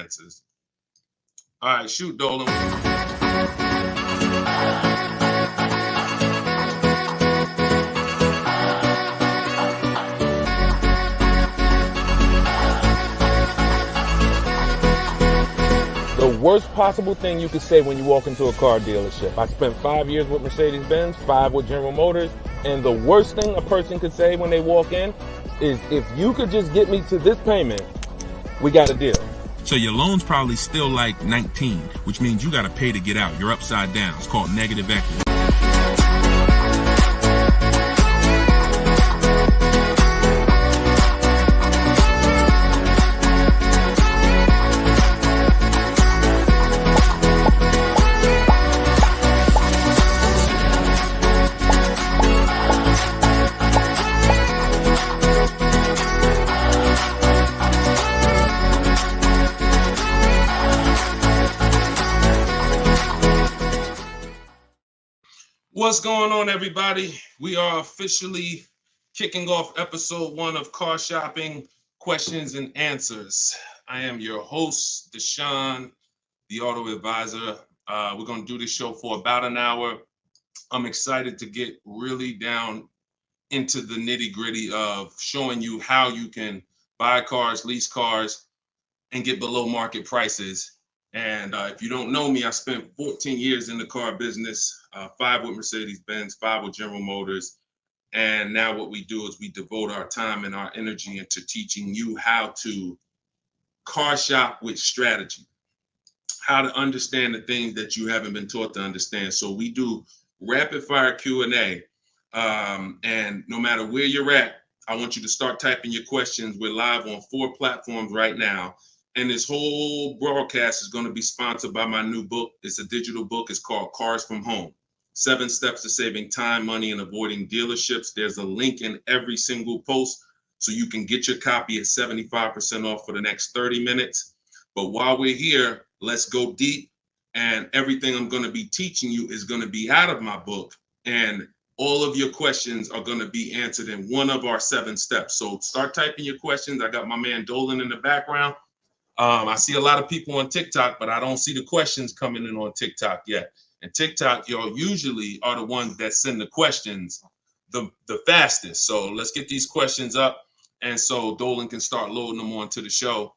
answers. All right, shoot, Dolan. The worst possible thing you could say when you walk into a car dealership. I spent 5 years with Mercedes-Benz, 5 with General Motors, and the worst thing a person could say when they walk in is, if you could just get me to this payment, we got a deal. So your loan's probably still like 19, which means you got to pay to get out. You're upside down. It's called negative equity. What's going on, everybody? We are officially kicking off episode 1 of Car Shopping Questions and Answers. I am your host, Deshone the Auto Advisor. We're going to do this show for about an hour. I'm excited to get really down into the nitty-gritty of showing you how you can buy cars, lease cars, and get below market prices. And if you don't know me, I spent 14 years in the car business, 5 with Mercedes-Benz, 5 with General Motors. And now what we do is we devote our time and our energy into teaching you how to car shop with strategy, how to understand the things that you haven't been taught to understand. So we do rapid fire Q&A. And no matter where you're at, I want you to start typing your questions. We're live on 4 platforms right now. And this whole broadcast is going to be sponsored by my new book. It's a digital book. It's called Cars from Home: 7 Steps to Saving Time, Money, and Avoiding Dealerships. There's a link in every single post, so you can get your copy at 75% off for the next 30 minutes. But while we're here, let's go deep. And everything I'm going to be teaching you is going to be out of my book. And all of your questions are going to be answered in one of our 7 steps. So start typing your questions. I got my man Dolan in the background. I see a lot of people on TikTok, but I don't see the questions coming in on TikTok yet. And TikTok, y'all usually are the ones that send the questions the fastest. So let's get these questions up. And so Dolan can start loading them onto the show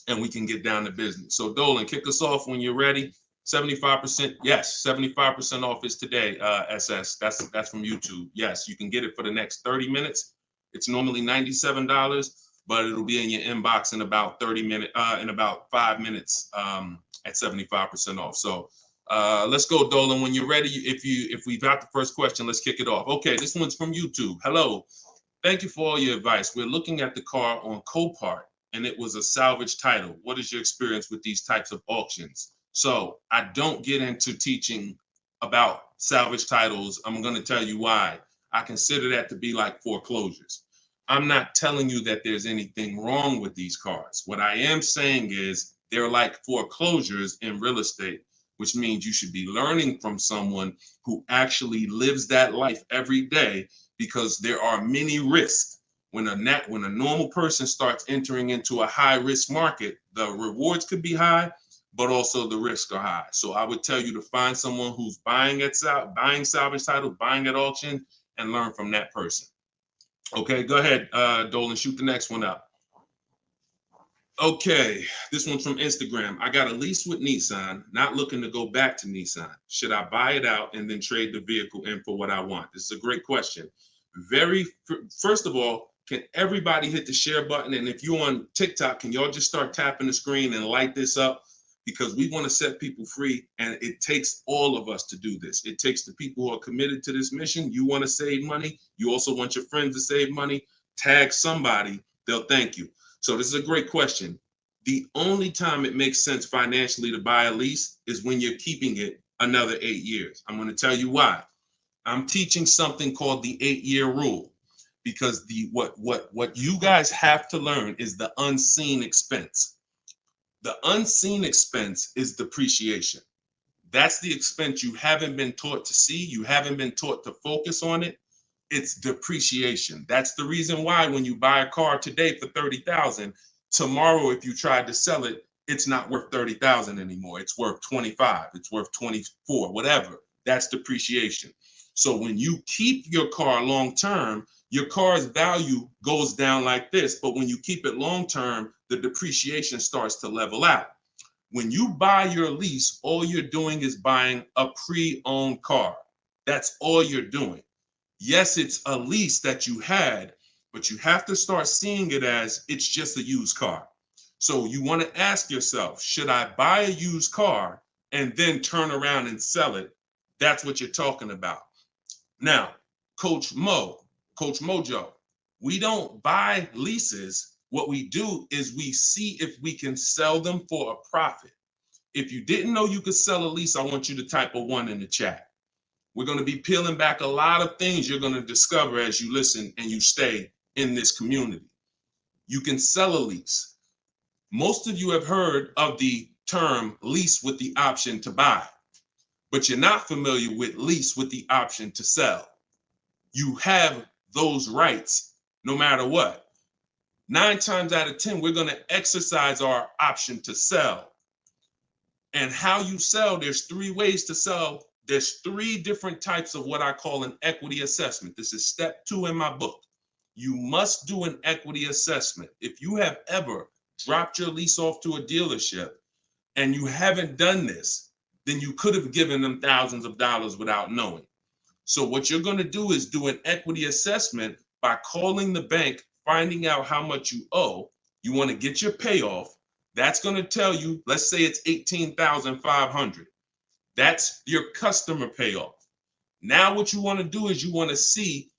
and we can get down to business. So Dolan, kick us off when you're ready. 75%. Yes, 75% off is today, SS. That's from YouTube. Yes, you can get it for the next 30 minutes. It's normally $97. But it'll be in your inbox in about 5 minutes at 75% off. So let's go, Dolan. When you're ready, if we've got the first question, let's kick it off. Okay, this one's from YouTube. Hello. Thank you for all your advice. We're looking at the car on Copart, and it was a salvage title. What is your experience with these types of auctions? So I don't get into teaching about salvage titles. I'm going to tell you why. I consider that to be like foreclosures. I'm not telling you that there's anything wrong with these cars. What I am saying is they're like foreclosures in real estate, which means you should be learning from someone who actually lives that life every day, because there are many risks. When a normal person starts entering into a high risk market, the rewards could be high, but also the risks are high. So I would tell you to find someone who's buying salvage titles, buying at auction, and learn from that person. Okay, go ahead, Dolan, shoot the next one up. Okay, this one's from Instagram. I got a lease with Nissan, not looking to go back to Nissan. Should I buy it out and then trade the vehicle in for what I want? This is a great question. First of all, can everybody hit the share button? And if you're on TikTok, can y'all just start tapping the screen and light this up? Because we want to set people free, and it takes all of us to do this. It takes the people who are committed to this mission. You want to save money. You also want your friends to save money. Tag somebody. They'll thank you. So this is a great question. The only time it makes sense financially to buy a lease is when you're keeping it another 8 years. I'm going to tell you why. I'm teaching something called the 8-year rule, because what you guys have to learn is the unseen expense. The unseen expense is depreciation. That's the expense you haven't been taught to see. You haven't been taught to focus on it. It's depreciation. That's the reason why when you buy a car today for $30,000, tomorrow, if you tried to sell it, it's not worth 30,000 anymore. It's worth 25. It's worth 24, whatever. That's depreciation. So when you keep your car long term, your car's value goes down like this. But when you keep it long term, the depreciation starts to level out. When you buy your lease, all you're doing is buying a pre-owned car. That's all you're doing. Yes, it's a lease that you had, but you have to start seeing it as it's just a used car. So you want to ask yourself, should I buy a used car and then turn around and sell it? That's what you're talking about. Now, Coach Mojo, we don't buy leases. What we do is we see if we can sell them for a profit. If you didn't know you could sell a lease, I want you to type a 1 in the chat. We're going to be peeling back a lot of things you're going to discover as you listen and you stay in this community. You can sell a lease. Most of you have heard of the term lease with the option to buy, but you're not familiar with lease with the option to sell. You have those rights no matter what. 9 times out of 10, we're going to exercise our option to sell. And how you sell, there's 3 ways to sell. There's 3 different types of what I call an equity assessment. This is step 2 in my book. You must do an equity assessment. If you have ever dropped your lease off to a dealership and you haven't done this, then you could have given them thousands of dollars without knowing. So what you're going to do is do an equity assessment by calling the bank, finding out how much you owe. You want to get your payoff. That's going to tell you, let's say it's $18,500. That's your customer payoff. Now what you want to do is you want to see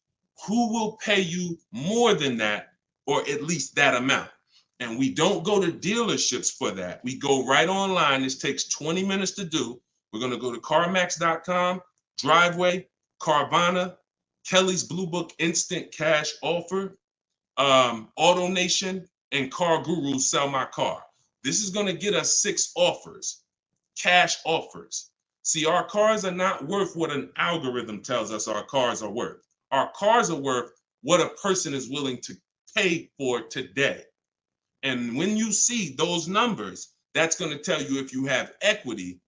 who will pay you more than that, or at least that amount. And we don't go to dealerships for that. We go right online. This takes 20 minutes to do. We're going to go to CarMax.com, Driveway, Carvana, Kelly's Blue Book Instant Cash Offer, AutoNation, and Car Guru Sell My Car. This is going to get us 6 offers, cash offers. See, our cars are not worth what an algorithm tells us our cars are worth. Our cars are worth what a person is willing to pay for today. And when you see those numbers, that's going to tell you if you have equity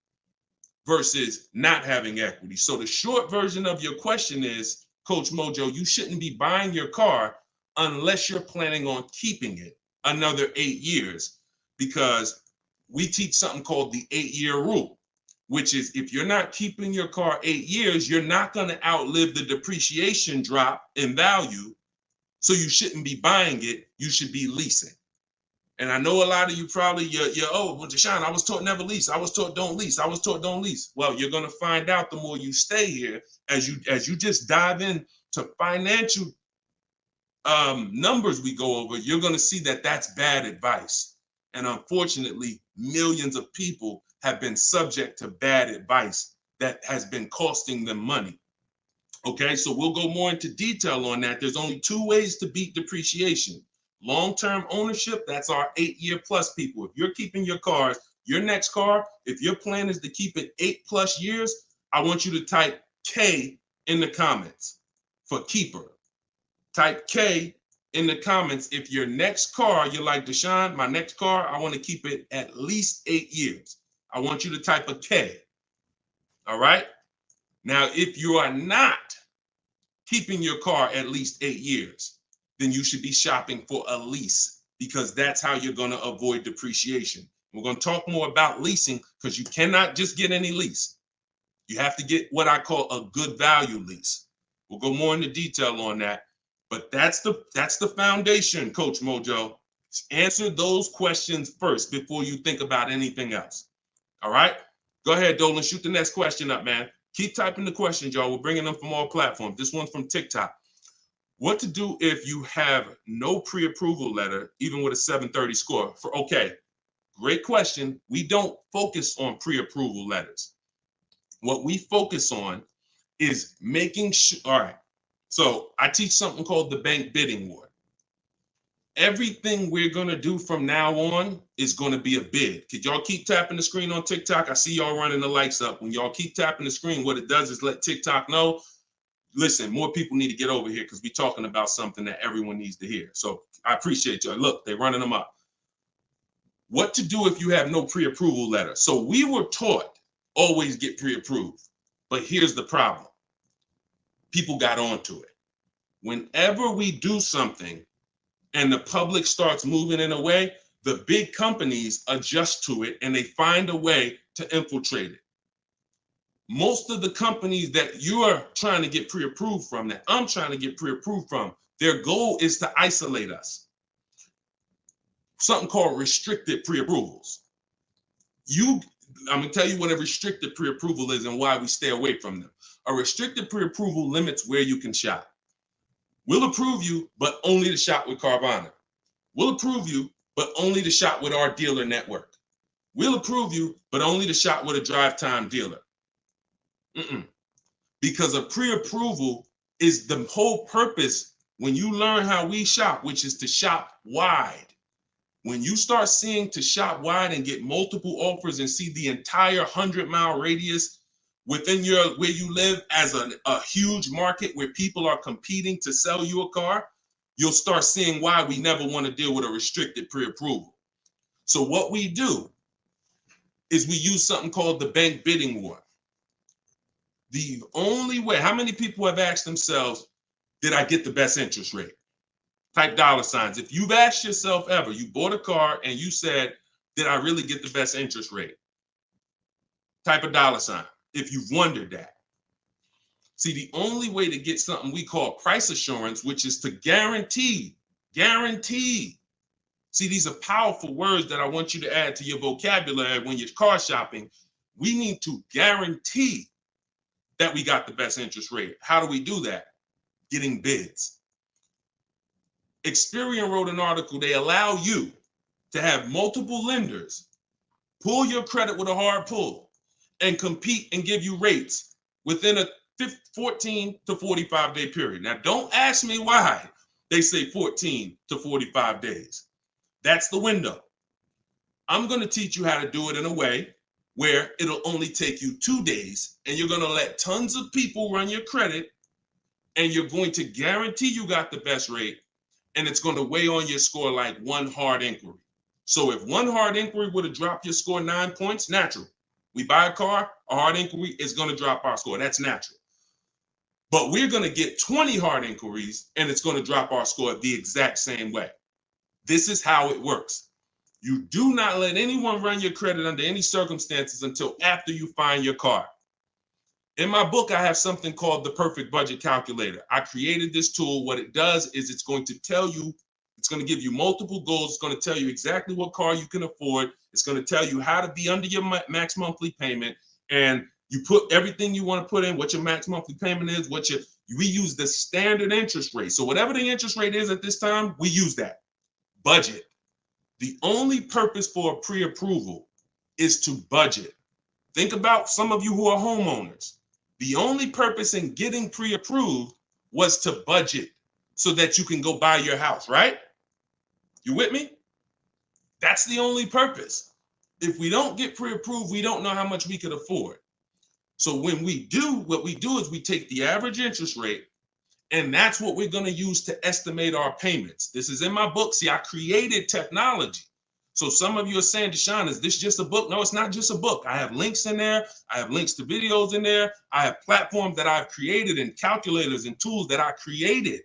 versus not having equity. So the short version of your question is, Coach Mojo, you shouldn't be buying your car unless you're planning on keeping it another 8 years, because we teach something called the 8-year rule, which is if you're not keeping your car 8 years, you're not going to outlive the depreciation drop in value. So you shouldn't be buying it. You should be leasing. And I know a lot of you probably, you're well, Deshone, I was taught never lease. I was taught don't lease. I was taught don't lease. Well, you're going to find out the more you stay here, as you just dive in to financial numbers we go over, you're going to see that that's bad advice. And unfortunately, millions of people have been subject to bad advice that has been costing them money. Okay, so we'll go more into detail on that. There's only 2 ways to beat depreciation. Long-term ownership, that's our 8-year plus people. If you're keeping your cars, your next car, if your plan is to keep it 8+ years, I want you to type K in the comments for keeper. Type K in the comments if your next car, you're like, Deshone, my next car, I want to keep it at least 8 years. I want you to type a K. All right? Now, if you are not keeping your car at least 8 years, then you should be shopping for a lease, because that's how you're going to avoid depreciation. We're going to talk more about leasing, because you cannot just get any lease. You have to get what I call a good value lease. We'll go more into detail on that, but that's the foundation, Coach Mojo. Answer those questions first before you think about anything else. All right? Go ahead, Dolan. Shoot the next question up, man. Keep typing the questions, y'all. We're bringing them from all platforms. This one's from TikTok. What to do if you have no pre-approval letter, even with a 730 score? Okay, great question. We don't focus on pre-approval letters. What we focus on is making sure. All right, so I teach something called the bank bidding war. Everything we're going to do from now on is going to be a bid. Could y'all keep tapping the screen on TikTok? I see y'all running the lights up. When y'all keep tapping the screen, what it does is let TikTok know, listen, more people need to get over here, because we're talking about something that everyone needs to hear. So I appreciate y'all. Look, they're running them up. What to do if you have no pre-approval letter. So we were taught always get pre-approved. But here's the problem. People got onto it. Whenever we do something and the public starts moving in a way, the big companies adjust to it and they find a way to infiltrate it. Most of the companies that you're trying to get pre-approved from, that I'm trying to get pre-approved from, their goal is to isolate us. Something called restricted pre-approvals. I'm gonna tell you what a restricted pre-approval is and why we stay away from them. A restricted pre-approval limits where you can shop. We'll approve you, but only to shop with Carvana. We'll approve you, but only to shop with our dealer network. We'll approve you, but only to shop with a drive time dealer. Because a pre-approval is the whole purpose when you learn how we shop, which is to shop wide. When you start seeing to shop wide and get multiple offers and see the entire 100-mile radius within where you live as a huge market where people are competing to sell you a car, you'll start seeing why we never want to deal with a restricted pre-approval. So what we do is we use something called the bank bidding war. The only way, how many people have asked themselves, did I get the best interest rate? Type dollar signs. If you've asked yourself ever, you bought a car and you said, did I really get the best interest rate? Type a dollar sign if you've wondered that. See, the only way to get something we call price assurance, which is to guarantee. See, these are powerful words that I want you to add to your vocabulary when you're car shopping. We need to guarantee that we got the best interest rate. How do we do that? Getting bids. Experian wrote an article. They allow you to have multiple lenders pull your credit with a hard pull and compete and give you rates within a 14 to 45 day period. Now, don't ask me why they say 14 to 45 days. That's the window. I'm going to teach you how to do it in a way where it'll only take you 2 days and you're going to let tons of people run your credit and you're going to guarantee you got the best rate, and it's going to weigh on your score like one hard inquiry. So if one hard inquiry would have dropped your score 9 points, natural. We buy a car, a hard inquiry is going to drop our score. That's natural. But we're going to get 20 hard inquiries and it's going to drop our score the exact same way. This is how it works. You do not let anyone run your credit under any circumstances until after you find your car. In my book, I have something called the Perfect Budget Calculator. I created this tool. What it does is it's going to tell you, it's going to give you multiple goals. It's going to tell you exactly what car you can afford. It's going to tell you how to be under your max monthly payment. And you put everything you want to put in, what your max monthly payment is, we use the standard interest rate. So whatever the interest rate is at this time, we use that. Budget. The only purpose for a pre-approval is to budget. Think about some of you who are homeowners. The only purpose in getting pre-approved was to budget so that you can go buy your house, right? You with me? That's the only purpose. If we don't get pre-approved, we don't know how much we could afford. So when we do, what we do is we take the average interest rate, and that's what we're going to use to estimate our payments. This is in my book. See, I created technology. So some of you are saying, Deshone, is this just a book? No, it's not just a book. I have links in there. I have links to videos in there. I have platforms that I've created and calculators and tools that I created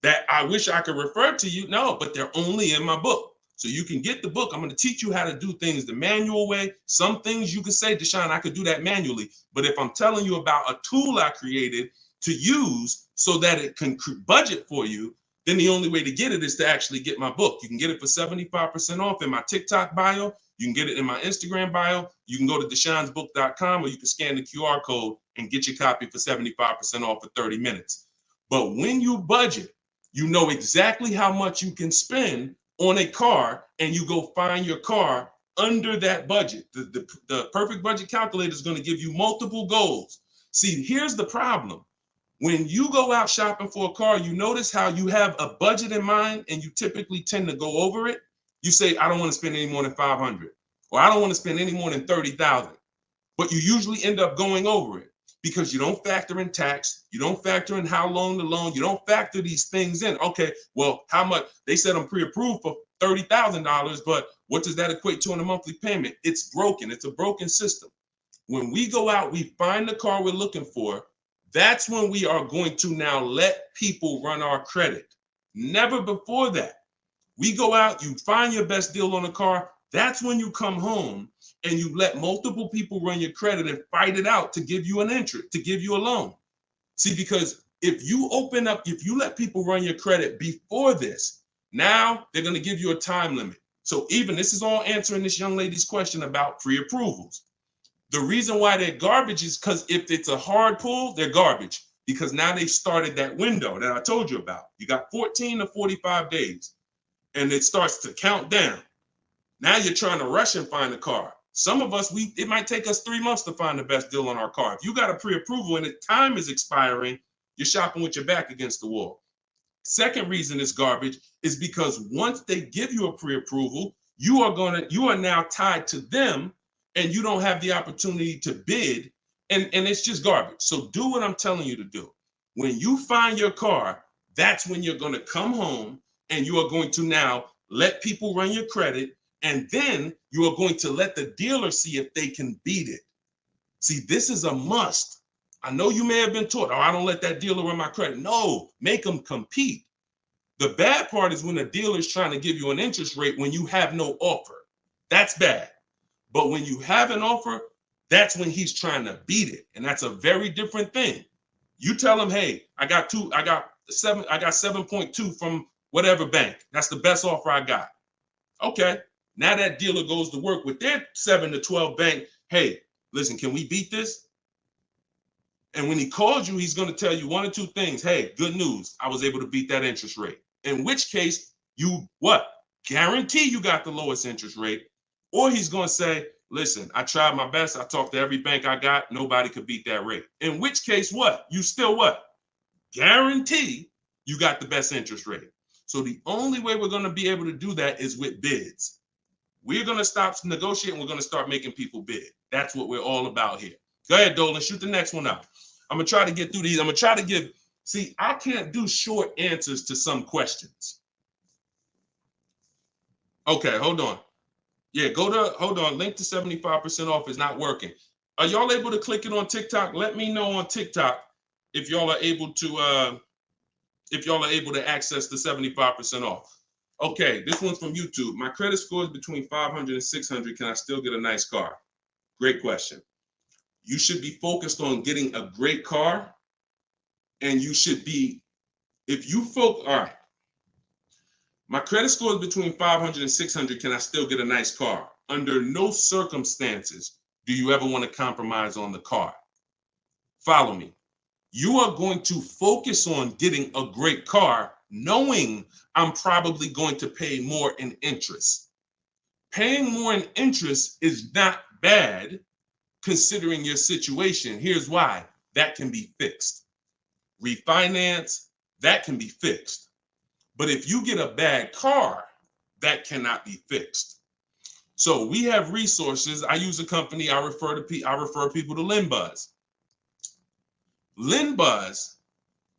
that I wish I could refer to you. No, but they're only in my book. So you can get the book. I'm going to teach you how to do things the manual way. Some things you can say, Deshone, I could do that manually. But if I'm telling you about a tool I created to use so that it can budget for you, then the only way to get it is to actually get my book. You can get it for 75% off in my TikTok bio. You can get it in my Instagram bio. You can go to deshonesbook.com, or you can scan the QR code and get your copy for 75% off for 30 minutes. But when you budget, you know exactly how much you can spend on a car, and you go find your car under that budget. The Perfect Budget Calculator is going to give you multiple goals. See, here's the problem. When you go out shopping for a car, you notice how you have a budget in mind and you typically tend to go over it. You say, I don't want to spend any more than $500, or I don't want to spend any more than $30,000. But you usually end up going over it because you don't factor in tax. You don't factor in how long the loan, you don't factor these things in. Okay, well, how much? They said I'm pre-approved for $30,000, but what does that equate to in a monthly payment? It's broken. It's a broken system. When we go out, we find the car we're looking for. That's when we are going to now let people run our credit. Never before that. We go out, you find your best deal on a car. That's when you come home and you let multiple people run your credit and fight it out to give you an interest, to give you a loan. See, because if you open up, if you let people run your credit before this, now they're going to give you a time limit. So even this is all answering this young lady's question about pre-approvals. The reason why they're garbage is because if it's a hard pull, they're garbage, because now they've started that window that I told you about. You got 14 to 45 days and it starts to count down. Now you're trying to rush and find a car. Some of us, it might take us 3 months to find the best deal on our car. If you got a pre-approval and the time is expiring, you're shopping with your back against the wall. Second reason it's garbage is because once they give you a pre-approval, you are now tied to them and you don't have the opportunity to bid, and it's just garbage. So do what I'm telling you to do. When you find your car, that's when you're going to come home and you are going to now let people run your credit, and then you are going to let the dealer see if they can beat it. See, this is a must. I know you may have been taught, oh, I don't let that dealer run my credit. No, make them compete. The bad part is when a dealer is trying to give you an interest rate when you have no offer. That's bad. But when you have an offer, that's when he's trying to beat it. And that's a very different thing. You tell him, hey, I got 7.2 from whatever bank. That's the best offer I got. Okay. Now that dealer goes to work with their 7 to 12 bank. Hey, listen, can we beat this? And when he calls you, he's going to tell you one or two things. Hey, good news. I was able to beat that interest rate. In which case, you what? Guarantee you got the lowest interest rate. Or he's going to say, listen, I tried my best. I talked to every bank I got. Nobody could beat that rate. In which case, what? You still what? Guarantee you got the best interest rate. So the only way we're going to be able to do that is with bids. We're going to stop negotiating. We're going to start making people bid. That's what we're all about here. Go ahead, Dolan. Shoot the next one up. I'm going to try to get through these. I'm going to try to give, see, I can't do short answers to some questions. Okay, hold on. Yeah, hold on. Link to 75% off is not working. Are y'all able to click it on TikTok? Let me know on TikTok if y'all are able to access the 75% off. Okay, this one's from YouTube. My credit score is between 500 and 600. Can I still get a nice car? Great question. You should be focused on getting a great car, and you should be, all right. My credit score is between 500 and 600. Can I still get a nice car? Under no circumstances do you ever want to compromise on the car. Follow me. You are going to focus on getting a great car, knowing I'm probably going to pay more in interest. Paying more in interest is not bad considering your situation. Here's why. That can be fixed. Refinance, that can be fixed. But if you get a bad car, that cannot be fixed. So we have resources. I use a company. I refer people to LendBuzz. LendBuzz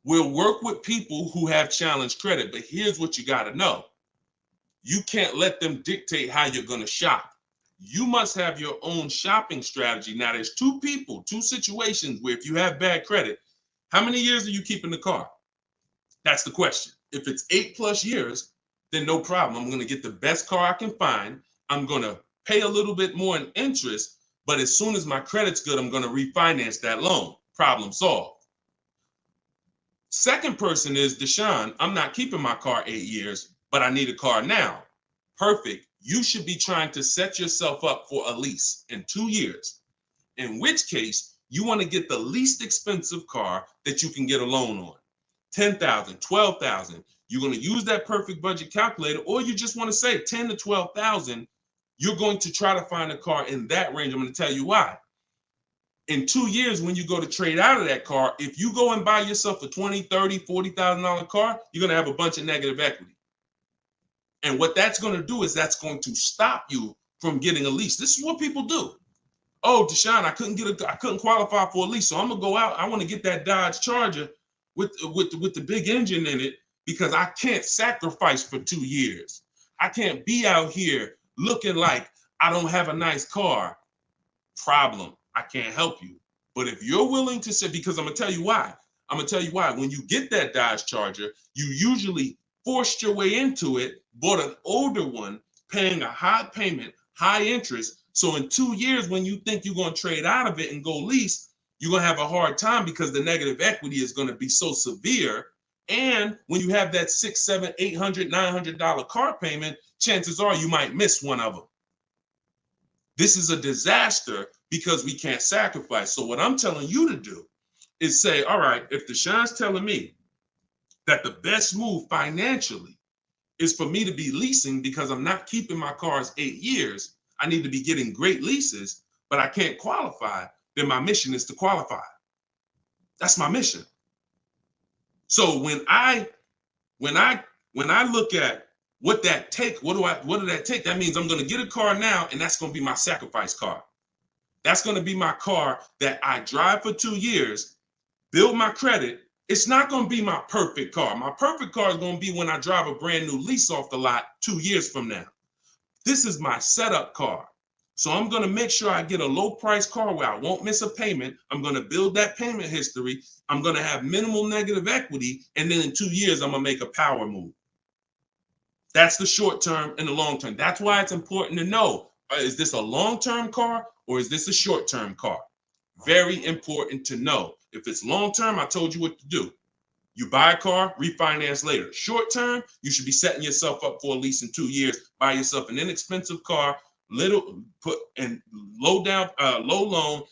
will work with people who have challenged credit. But here's what you got to know. You can't let them dictate how you're going to shop. You must have your own shopping strategy. Now, there's two situations where if you have bad credit, how many years are you keeping the car? That's the question. If it's 8+ years, then no problem. I'm going to get the best car I can find. I'm going to pay a little bit more in interest, but as soon as my credit's good, I'm going to refinance that loan. Problem solved. Second person is Deshone. I'm not keeping my car 8 years, but I need a car now. Perfect. You should be trying to set yourself up for a lease in 2 years, in which case you want to get the least expensive car that you can get a loan on. 10,000, 12,000. You're going to use that perfect budget calculator, or you just want to say 10 to 12,000. You're going to try to find a car in that range. I'm going to tell you why. In 2 years, when you go to trade out of that car, if you go and buy yourself a $20,000, $30,000, $40,000 car, you're going to have a bunch of negative equity. And what that's going to do is that's going to stop you from getting a lease. This is what people do. Oh, Deshone, I couldn't qualify for a lease, so I'm going to go out. I want to get that Dodge Charger with the big engine in it because I can't sacrifice for 2 years. I can't be out here looking like I don't have a nice car. Problem. I can't help you. But if you're willing to say, because I'm going to tell you why. I'm going to tell you why. When you get that Dodge Charger, you usually forced your way into it, bought an older one, paying a high payment, high interest. So in 2 years, when you think you're going to trade out of it and go lease, you're going to have a hard time because the negative equity is going to be so severe. And when you have that $600, $700, $800, $900 car payment, chances are you might miss one of them. This is a disaster because we can't sacrifice. So what I'm telling you to do is say, all right, if Deshaun's telling me that the best move financially is for me to be leasing because I'm not keeping my cars 8 years, I need to be getting great leases, but I can't qualify, then my mission is to qualify. That's my mission. So when I look at what that take, what did that take? That means I'm going to get a car now, and that's going to be my sacrifice car. That's going to be my car that I drive for 2 years, build my credit. It's not going to be my perfect car. My perfect car is going to be when I drive a brand new lease off the lot 2 years from now. This is my setup car. So I'm going to make sure I get a low price car where I won't miss a payment. I'm going to build that payment history. I'm going to have minimal negative equity. And then in 2 years, I'm going to make a power move. That's the short term and the long term. That's why it's important to know, is this a long-term car or is this a short-term car? Very important to know. If it's long-term, I told you what to do. You buy a car, refinance later. Short-term, you should be setting yourself up for a lease in 2 years. Buy yourself an inexpensive car, low loan,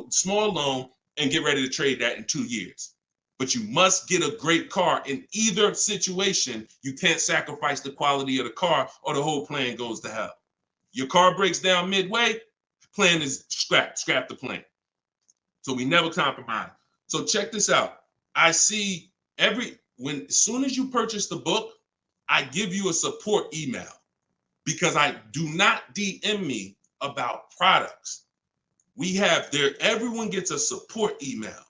small loan, and get ready to trade that in 2 years. But you must get a great car in either situation. You can't sacrifice the quality of the car or the whole plan goes to hell. Your car breaks down midway, plan is scrap the plan. So we never compromise. So check this out. I see as soon as you purchase the book, I give you a support email because I do not DM me about products. Everyone gets a support email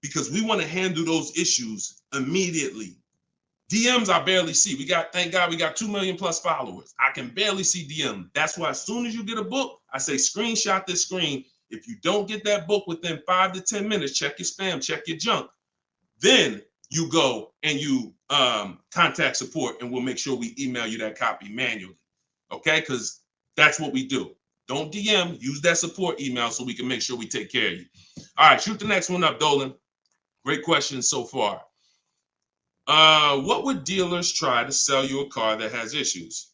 because we want to handle those issues immediately. DMs I barely see. Thank God we got 2 million plus followers. I can barely see DM. That's why as soon as you get a book, I say screenshot this screen. If you don't get that book within 5 to 10 minutes, check your spam, check your junk. Then you go and you contact support and we'll make sure we email you that copy manually. Okay, because that's what we do. Don't DM, use that support email so we can make sure we take care of you. All right, shoot the next one up, Dolan. Great questions so far. What would dealers try to sell you a car that has issues?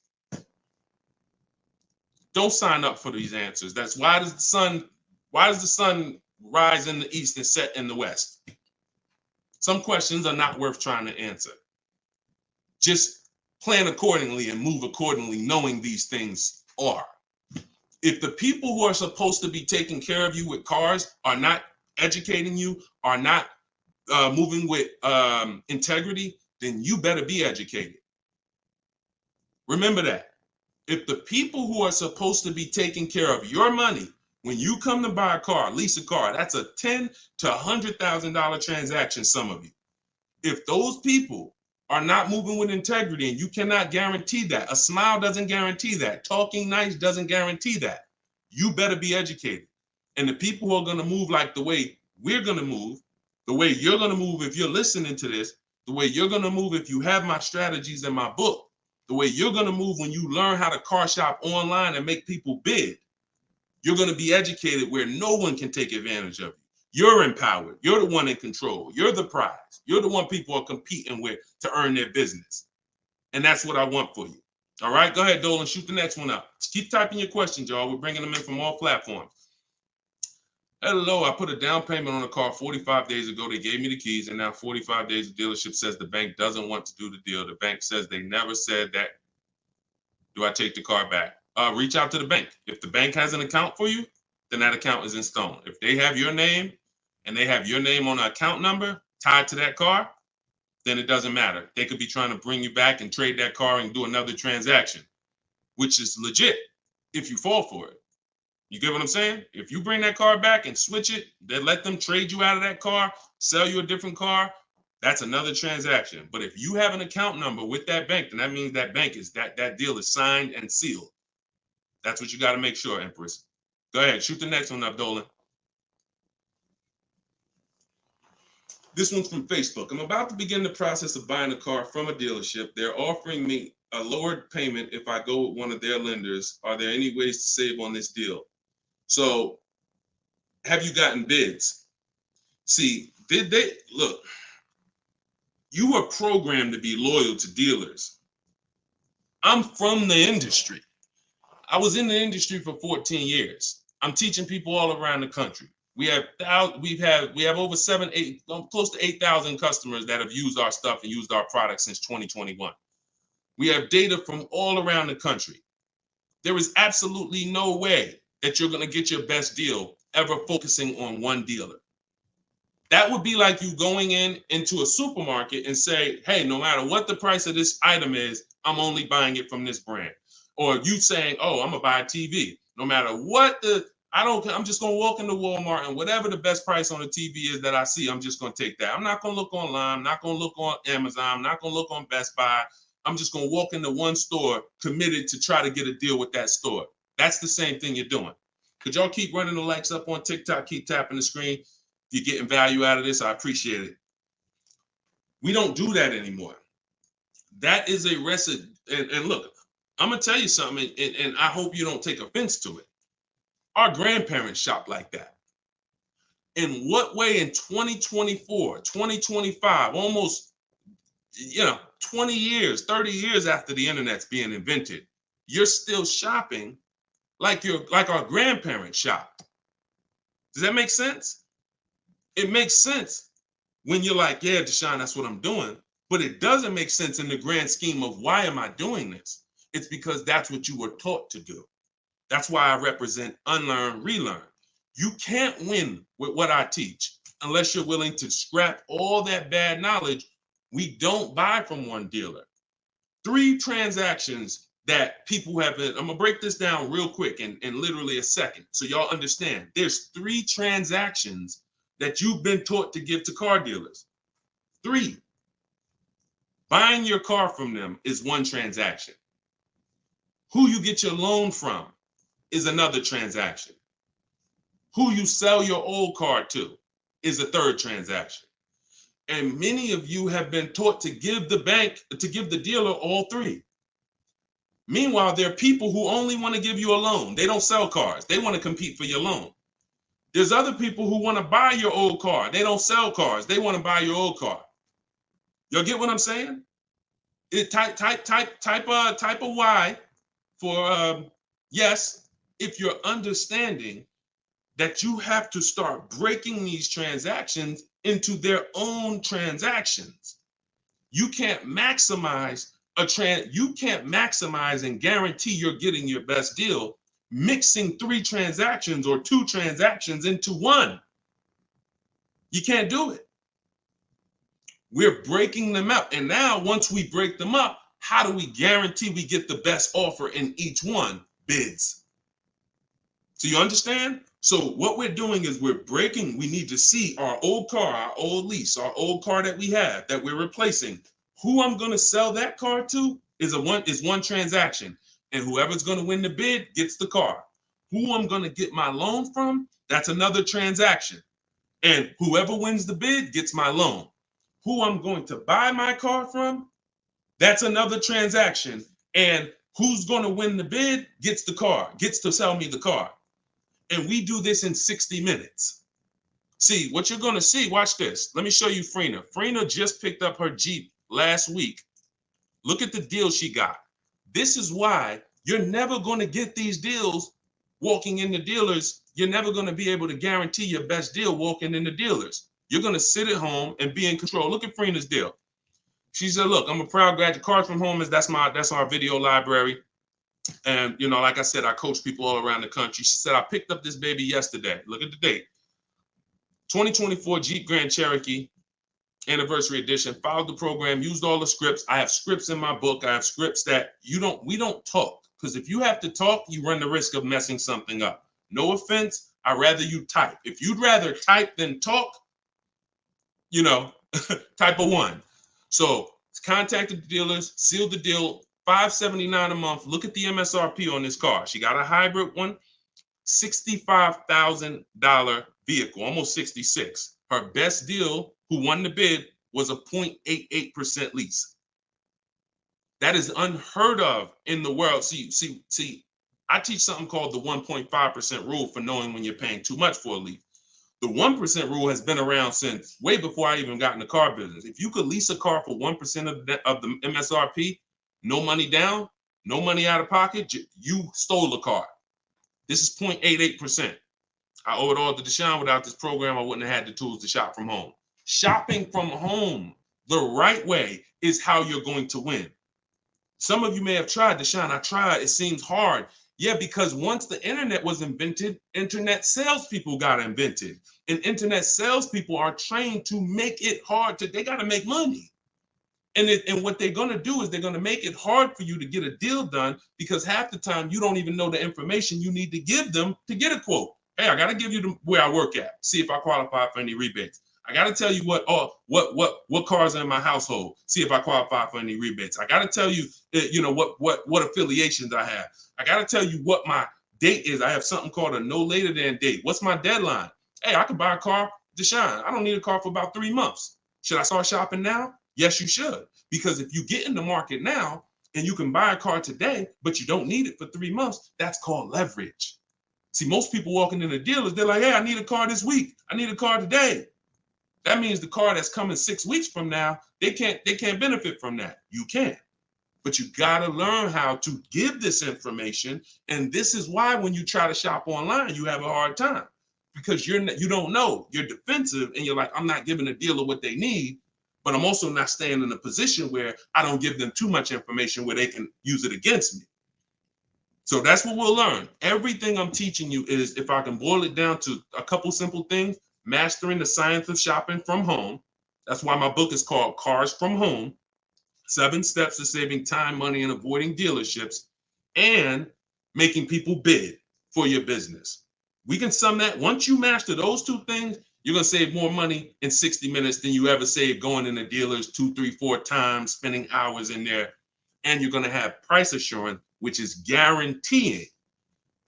Don't sign up for these answers. That's why does the sun rise in the east and set in the west? Some questions are not worth trying to answer. Just plan accordingly and move accordingly, knowing these things are. If the people who are supposed to be taking care of you with cars are not educating you, are not moving with integrity, then you better be educated. Remember that. If the people who are supposed to be taking care of your money, when you come to buy a car, lease a car, that's a $10,000 to $100,000 transaction, some of you. If those people are not moving with integrity, and you cannot guarantee that, a smile doesn't guarantee that, talking nice doesn't guarantee that, you better be educated. And the people who are going to move like the way we're going to move, the way you're going to move if you're listening to this, the way you're going to move if you have my strategies in my book, the way you're going to move when you learn how to car shop online and make people bid, you're going to be educated where no one can take advantage of you. You're empowered. You're the one in control. You're the prize. You're the one people are competing with to earn their business. And that's what I want for you. All right, go ahead, Dolan, shoot the next one up. Just keep typing your questions, y'all. We're bringing them in from all platforms. Hello, I put a down payment on a car 45 days ago. They gave me the keys, and now 45 days, the dealership says the bank doesn't want to do the deal. The bank says they never said that. Do I take the car back? Reach out to the bank. If the bank has an account for you, then that account is in stone. If they have your name and they have your name on an account number tied to that car, then it doesn't matter. They could be trying to bring you back and trade that car and do another transaction, which is legit if you fall for it. You get what I'm saying? If you bring that car back and switch it, then let them trade you out of that car, sell you a different car, That's another transaction. But if you have an account number with that bank, then that means that bank is that deal is signed and sealed. That's what you got to make sure, Empress. Go ahead, shoot the next one up, Dolan. This one's from Facebook. I'm about to begin the process of buying a car from a dealership. They're offering me a lowered payment if I go with one of their lenders. Are there any ways to save on this deal? So, have you gotten bids? See, did they look? You were programmed to be loyal to dealers. I'm from the industry. I was in the industry for 14 years. I'm teaching people all around the country. We have over 8, close to 8,000 customers that have used our stuff and used our products since 2021. We have data from all around the country. There is absolutely no way that you're going to get your best deal ever focusing on one dealer. That would be like you going into a supermarket and say, hey, no matter what the price of this item is, I'm only buying it from this brand. Or you saying, oh, I'm gonna buy a TV. No matter what I'm just gonna walk into Walmart and whatever the best price on the TV is that I see, I'm just gonna take that. I'm not gonna look online, I'm not gonna look on Amazon, I'm not gonna look on Best Buy. I'm just gonna walk into one store committed to try to get a deal with that store. That's the same thing you're doing. Could y'all keep running the likes up on TikTok, keep tapping the screen? If you're getting value out of this, I appreciate it. We don't do that anymore. That is a recipe. And look, I'm going to tell you something, and I hope you don't take offense to it. Our grandparents shopped like that. In what way in 2024, 2025, almost, 20 years, 30 years after the internet's being invented, you're still shopping like our grandparents shopped? Does that make sense? It makes sense when you're like, yeah, Deshone, that's what I'm doing. But it doesn't make sense in the grand scheme of why am I doing this? It's because that's what you were taught to do. That's why I represent unlearn, relearn. You can't win with what I teach unless you're willing to scrap all that bad knowledge. We don't buy from one dealer. 3 transactions that people have been, I'm gonna break this down real quick in literally a second so y'all understand. There's 3 transactions that you've been taught to give to car dealers. 3. Buying your car from them is one transaction. Who you get your loan from is another transaction. Who you sell your old car to is a 3rd transaction. And many of you have been taught to give the dealer all 3. Meanwhile, there are people who only want to give you a loan. They don't sell cars. They want to compete for your loan. There's other people who want to buy your old car. They don't sell cars. They want to buy your old car. Y'all get what I'm saying? Type a Y for yes, if you're understanding that you have to start breaking these transactions into their own transactions. You can't maximize and guarantee you're getting your best deal mixing 3 transactions or 2 transactions into one. You can't do it. We're breaking them up. And now once we break them up, how do we guarantee we get the best offer in each one? Bids. So you understand? So what we're doing is we need to see our old car, our old lease, our old car that we have that we're replacing. Who I'm going to sell that car to is one transaction. And whoever's going to win the bid gets the car. Who I'm going to get my loan from, that's another transaction. And whoever wins the bid gets my loan. Who I'm going to buy my car from, that's another transaction. And who's going to win the bid gets the car, gets to sell me the car. And we do this in 60 minutes. See, what you're going to see, watch this. Let me show you Frina. Frina just picked up her Jeep last week. Look at the deal she got. This is why you're never going to get these deals walking in the dealers. You're never going to be able to guarantee your best deal walking in the dealers. You're going to sit at home and be in control. Look at Frina's deal. She said, look, I'm a proud graduate. Cars from Home that's our video library. And, like I said, I coach people all around the country. She said, I picked up this baby yesterday. Look at the date. 2024 Jeep Grand Cherokee Anniversary Edition. Followed the program, used all the scripts. I have scripts in my book. I have scripts that we don't talk. Because if you have to talk, you run the risk of messing something up. No offense. I'd rather you type. If you'd rather type than talk, Type of 1. So contact the dealers, seal the deal, $579 a month. Look at the MSRP on this car. She got a hybrid one, $65,000 vehicle, almost 66. Her best deal, who won the bid, was a 0.88% lease. That is unheard of in the world. See, I teach something called the 1.5% rule for knowing when you're paying too much for a lease. The 1% rule has been around since way before I even got in the car business. If you could lease a car for 1% of the MSRP, no money down, no money out of pocket, you stole a car. This is 0.88%. I owe it all to Deshone. Without this program, I wouldn't have had the tools to shop from home. Shopping from home the right way is how you're going to win. Some of you may have tried, Deshone. I tried. It seems hard. Yeah, because once the internet was invented, internet salespeople got invented. And internet salespeople are trained to make it hard. They got to make money. And what they're going to do is they're going to make it hard for you to get a deal done, because half the time you don't even know the information you need to give them to get a quote. Hey, I got to give you where I work at. See if I qualify for any rebates. I got to tell you what cars are in my household. See if I qualify for any rebates. I got to tell you, what affiliations I have. I got to tell you what my date is. I have something called a no later than date. What's my deadline? Hey, I could buy a car, Deshone. I don't need a car for about 3 months. Should I start shopping now? Yes, you should. Because if you get in the market now and you can buy a car today, but you don't need it for 3 months, that's called leverage. See, most people walking in the dealers, they're like, hey, I need a car this week. I need a car today. That means the car that's coming 6 weeks from now, they can't benefit from that. You can. But you got to learn how to give this information. And this is why when you try to shop online, you have a hard time, because you don't know. You're defensive and you're like, I'm not giving a dealer what they need, but I'm also not staying in a position where I don't give them too much information where they can use it against me. So that's what we'll learn. Everything I'm teaching you is, if I can boil it down to a couple simple things, mastering the science of shopping from home. That's why my book is called Cars from Home, 7 Steps to Saving Time, Money, and Avoiding Dealerships, and making people bid for your business. We can sum that. Once you master those 2 things, you're going to save more money in 60 minutes than you ever saved going in the dealers 2, 3, 4 times, spending hours in there. And you're going to have price assurance, which is guaranteeing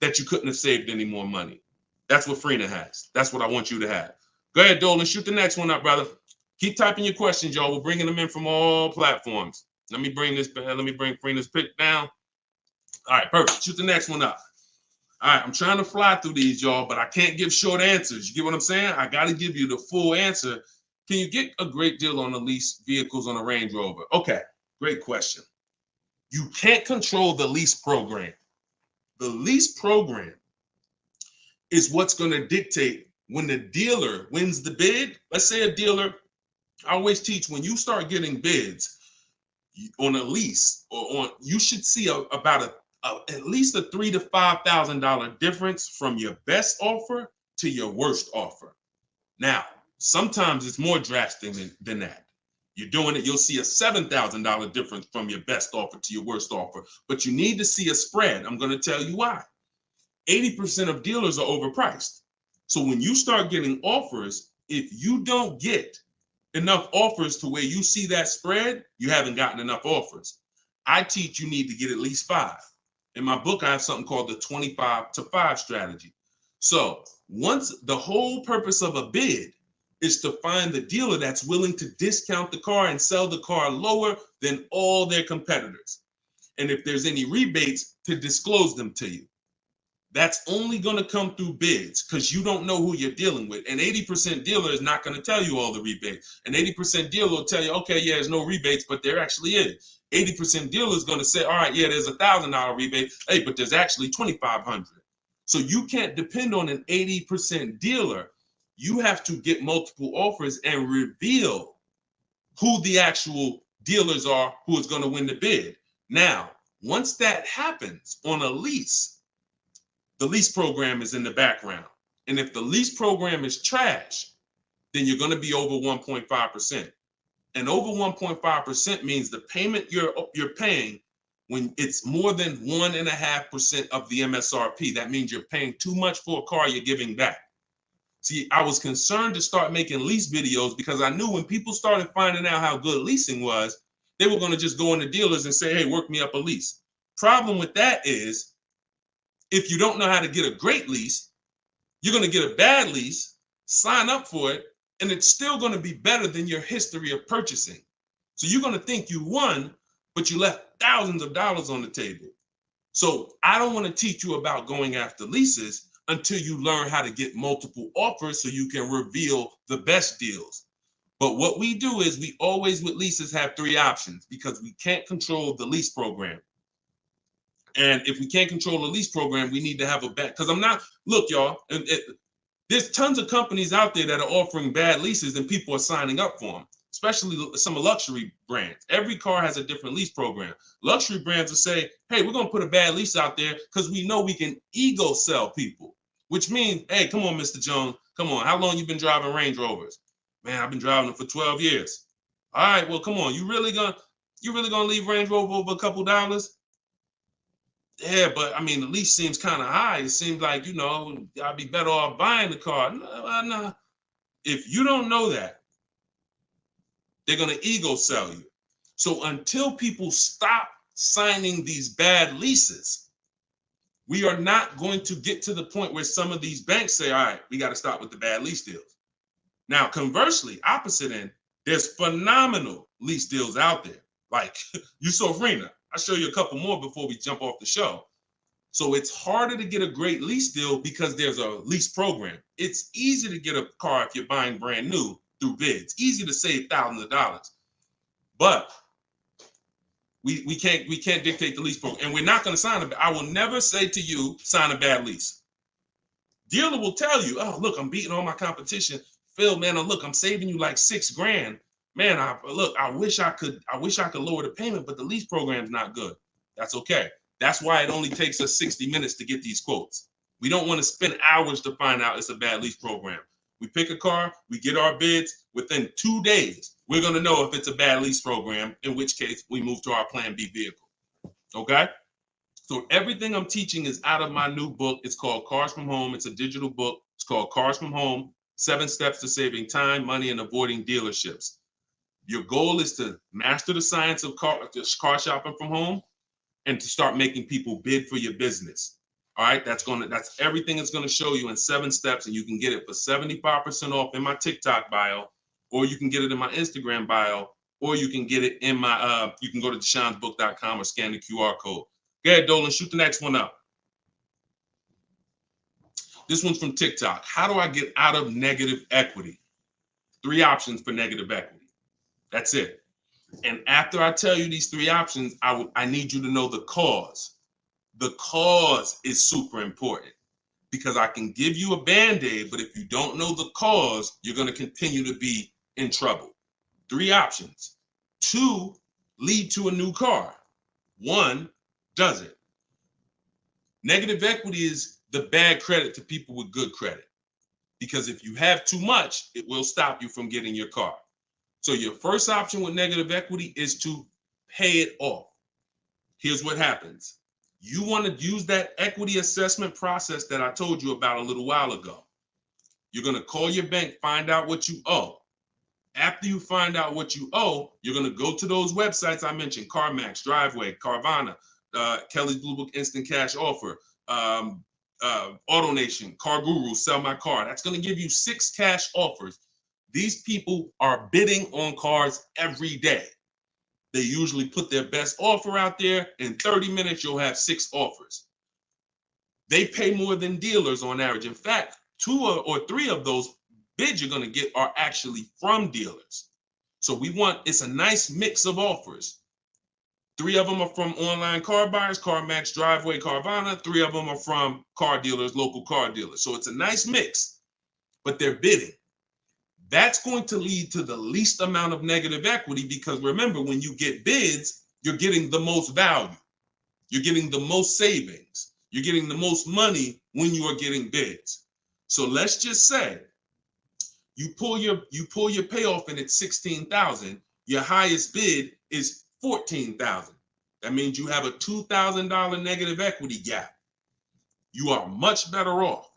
that you couldn't have saved any more money. That's what Freenah has. That's what I want you to have. Go ahead, Dolan. Shoot the next one up, brother. Keep typing your questions, y'all. We're bringing them in from all platforms. Let me bring Freenah's pick down. All right, perfect. Shoot the next one up. All right, I'm trying to fly through these, y'all, but I can't give short answers. You get what I'm saying? I got to give you the full answer. Can you get a great deal on the lease vehicles on a Range Rover? Okay, great question. You can't control the lease program. The lease program is what's going to dictate when the dealer wins the bid. Let's say a dealer, I always teach, when you start getting bids on a lease or on, you should see about at least a $3,000 to $5,000 difference from your best offer to your worst offer. Now, sometimes it's more drastic than that. You're doing it, you'll see a $7,000 difference from your best offer to your worst offer, but you need to see a spread. I'm going to tell you why. 80% of dealers are overpriced. So when you start getting offers, if you don't get enough offers to where you see that spread, you haven't gotten enough offers. I teach you need to get at least 5. In my book, I have something called the 25 to 5 strategy. So once the whole purpose of a bid is to find the dealer that's willing to discount the car and sell the car lower than all their competitors. And if there's any rebates, to disclose them to you. That's only going to come through bids, because you don't know who you're dealing with. An 80% dealer is not going to tell you all the rebates. An 80% dealer will tell you, okay, yeah, there's no rebates, but there actually is. 80% dealer is going to say, all right, yeah, there's $1,000 rebate. Hey, but there's actually $2,500. So you can't depend on an 80% dealer. You have to get multiple offers and reveal who the actual dealers are who is going to win the bid. Now, once that happens on a lease, the lease program is in the background. And if the lease program is trash, then you're going to be over 1.5%. And over 1.5% means the payment you're paying, when it's more than 1.5% of the MSRP, that means you're paying too much for a car you're giving back. See, I was concerned to start making lease videos because I knew when people started finding out how good leasing was, they were going to just go into dealers and say, hey, work me up a lease. Problem with that is, if you don't know how to get a great lease, you're going to get a bad lease, sign up for it, and it's still going to be better than your history of purchasing. So you're going to think you won, but you left thousands of dollars on the table. So I don't want to teach you about going after leases until you learn how to get multiple offers so you can reveal the best deals. But what we do is we always with leases have 3 options because we can't control the lease program. And if we can't control the lease program, we need to have a bet. Because look, y'all, there's tons of companies out there that are offering bad leases and people are signing up for them, especially some luxury brands. Every car has a different lease program. Luxury brands will say, hey, we're going to put a bad lease out there because we know we can ego sell people, which means, hey, come on, Mr. Jones, come on. How long you been driving Range Rovers? Man, I've been driving them for 12 years. All right, well, come on. You really gonna leave Range Rover over a couple dollars? Yeah, but I mean, the lease seems kind of high. It seems like, I'd be better off buying the car. No. If you don't know that, they're going to ego sell you. So until people stop signing these bad leases, we are not going to get to the point where some of these banks say, all right, we got to stop with the bad lease deals. Now, conversely, opposite end, there's phenomenal lease deals out there. Like Yusufrina. I'll show you a couple more before we jump off the show. So it's harder to get a great lease deal because there's a lease program. It's easy to get a car if you're buying brand new through bids. Easy to save thousands of dollars. But we can't dictate the lease program. And we're not going to sign I will never say to you, sign a bad lease. Dealer will tell you, oh, look, I'm beating all my competition. Phil, man, look, I'm saving you like $6,000. Man, I wish I could lower the payment, but the lease program's not good. That's okay. That's why it only takes us 60 minutes to get these quotes. We don't want to spend hours to find out it's a bad lease program. We pick a car, we get our bids. Within 2 days, we're going to know if it's a bad lease program, in which case we move to our Plan B vehicle. Okay? So everything I'm teaching is out of my new book. It's called Cars from Home. It's a digital book. It's called Cars from Home, 7 Steps to Saving Time, Money, and Avoiding Dealerships. Your goal is to master the science of car shopping from home and to start making people bid for your business. All right, that's everything it's going to show you in 7 steps, and you can get it for 75% off in my TikTok bio, or you can get it in my Instagram bio, or you can get it in my you can go to deshonsbook.com or scan the QR code. Go ahead, Dolan, shoot the next one up. This one's from TikTok. How do I get out of negative equity? 3 options for negative equity. That's it. And after I tell you these 3 options, I need you to know the cause. The cause is super important because I can give you a Band-Aid, but if you don't know the cause, you're going to continue to be in trouble. 3 options. 2 lead to a new car. 1 doesn't. Negative equity is the bad credit to people with good credit. Because if you have too much, it will stop you from getting your car. So your first option with negative equity is to pay it off. Here's what happens. You want to use that equity assessment process that I told you about a little while ago. You're going to call your bank, find out what you owe. After you find out what you owe, you're going to go to those websites I mentioned, CarMax, Driveway, Carvana, Kelly's Blue Book Instant Cash Offer, AutoNation, Car Guru, Sell My Car. That's going to give you 6 cash offers. These people are bidding on cars every day. They usually put their best offer out there. In 30 minutes, you'll have 6 offers. They pay more than dealers on average. In fact, 2 or 3 of those bids you're going to get are actually from dealers. So it's a nice mix of offers. 3 of them are from online car buyers, CarMax, Driveway, Carvana. 3 of them are from car dealers, local car dealers. So it's a nice mix, but they're bidding. That's going to lead to the least amount of negative equity because remember, when you get bids, you're getting the most value. You're getting the most savings. You're getting the most money when you are getting bids. So let's just say you pull your payoff in at $16,000. Your highest bid is $14,000. That means you have a $2,000 negative equity gap. You are much better off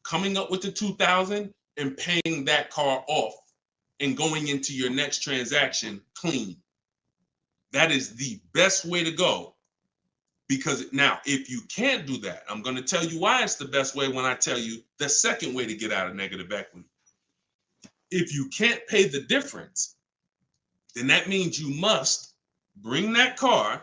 coming up with the $2,000 and paying that car off and going into your next transaction clean. That is the best way to go. Because now, if you can't do that, I'm going to tell you why it's the best way when I tell you the second way to get out of negative equity. If you can't pay the difference, then that means you must bring that car.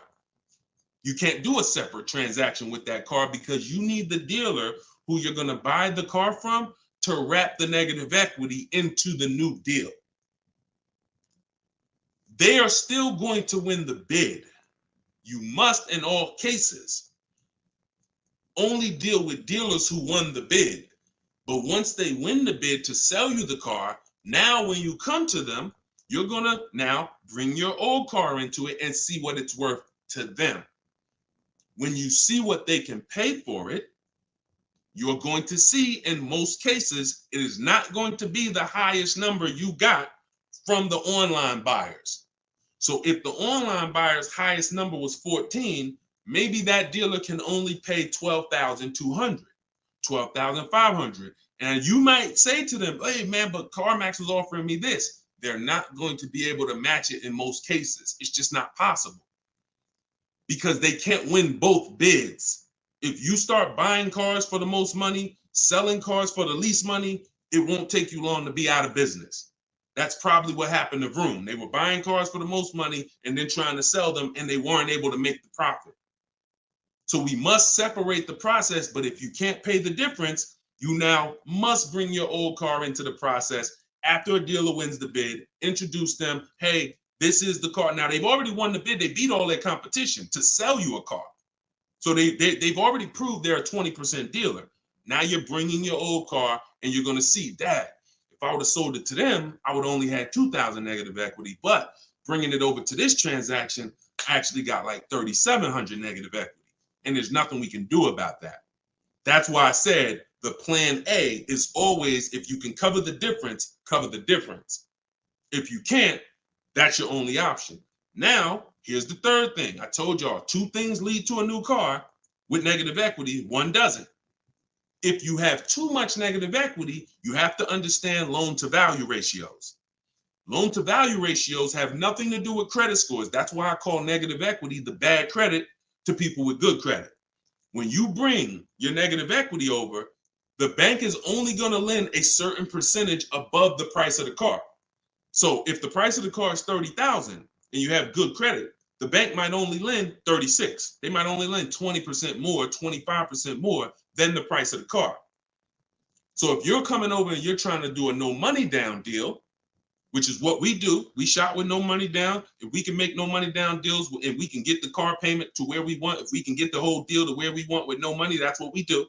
You can't do a separate transaction with that car because you need the dealer who you're going to buy the car from to wrap the negative equity into the new deal. They are still going to win the bid. You must, in all cases, only deal with dealers who won the bid. But once they win the bid to sell you the car, now when you come to them, you're going to now bring your old car into it and see what it's worth to them. When you see what they can pay for it, you're going to see in most cases, it is not going to be the highest number you got from the online buyers. So if the online buyer's highest number was 14, maybe that dealer can only pay 12,200, 12,500. And you might say to them, hey man, but CarMax was offering me this. They're not going to be able to match it in most cases. It's just not possible because they can't win both bids. If you start buying cars for the most money, selling cars for the least money, it won't take you long to be out of business. That's probably what happened to Vroom. They were buying cars for the most money and then trying to sell them, and they weren't able to make the profit. So we must separate the process, but if you can't pay the difference, you now must bring your old car into the process after a dealer wins the bid, introduce them, hey, this is the car. Now, they've already won the bid. They beat all their competition to sell you a car. So they've already proved they're a 20% dealer. Now you're bringing your old car, and you're going to see, Dad, if I would have sold it to them, I would only had 2,000 negative equity. But bringing it over to this transaction, I actually got like 3,700 negative equity. And there's nothing we can do about that. That's why I said the plan A is always, if you can cover the difference, cover the difference. If you can't, that's your only option. Now, here's the third thing. I told y'all 2 things lead to a new car with negative equity, 1 doesn't. If you have too much negative equity, you have to understand loan to value ratios. Loan to value ratios have nothing to do with credit scores. That's why I call negative equity the bad credit to people with good credit. When you bring your negative equity over, the bank is only going to lend a certain percentage above the price of the car. So if the price of the car is 30,000 and you have good credit, the bank might only lend 36. They might only lend 20% more, 25% more than the price of the car. So if you're coming over and you're trying to do a no money down deal, which is what we do, we shop with no money down. If we can make no money down deals and we can get the car payment to where we want, if we can get the whole deal to where we want with no money, that's what we do.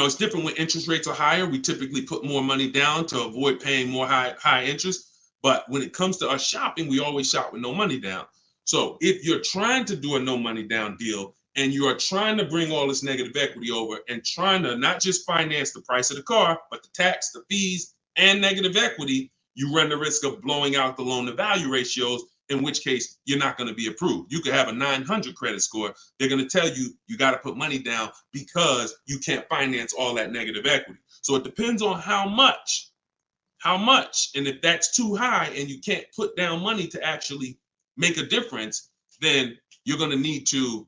It's different when interest rates are higher. We typically put more money down to avoid paying more high interest. But when it comes to us shopping, we always shop with no money down. So if you're trying to do a no money down deal and you are trying to bring all this negative equity over and trying to not just finance the price of the car, but the tax, the fees, and negative equity, you run the risk of blowing out the loan to value ratios, in which case you're not going to be approved. You could have a 900 credit score. They're going to tell you you got to put money down because you can't finance all that negative equity. So it depends on how much. And if that's too high and you can't put down money to actually make a difference, then you're going to need to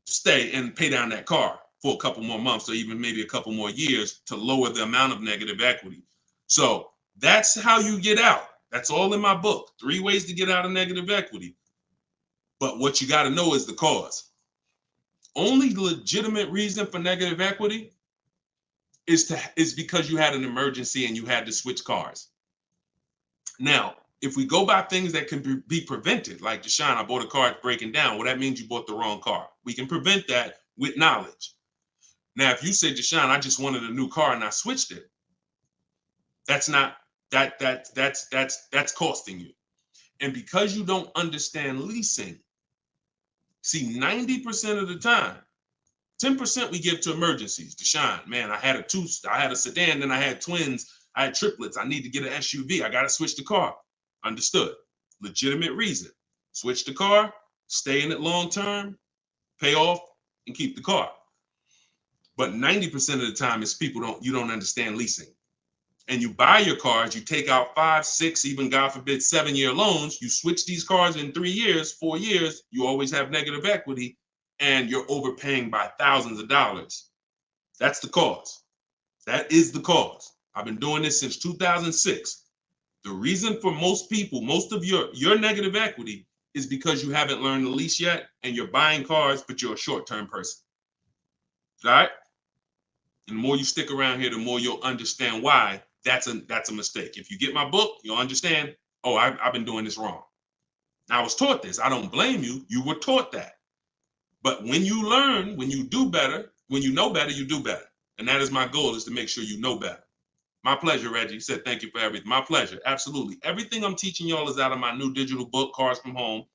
stay and pay down that car for a couple more months or even maybe a couple more years to lower the amount of negative equity. So that's how you get out. That's all in my book. 3 ways to get out of negative equity. But what you got to know is the cause. Only legitimate reason for negative equity is because you had an emergency and you had to switch cars. Now, if we go by things that can be prevented, like Deshone, I bought a car, it's breaking down. Well, that means you bought the wrong car. We can prevent that with knowledge. Now, if you say, Deshone, I just wanted a new car and I switched it, that's costing you. And because you don't understand leasing, see, 90% of the time, 10% we give to emergencies. Deshone, man, I had a sedan, then I had twins, I had triplets. I need to get an SUV. I got to switch the car. Understood. Legitimate reason. Switch the car, stay in it long term, pay off, and keep the car. But 90% of the time it's you don't understand leasing. And you buy your cars, you take out 5, 6, even God forbid 7-year loans, you switch these cars in 3 years, 4 years, you always have negative equity and you're overpaying by thousands of dollars. That's the cause. That is the cause. I've been doing this since 2006. The reason for most people, most of your negative equity is because you haven't learned the lease yet and you're buying cars, but you're a short-term person. All right? And the more you stick around here, the more you'll understand why that's a mistake. If you get my book, you'll understand, oh, I've been doing this wrong. I was taught this. I don't blame you. You were taught that. But when you learn, when you do better, when you know better, you do better. And that is my goal, is to make sure you know better. My pleasure, Reggie. Said thank you for everything. My pleasure. Absolutely. Everything I'm teaching y'all is out of my new digital book, Cars from Home,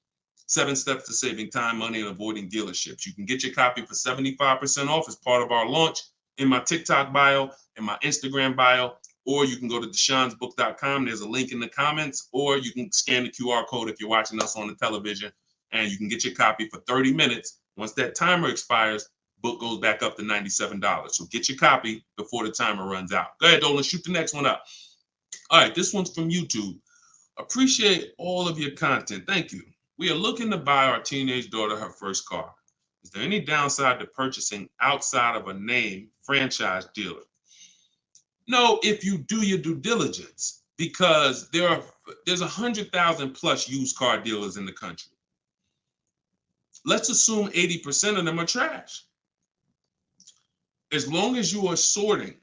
7 Steps to Saving Time, Money, and Avoiding Dealerships. You can get your copy for 75% off as part of our launch in my TikTok bio, in my Instagram bio, or you can go to deshonsbook.com. There's a link in the comments, or you can scan the QR code if you're watching us on the television, and you can get your copy for 30 minutes. Once that timer expires, book goes back up to $97. So get your copy before the timer runs out. Go ahead, Dolan, shoot the next one up. All right, this one's from YouTube. Appreciate all of your content. Thank you. We are looking to buy our teenage daughter her first car. Is there any downside to purchasing outside of a name franchise dealer? No, if you do your due diligence, because there's 100,000 plus used car dealers in the country. Let's assume 80% of them are trash. As long as you are sorting,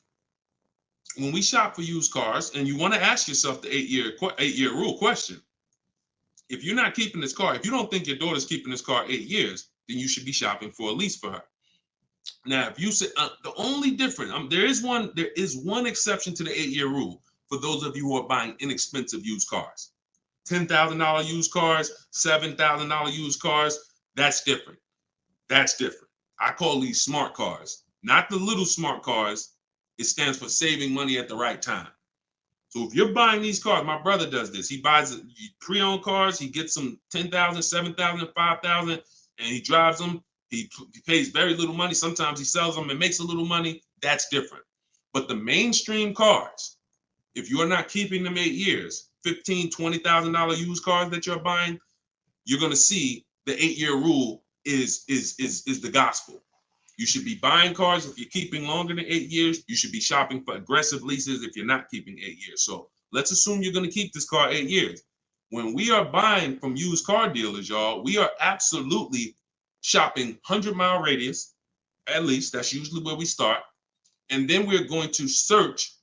when we shop for used cars, and you want to ask yourself the 8-year rule question. If you're not keeping this car, if you don't think your daughter's keeping this car 8 years, then you should be shopping for a lease for her. Now, if you say the only difference, there is one exception to the 8-year rule for those of you who are buying inexpensive used cars. $10,000 used cars, $7,000 used cars, that's different. That's different. I call these smart cars, not the little smart cars. It stands for saving money at the right time. So if you're buying these cars, my brother does this. He buys pre-owned cars. He gets them $10,000, $7,000, $5,000, and he drives them. He pays very little money. Sometimes he sells them and makes a little money. That's different. But the mainstream cars, if you're not keeping them 8 years, $15,000, $20,000 used cars that you're buying, you're going to see the 8-year rule is the gospel. You should be buying cars if you're keeping longer than 8 years. You should be shopping for aggressive leases if you're not keeping 8 years. So let's assume you're going to keep this car 8 years. When we are buying from used car dealers, y'all, we are absolutely shopping 100-mile radius, at least. That's usually where we start. And then we're going to search,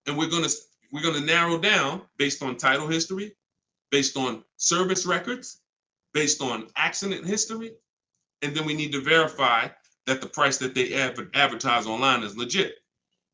and we're going to narrow down based on title history, based on service records, based on accident history. And then we need to verify that the price that they advertise online is legit,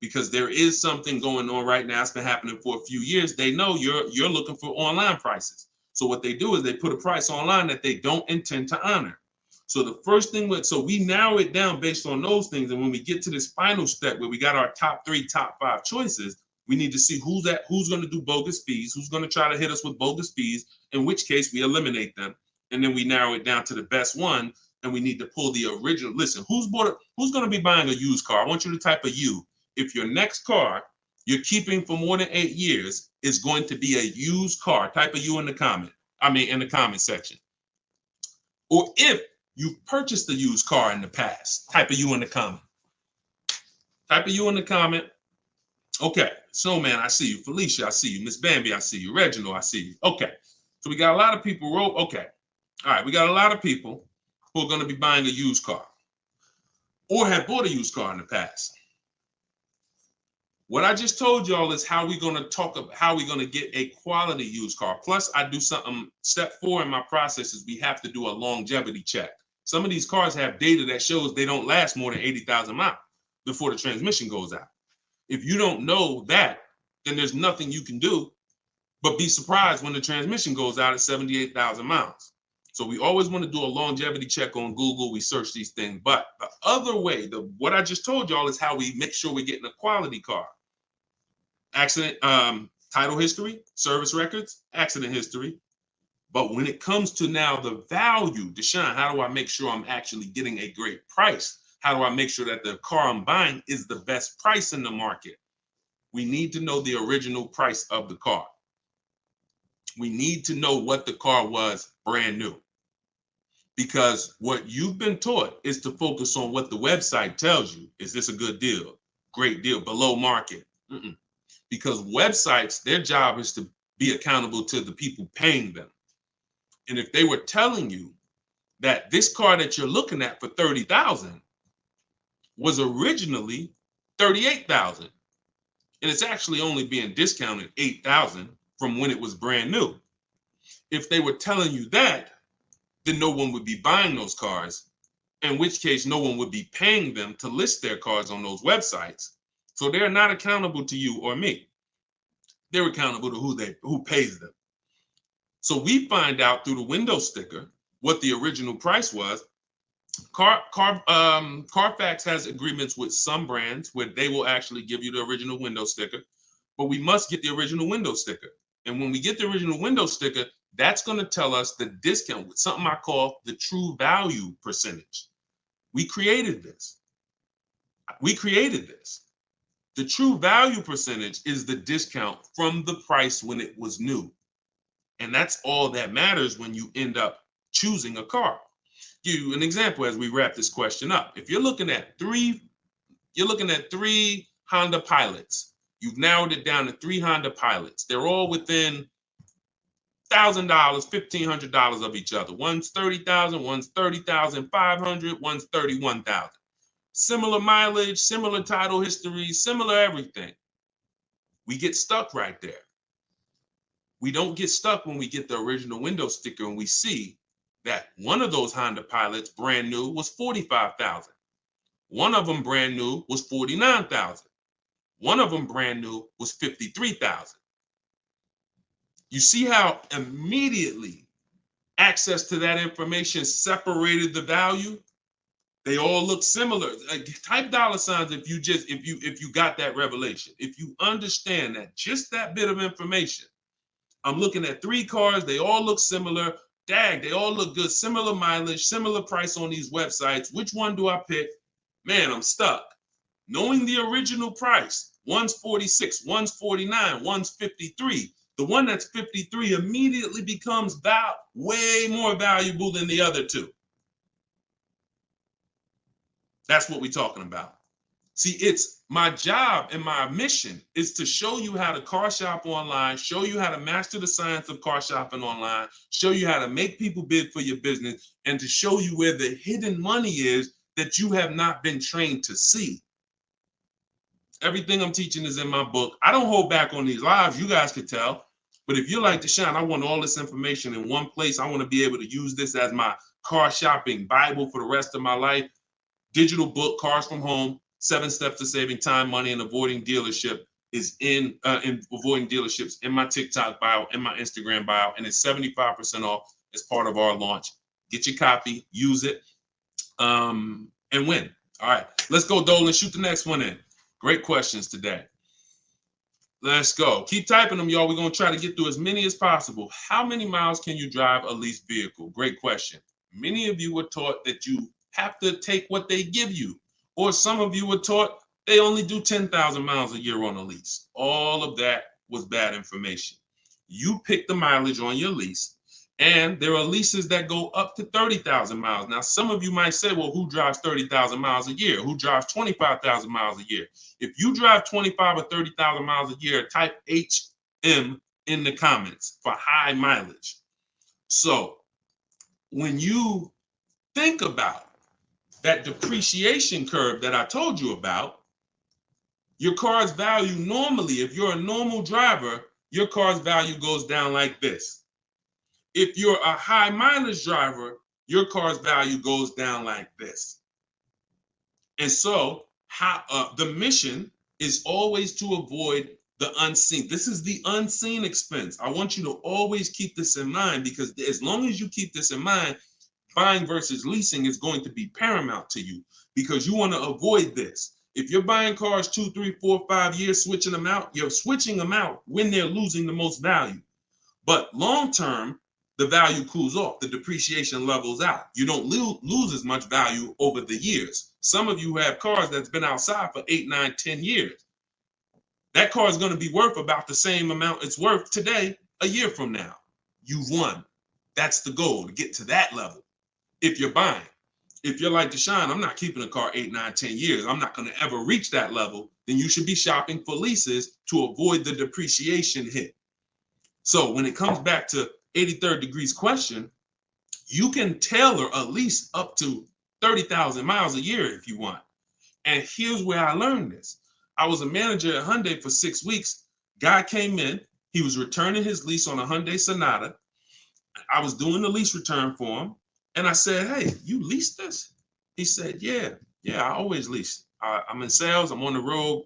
because there is something going on right now. It's been happening for a few years. They know you're looking for online prices. So what they do is they put a price online that they don't intend to honor. So the first thing, so we narrow it down based on those things. And when we get to this final step where we got our top 3, top 5 choices, we need to see who's going to do bogus fees, who's going to try to hit us with bogus fees, in which case we eliminate them. And then we narrow it down to the best one. And we need to pull the original. Listen, who's going to be buying a used car? I want you to type a U. If your next car you're keeping for more than 8 years is going to be a used car, type a U in the comment. In the comment section. Or if you've purchased a used car in the past, type a U in the comment. Type a U in the comment. Okay, Snowman, I see you. Felicia, I see you. Miss Bambi, I see you. Reginald, I see you. Okay, so we got a lot of people. Okay, all right, we got a lot of people who are going to be buying a used car or have bought a used car in the past. What I just told y'all is how we're going to talk about how we're going to get a quality used car. Plus, I do something, step 4 in my process is we have to do a longevity check. Some of these cars have data that shows they don't last more than 80,000 miles before the transmission goes out. If you don't know that, then there's nothing you can do but be surprised when the transmission goes out at 78,000 miles. So we always want to do a longevity check on Google. We search these things. But the other way, what I just told y'all is how we make sure we're getting a quality car. Accident, title history, service records, accident history. But when it comes to now the value, Deshone, how do I make sure I'm actually getting a great price? How do I make sure that the car I'm buying is the best price in the market? We need to know the original price of the car. We need to know what the car was brand new. Because what you've been taught is to focus on what the website tells you. Is this a good deal? Great deal, below market. Because websites, their job is to be accountable to the people paying them. And if they were telling you that this car that you're looking at for $30,000 was originally $38,000, and it's actually only being discounted $8,000 from when it was brand new. If they were telling you that, then no one would be buying those cars, in which case no one would be paying them to list their cars on those websites. So they're not accountable to you or me. They're accountable to who pays them. So we find out through the window sticker what the original price was. Carfax has agreements with some brands where they will actually give you the original window sticker, but we must get the original window sticker. And when we get the original window sticker, that's going to tell us the discount with something I call the true value percentage. We created this. The true value percentage is the discount from the price when it was new. And that's all that matters when you end up choosing a car. Give you an example as we wrap this question up. If you're looking at three Honda Pilots. You've narrowed it down to 3 Honda Pilots. They're all within $1,000, $1,500 of each other. One's $30,000, one's $30,500, one's $31,000. Similar mileage, similar title history, similar everything. We get stuck right there. We don't get stuck when we get the original window sticker and we see that one of those Honda Pilots brand new was $45,000. One of them brand new was $49,000. One of them brand new was $53,000. You see how immediately access to that information separated the value? They all look similar. Type $signs if you got that revelation. If you understand that just that bit of information, I'm looking at 3 cars, they all look similar. Dag, they all look good, similar mileage, similar price on these websites. Which one do I pick? Man, I'm stuck. Knowing the original price, one's 46, one's 49, one's 53. The one that's 53 immediately becomes way more valuable than the other 2. That's what we're talking about. See, it's my job and my mission is to show you how to car shop online, show you how to master the science of car shopping online, show you how to make people bid for your business, and to show you where the hidden money is that you have not been trained to see. Everything I'm teaching is in my book. I don't hold back on these lives. You guys could tell. But if you're like Deshone, I want all this information in one place. I want to be able to use this as my car shopping Bible for the rest of my life. Digital book, Cars from Home, 7 Steps to Saving Time, Money, and Avoiding Dealership is in avoiding dealerships in my TikTok bio, in my Instagram bio, and it's 75% off as part of our launch. Get your copy, use it, and win. All right, let's go, Dolan. Shoot the next one in. Great questions today. Let's go. Keep typing them, y'all. We're going to try to get through as many as possible. How many miles can you drive a leased vehicle? Great question. Many of you were taught that you have to take what they give you. Or some of you were taught they only do 10,000 miles a year on a lease. All of that was bad information. You pick the mileage on your lease, and there are leases that go up to 30,000 miles. Now, some of you might say, well, who drives 30,000 miles a year? Who drives 25,000 miles a year? If you drive 25 or 30,000 miles a year, type HM in the comments for high mileage. So when you think about that depreciation curve that I told you about, your car's value normally, if you're a normal driver, your car's value goes down like this. If you're a high mileage driver, your car's value goes down like this. And so the mission is always to avoid the unseen. This is the unseen expense. I want you to always keep this in mind, because as long as you keep this in mind, buying versus leasing is going to be paramount to you, because you want to avoid this. If you're buying cars 2, 3, 4, 5 years, switching them out, you're switching them out when they're losing the most value. But long term, the value cools off, the depreciation levels out. You don't lose as much value over the years. Some of you have cars that's been outside for 8, 9, 10 years. That car is going to be worth about the same amount it's worth today, a year from now. You've won. That's the goal, to get to that level. If you're buying, if you're like Deshone, I'm not keeping a car 8, 9, 10 years. I'm not going to ever reach that level. Then you should be shopping for leases to avoid the depreciation hit. So when it comes back to 83rd degrees question, you can tailor a lease up to 30,000 miles a year if you want. And here's where I learned this. I was a manager at Hyundai for 6 weeks. Guy came in. He was returning his lease on a Hyundai Sonata. I was doing the lease return for him. And I said, hey, you leased this? He said, yeah, I always lease. I'm in sales. I'm on the road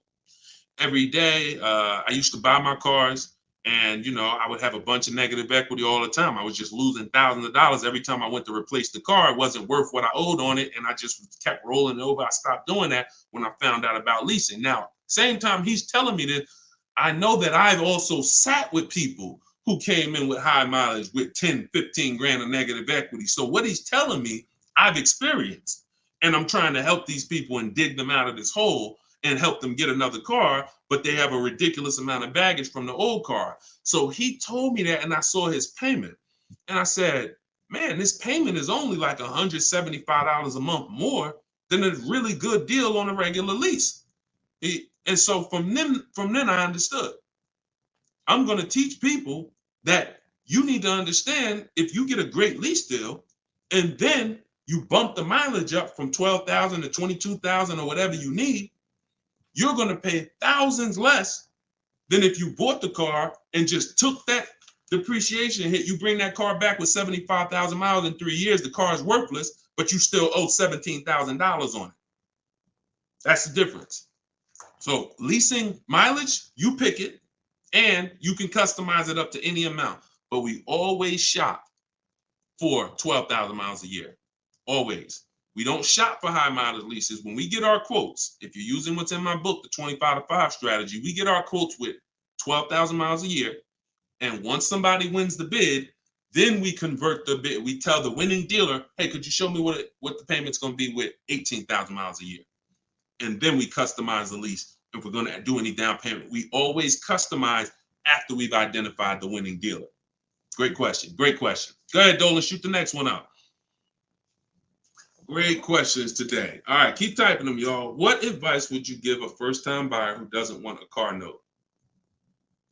every day. I used to buy my cars. And, you know, I would have a bunch of negative equity all the time. I was just losing thousands of dollars every time I went to replace the car. It wasn't worth what I owed on it. And I just kept rolling over. I stopped doing that when I found out about leasing. Now, same time he's telling me this, I know that I've also sat with people who came in with high mileage with 10, 15 grand of negative equity. So what he's telling me, I've experienced. And I'm trying to help these people and dig them out of this hole and help them get another car, but they have a ridiculous amount of baggage from the old car. So he told me that, and I saw his payment. And I said, man, this payment is only like $175 a month more than a really good deal on a regular lease. And so from then I understood. I'm going to teach people that you need to understand, if you get a great lease deal and then you bump the mileage up from 12,000 to 22,000 or whatever you need, you're going to pay thousands less than if you bought the car and just took that depreciation hit. You bring that car back with 75,000 miles in 3 years, the car is worthless, but you still owe $17,000 on it. That's the difference. So leasing mileage, you pick it, and you can customize it up to any amount. But we always shop for 12,000 miles a year. Always. We don't shop for high mileage leases. When we get our quotes, if you're using what's in my book, the 25-to-5 strategy, we get our quotes with 12,000 miles a year. And once somebody wins the bid, then we convert the bid. We tell the winning dealer, hey, could you show me what the payment's going to be with 18,000 miles a year? And then we customize the lease. If we're going to do any down payment, we always customize after we've identified the winning dealer. Great question. Great question. Go ahead, Dolan, shoot the next one out. Great questions today. All right, keep typing them, y'all. What advice would you give a first-time buyer who doesn't want a car note?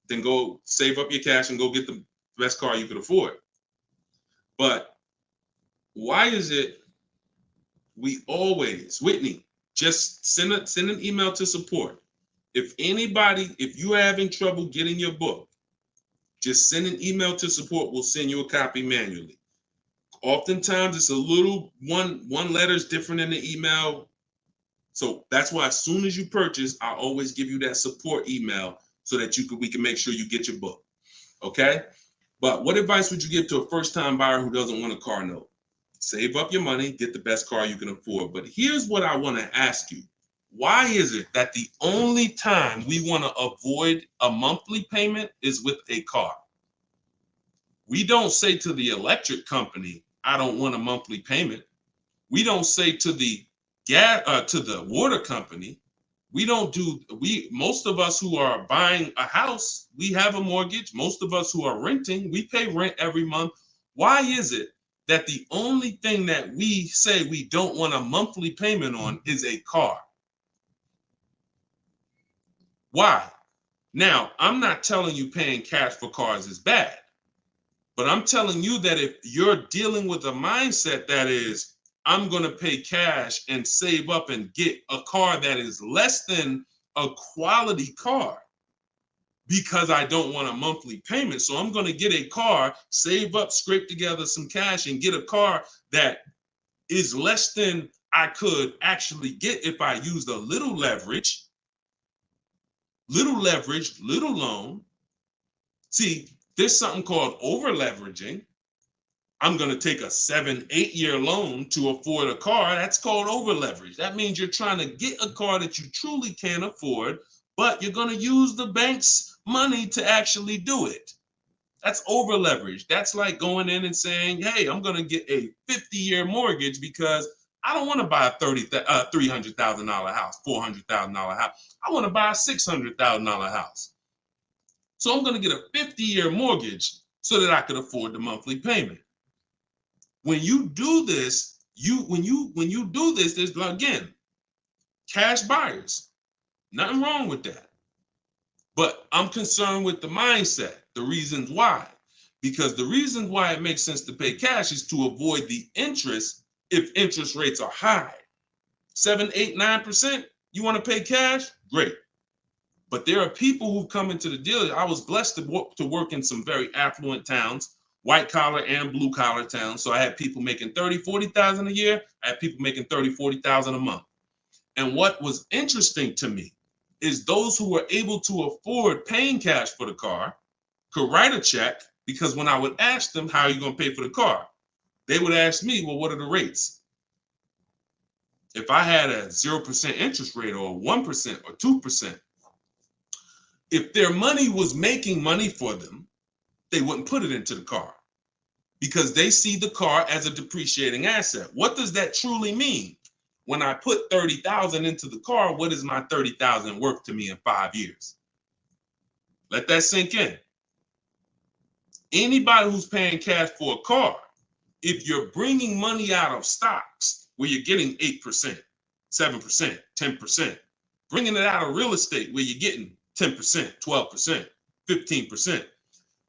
Then go save up your cash and go get the best car you could afford. But why is it we always, Whitney, just send an email to support. If you're having trouble getting your book, just send an email to support. We'll send you a copy manually. Oftentimes it's a little one letter's different in the email. So that's why as soon as you purchase, I always give you that support email so that we can make sure you get your book. Okay? But what advice would you give to a first-time buyer who doesn't want a car note? Save up your money, get the best car you can afford. But here's what I want to ask you. Why is it that the only time we want to avoid a monthly payment is with a car? We don't say to the electric company, I don't want a monthly payment. We don't say to the water company, most of us who are buying a house, we have a mortgage. Most of us who are renting, we pay rent every month. Why is it that the only thing that we say we don't want a monthly payment on is a car? Why? Now, I'm not telling you paying cash for cars is bad, but I'm telling you that if you're dealing with a mindset that is, I'm going to pay cash and save up and get a car that is less than a quality car because I don't want a monthly payment. So I'm going to get a car, save up, scrape together some cash and get a car that is less than I could actually get if I used a little leverage, little loan. See, there's something called over leveraging. I'm going to take a 7-8 year loan to afford a car. That's called over leverage. That means you're trying to get a car that you truly can't afford, but you're going to use the bank's money to actually do it. That's over leverage. That's like going in and saying, hey, I'm going to get a 50-year mortgage because I don't want to buy a $300,000 house, $400,000 house. I want to buy a $600,000 house. So I'm going to get a 50-year mortgage so that I could afford the monthly payment. When you do this, when you do this, there's, again, cash buyers. Nothing wrong with that. But I'm concerned with the mindset, the reasons why. Because the reasons why it makes sense to pay cash is to avoid the interest if interest rates are high. 7, 8, 9%, you want to pay cash? Great. But there are people who come into the dealer. I was blessed to work in some very affluent towns, white collar and blue collar towns. So I had people making 30, 40,000 a year. I had people making 30, 40,000 a month. And what was interesting to me is those who were able to afford paying cash for the car could write a check, because when I would ask them, how are you going to pay for the car? They would ask me, well, what are the rates? If I had a 0% interest rate or 1% or 2%, if their money was making money for them, they wouldn't put it into the car because they see the car as a depreciating asset. What does that truly mean? When I put 30,000 into the car, what is my 30,000 worth to me in 5 years? Let that sink in. Anybody who's paying cash for a car, if you're bringing money out of stocks where you're getting 8%, 7%, 10%, bringing it out of real estate where you're getting 10%, 12%, 15%.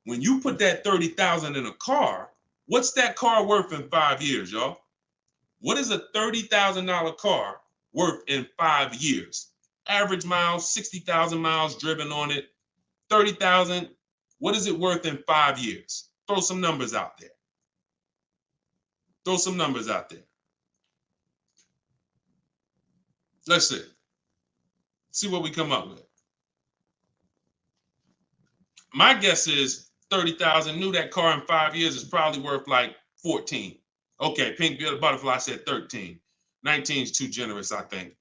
When you put that 30,000 in a car, what's that car worth in 5 years, y'all? What is a $30,000 car worth in 5 years? Average miles, 60,000 miles driven on it, 30,000. What is it worth in 5 years? Throw some numbers out there. Throw some numbers out there. Let's see. See what we come up with. My guess is 30,000. Knew that car in 5 years is probably worth like 14. Okay, Pink Butterfly said 13. 19 is too generous, I think.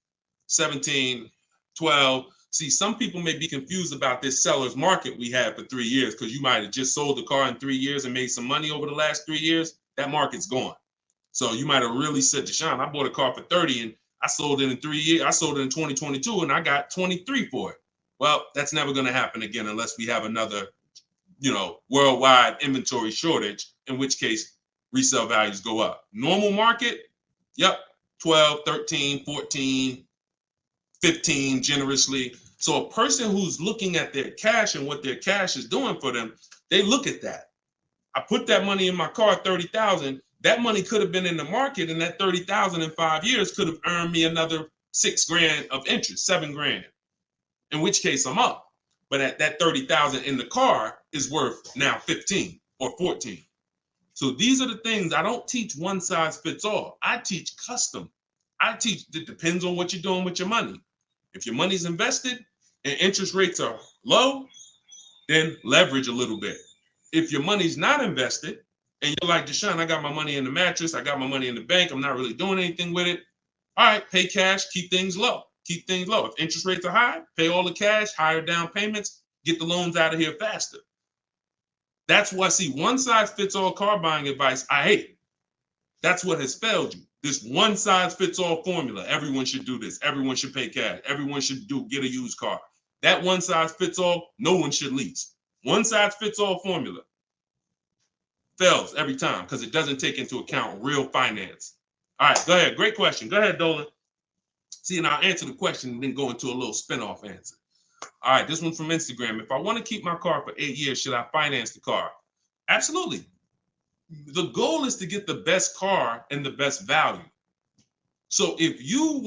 17, 12. See, some people may be confused about this seller's market we had for 3 years because you might have just sold the car in 3 years and made some money over the last 3 years. That market's gone. So you might have really said, Deshone, I bought a car for 30 and I sold it in 3 years. I sold it in 2022 and I got 23 for it. Well, that's never going to happen again unless we have another, worldwide inventory shortage, in which case resale values go up. Normal market, yep, 12, 13, 14, 15 generously. So a person who's looking at their cash and what their cash is doing for them, they look at that. I put that money in my car, 30,000. That money could have been in the market, and that 30,000 in 5 years could have earned me another $6,000 of interest, $7,000. In which case I'm up. But at that 30,000 in the car is worth now 15 or 14. So these are the things. I don't teach one size fits all. I teach custom. I teach it depends on what you're doing with your money. If your money's invested and interest rates are low, then leverage a little bit. If your money's not invested and you're like, Deshone, I got my money in the mattress, I got my money in the bank, I'm not really doing anything with it. All right, pay cash, keep things low. Keep things low. If interest rates are high, pay all the cash, higher down payments, get the loans out of here faster. That's why, see, one size fits all car buying advice, I hate. That's what has failed you. This one size fits all formula. Everyone should do this. Everyone should pay cash. Everyone should get a used car. That one size fits all, no one should lease. One size fits all formula fails every time because it doesn't take into account real finance. All right, go ahead. Great question. Go ahead, Dolan. See, and I'll answer the question and then go into a little spin-off answer. All right, this one's from Instagram. If I want to keep my car for 8 years, should I finance the car? Absolutely. The goal is to get the best car and the best value. So if you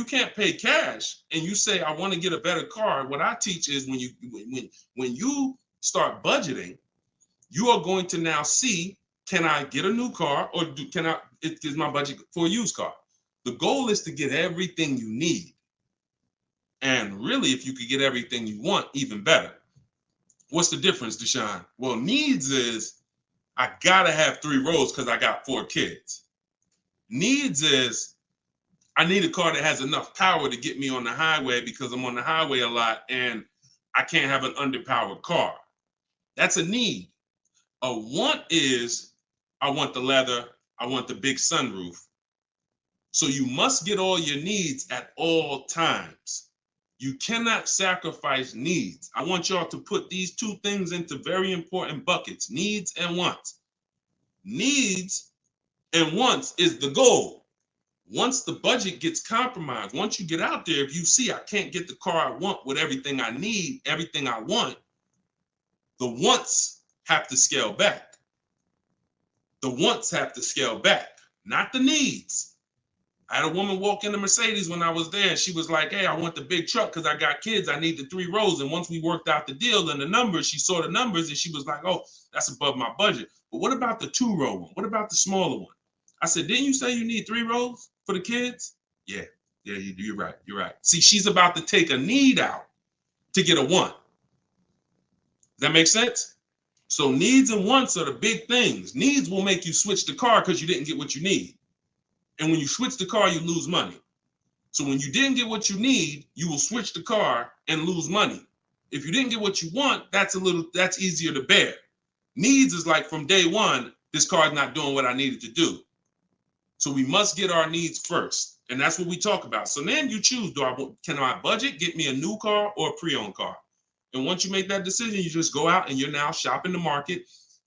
can't pay cash and you say, I want to get a better car, what I teach is when you start budgeting, you are going to now see, can I get a new car or is my budget for a used car? The goal is to get everything you need. And really, if you could get everything you want, even better. What's the difference, Deshone? Well, needs is I gotta have 3 rows because I got 4 kids. Needs is I need a car that has enough power to get me on the highway because I'm on the highway a lot and I can't have an underpowered car. That's a need. A want is, I want the leather, I want the big sunroof. So you must get all your needs at all times. You cannot sacrifice needs. I want y'all to put these two things into very important buckets, needs and wants. Needs and wants is the goal. Once the budget gets compromised, once you get out there, if you see I can't get the car I want with everything I need, everything I want, the wants have to scale back. The wants have to scale back, not the needs. I had a woman walk in the Mercedes when I was there, and she was like, hey, I want the big truck because I got kids. I need the 3 rows. And once we worked out the deal and the numbers, she saw the numbers and she was like, oh, that's above my budget. But what about the 2-row one? What about the smaller one? I said, didn't you say you need 3 rows for the kids? Yeah, you're right. You're right. See, she's about to take a need out to get a want. Does that make sense? So needs and wants are the big things. Needs will make you switch the car because you didn't get what you need. And when you switch the car, you lose money. So when you didn't get what you need, you will switch the car and lose money. If you didn't get what you want, that's easier to bear. Needs is like from day one, this car is not doing what I needed to do. So we must get our needs first. And that's what we talk about. So then you choose, can my budget get me a new car or a pre-owned car? And once you make that decision, you just go out and you're now shopping the market.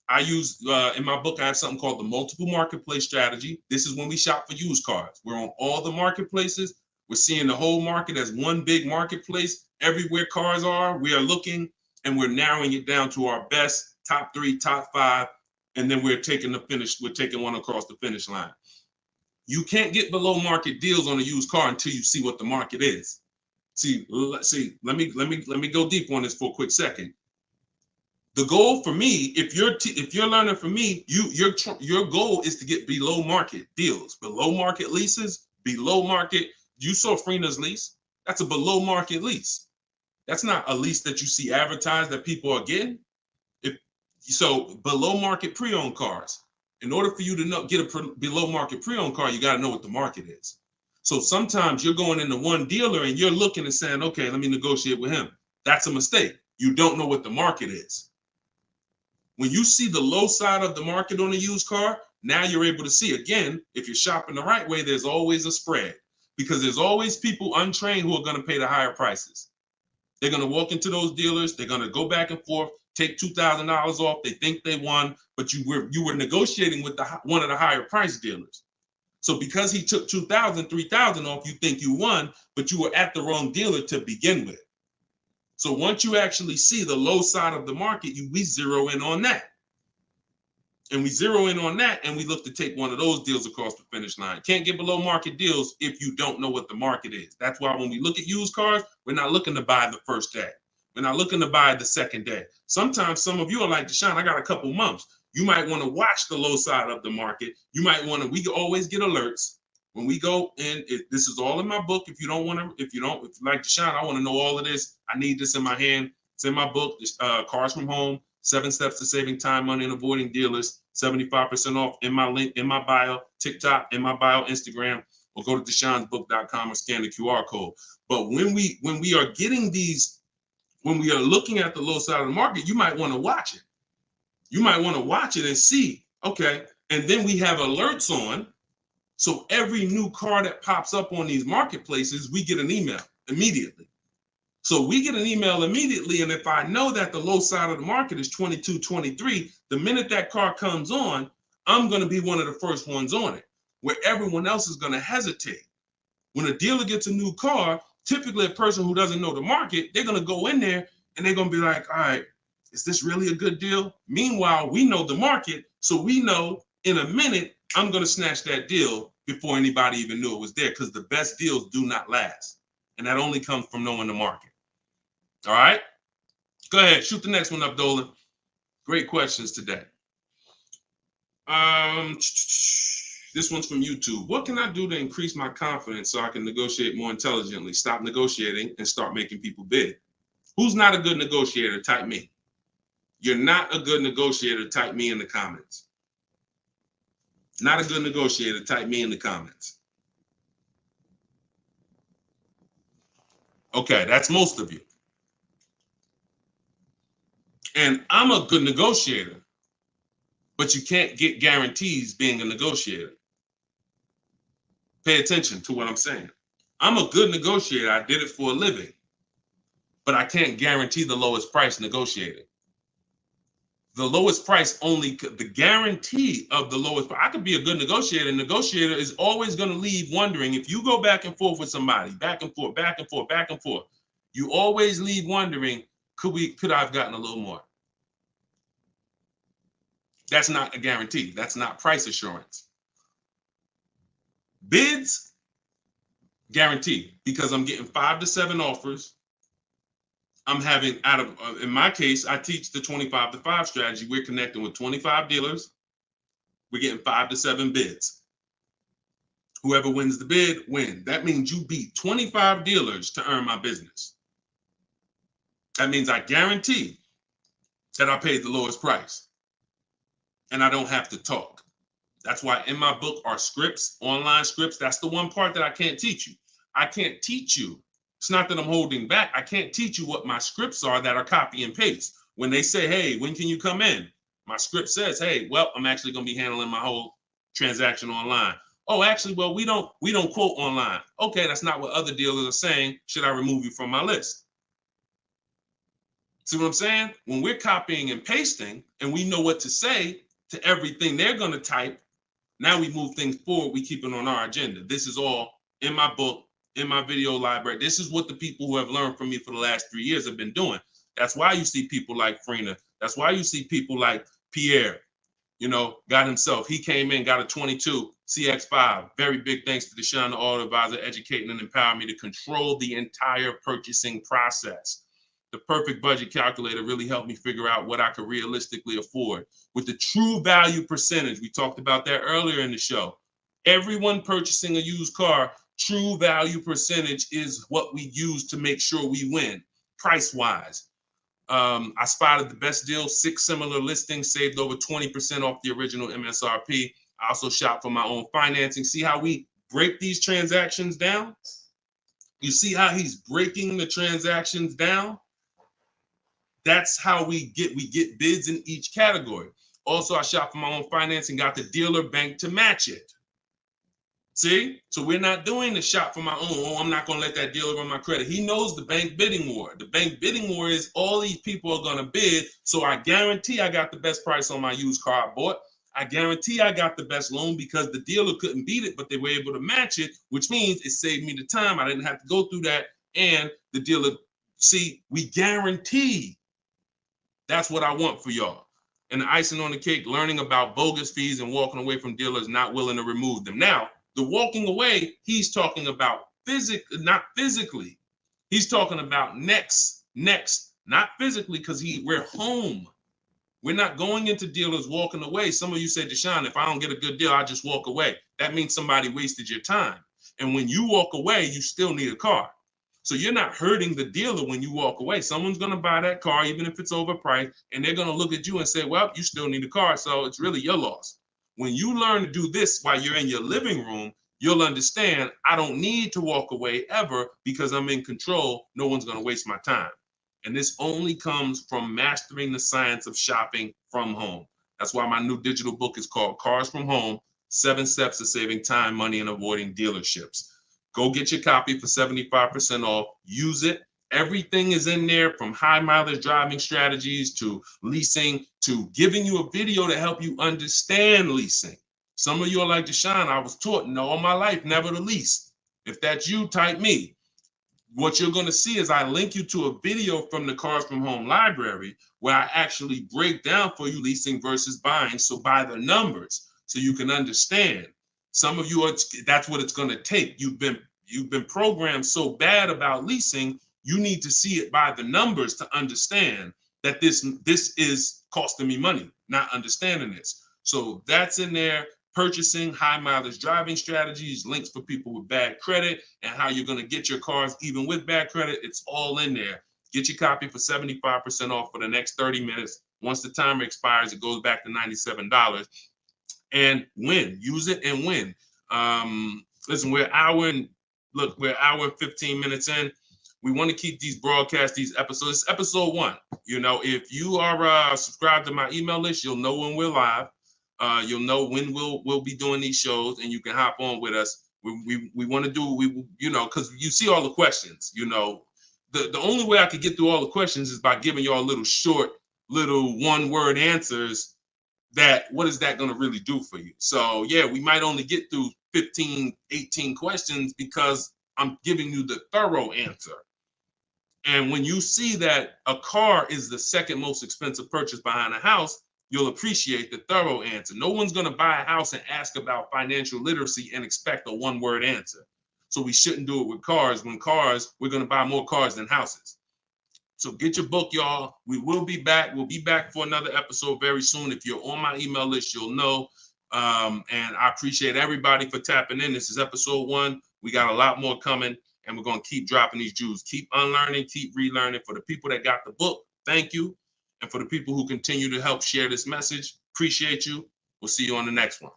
I use, in my book, I have something called the multiple marketplace strategy. This is when we shop for used cars. We're on all the marketplaces. We're seeing the whole market as one big marketplace. Everywhere cars are, we are looking and we're narrowing it down to our best, top 3, top 5. And then we're taking one across the finish line. You can't get below market deals on a used car until you see what the market is. See, let me go deep on this for a quick second. The goal for me, if you're learning from me, your goal is to get below market deals, below market leases, below market. You saw Freena's lease. That's a below market lease. That's not a lease that you see advertised that people are getting. So below market pre-owned cars. In order for you to get a below market pre-owned car, you got to know what the market is. So sometimes you're going into one dealer and you're looking and saying, okay, let me negotiate with him. That's a mistake. You don't know what the market is. When you see the low side of the market on a used car, now you're able to see, again, if you're shopping the right way, there's always a spread because there's always people untrained who are going to pay the higher prices. They're going to walk into those dealers. They're going to go back and forth, take $2,000 off. They think they won, but you were negotiating with one of the higher price dealers. So because he took $2,000, $3,000 off, you think you won, but you were at the wrong dealer to begin with. So once you actually see the low side of the market, we zero in on that. And we zero in on that, and we look to take one of those deals across the finish line. Can't get below market deals if you don't know what the market is. That's why when we look at used cars, we're not looking to buy the first day. We're not looking to buy the second day. Sometimes some of you are like, Deshone, I got a couple months. You might want to watch the low side of the market. You might want to, we always get alerts when we go in. This is all in my book. If you like Deshone, I want to know all of this. I need this in my hand. It's in my book, Cars from Home, 7 Steps to Saving Time, Money, and Avoiding Dealers. 75% off in my link, in my bio, TikTok, in my bio, Instagram, or go to deshonsbook.com or scan the QR code. But when we are getting these, when we are looking at the low side of the market, you might want to watch it. You might want to watch it and see, okay. And then we have alerts on. So every new car that pops up on these marketplaces, we get an email immediately. So we get an email immediately. And if I know that the low side of the market is 22, 23, the minute that car comes on, I'm going to be one of the first ones on it, where everyone else is going to hesitate. When a dealer gets a new car, typically a person who doesn't know the market, they're going to go in there and they're going to be like, all right, is this really a good deal? Meanwhile, we know the market. So we know in a minute, I'm going to snatch that deal before anybody even knew it was there, because the best deals do not last. And that only comes from knowing the market. All right, go ahead, shoot the next one up, Dolan. Great questions today. This one's from YouTube. What can I do to increase my confidence so I can negotiate more intelligently? Stop negotiating and start making people bid. Who's not a good negotiator? Type me. You're not a good negotiator. Type me in the comments. Not a good negotiator. Type me in the comments. Okay, that's most of you. And I'm a good negotiator, but you can't get guarantees being a negotiator. Pay attention to what I'm saying. I'm a good negotiator. I did it for a living, but I can't guarantee the lowest price negotiated. The lowest price only, the guarantee of the lowest price. I could be a good negotiator. Negotiator is always going to leave wondering, if you go back and forth with somebody, back and forth, back and forth, back and forth, you always leave wondering, could I have gotten a little more? That's not a guarantee. That's not price assurance. Bids, guaranteed, because I'm getting 5 to 7 offers. I'm having, in my case, I teach the 25 to 5 strategy. We're connecting with 25 dealers. We're getting 5 to 7 bids. Whoever wins the bid, win. That means you beat 25 dealers to earn my business. That means I guarantee that I paid the lowest price and I don't have to talk. That's why in my book are scripts, online scripts. That's the one part that I can't teach you. I can't teach you. It's not that I'm holding back. I can't teach you what my scripts are that are copy and paste. When they say, hey, when can you come in? My script says, hey, well, I'm actually going to be handling my whole transaction online. Oh, actually, well, we don't quote online. Okay, that's not what other dealers are saying. Should I remove you from my list? See what I'm saying? When we're copying and pasting and we know what to say to everything they're going to type, now we move things forward. We keep it on our agenda. This is all in my book, in my video library. This is what the people who have learned from me for the last 3 years have been doing. That's why you see people like Frina. That's why you see people like Pierre, got himself. He came in, got a 22 CX5. Very big thanks to Deshone the Auto Advisor, educating and empowering me to control the entire purchasing process. The perfect budget calculator really helped me figure out what I could realistically afford. With the true value percentage, we talked about that earlier in the show. Everyone purchasing a used car, true value percentage is what we use to make sure we win, price-wise. I spotted the best deal, 6 similar listings, saved over 20% off the original MSRP. I also shop for my own financing. See how we break these transactions down? You see how he's breaking the transactions down? That's how we get bids in each category. Also, I shop for my own financing, got the dealer bank to match it. See? So we're not doing the shop for my own. Oh, I'm not going to let that dealer run my credit. He knows the bank bidding war. The bank bidding war is all these people are going to bid. So I guarantee I got the best price on my used car I bought. I guarantee I got the best loan because the dealer couldn't beat it, but they were able to match it, which means it saved me the time. I didn't have to go through that. And the dealer, see, we guarantee. That's what I want for y'all. And the icing on the cake, learning about bogus fees and walking away from dealers not willing to remove them. Now, the walking away, he's talking about not physically. He's talking about next, not physically, because we're home. We're not going into dealers walking away. Some of you said, Deshone, if I don't get a good deal, I just walk away. That means somebody wasted your time. And when you walk away, you still need a car. So you're not hurting the dealer when you walk away. Someone's going to buy that car, even if it's overpriced, and they're going to look at you and say, well, you still need a car, so it's really your loss. When you learn to do this while you're in your living room, you'll understand I don't need to walk away ever because I'm in control. No one's going to waste my time. And this only comes from mastering the science of shopping from home. That's why my new digital book is called Cars from Home, 7 Steps to Saving Time, Money, and Avoiding Dealerships. Go get your copy for 75% off. Use it. Everything is in there, from high mileage driving strategies to leasing to giving you a video to help you understand leasing. Some of you are like, Deshone, I was taught all my life never to lease. If that's you, type me. What you're going to see is I link you to a video from the Cars from Home library where I actually break down for you leasing versus buying. So by the numbers, so you can understand. Some of you that's what it's going to take. You've been programmed so bad about leasing, you need to see it by the numbers to understand that this is costing me money, not understanding this. So that's in there. Purchasing, high mileage driving strategies, links for people with bad credit, and how you're going to get your cars even with bad credit. It's all in there. Get your copy for 75% off for the next 30 minutes. Once the timer expires, it goes back to $97. And win. Use it and win. Listen, we're an hour and 15 minutes in. We want to keep these broadcasts, these episodes. It's episode 1. You know, if you are subscribed to my email list, you'll know when we're live. You'll know when we'll be doing these shows, and you can hop on with us. We want to do, you know, because you see all the questions. You know, the only way I could get through all the questions is by giving y'all little short, little one-word answers. That what is that going to really do for you? So yeah, we might only get through 15, 18 questions because I'm giving you the thorough answer. And when you see that a car is the second most expensive purchase behind a house, you'll appreciate the thorough answer. No one's going to buy a house and ask about financial literacy and expect a one-word answer. So we shouldn't do it with cars. When cars, we're going to buy more cars than houses. So get your book, y'all. We will be back. We'll be back for another episode very soon. If you're on my email list, you'll know. And I appreciate everybody for tapping in. This is episode 1. We got a lot more coming, and we're going to keep dropping these jewels. Keep unlearning, keep relearning. For the people that got the book, thank you. And for the people who continue to help share this message, appreciate you. We'll see you on the next one.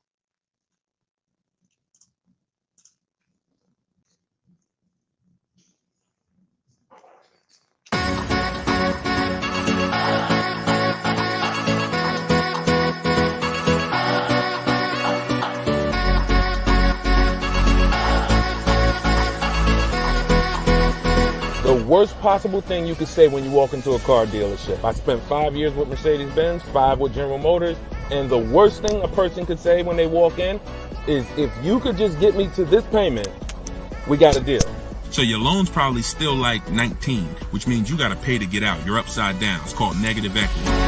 The worst possible thing you could say when you walk into a car dealership. I spent 5 years with Mercedes-Benz, 5 with General Motors, and the worst thing a person could say when they walk in is, if you could just get me to this payment, we got a deal. So your loan's probably still like 19, which means you got to pay to get out. You're upside down. It's called negative equity.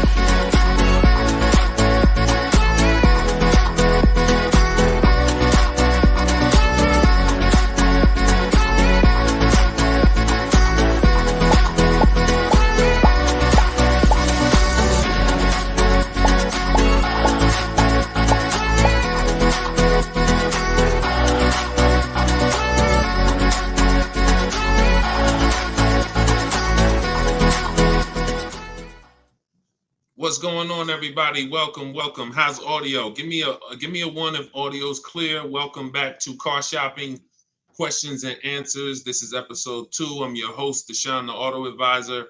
What's going on, everybody? Welcome. How's audio? Give me a 1 if audio's clear. Welcome back to Car Shopping Questions and Answers. This is episode 2. I'm your host, Deshone the Auto Advisor.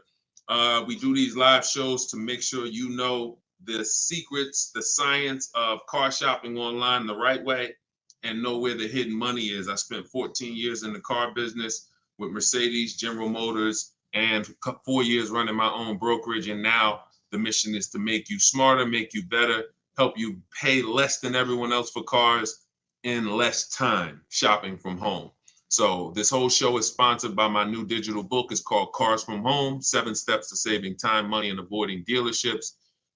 We do these live shows to make sure you know the secrets, the science of car shopping online the right way, and know where the hidden money is. I spent 14 years in the car business with Mercedes, General Motors, and 4 years running my own brokerage, and now the mission is to make you smarter, make you better, help you pay less than everyone else for cars in less time shopping from home. So this whole show is sponsored by my new digital book. It's called Cars from Home, 7 Steps to Saving Time, Money, and Avoiding Dealerships.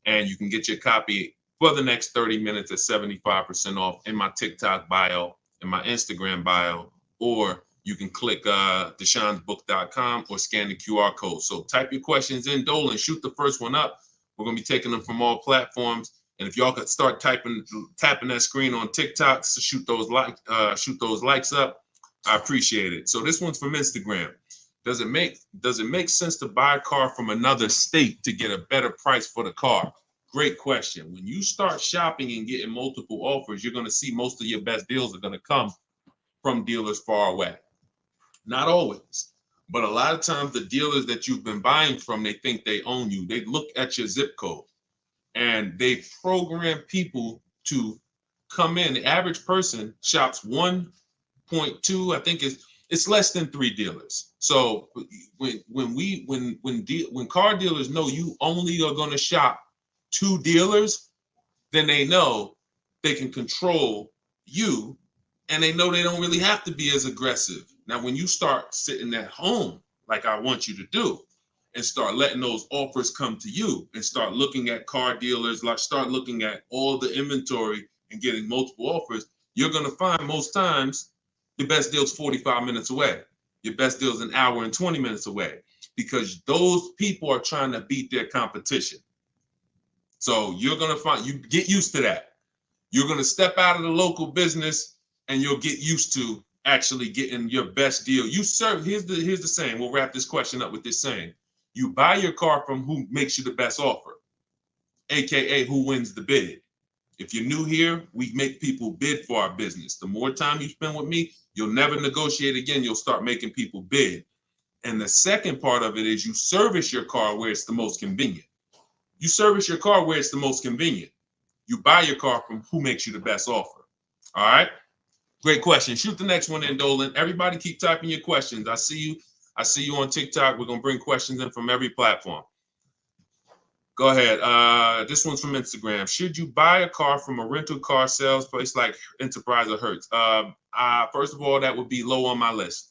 And you can get your copy for the next 30 minutes at 75% off in my TikTok bio, in my Instagram bio, or you can click deshonsbook.com or scan the QR code. So type your questions in, Dolan, shoot the first one up. We're going to be taking them from all platforms. And if y'all could start tapping that screen on TikTok, so shoot those likes up. I appreciate it. So this one's from Instagram. Does it make sense to buy a car from another state to get a better price for the car? Great question. When you start shopping and getting multiple offers, you're going to see most of your best deals are going to come from dealers far away. Not always, but a lot of times the dealers that you've been buying from, they think they own you. They look at your zip code and they program people to come in. The average person shops 1.2, I think it's less than 3 dealers. So when car dealers know you only are going to shop 2 dealers, then they know they can control you, and they know they don't really have to be as aggressive. Now, when you start sitting at home, like I want you to do, and start letting those offers come to you and start looking at car dealers, like start looking at all the inventory and getting multiple offers, you're going to find most times your best deal's 45 minutes away. Your best deal's an hour and 20 minutes away, because those people are trying to beat their competition. So you're going to find, you get used to that. You're going to step out of the local business and you'll get used to actually getting your best deal. Here's the saying. We'll wrap this question up with this saying. You buy your car from who makes you the best offer, AKA who wins the bid. If you're new here, we make people bid for our business. The more time you spend with me, you'll never negotiate again. You'll start making people bid. And the second part of it is you service your car where it's the most convenient. You service your car where it's the most convenient. You buy your car from who makes you the best offer. All right. Great question. Shoot the next one in, Dolan. Everybody keep typing your questions. I see you. I see you on TikTok. We're going to bring questions in from every platform. Go ahead. This one's from Instagram. Should you buy a car from a rental car sales place like Enterprise or Hertz? First of all, that would be low on my list.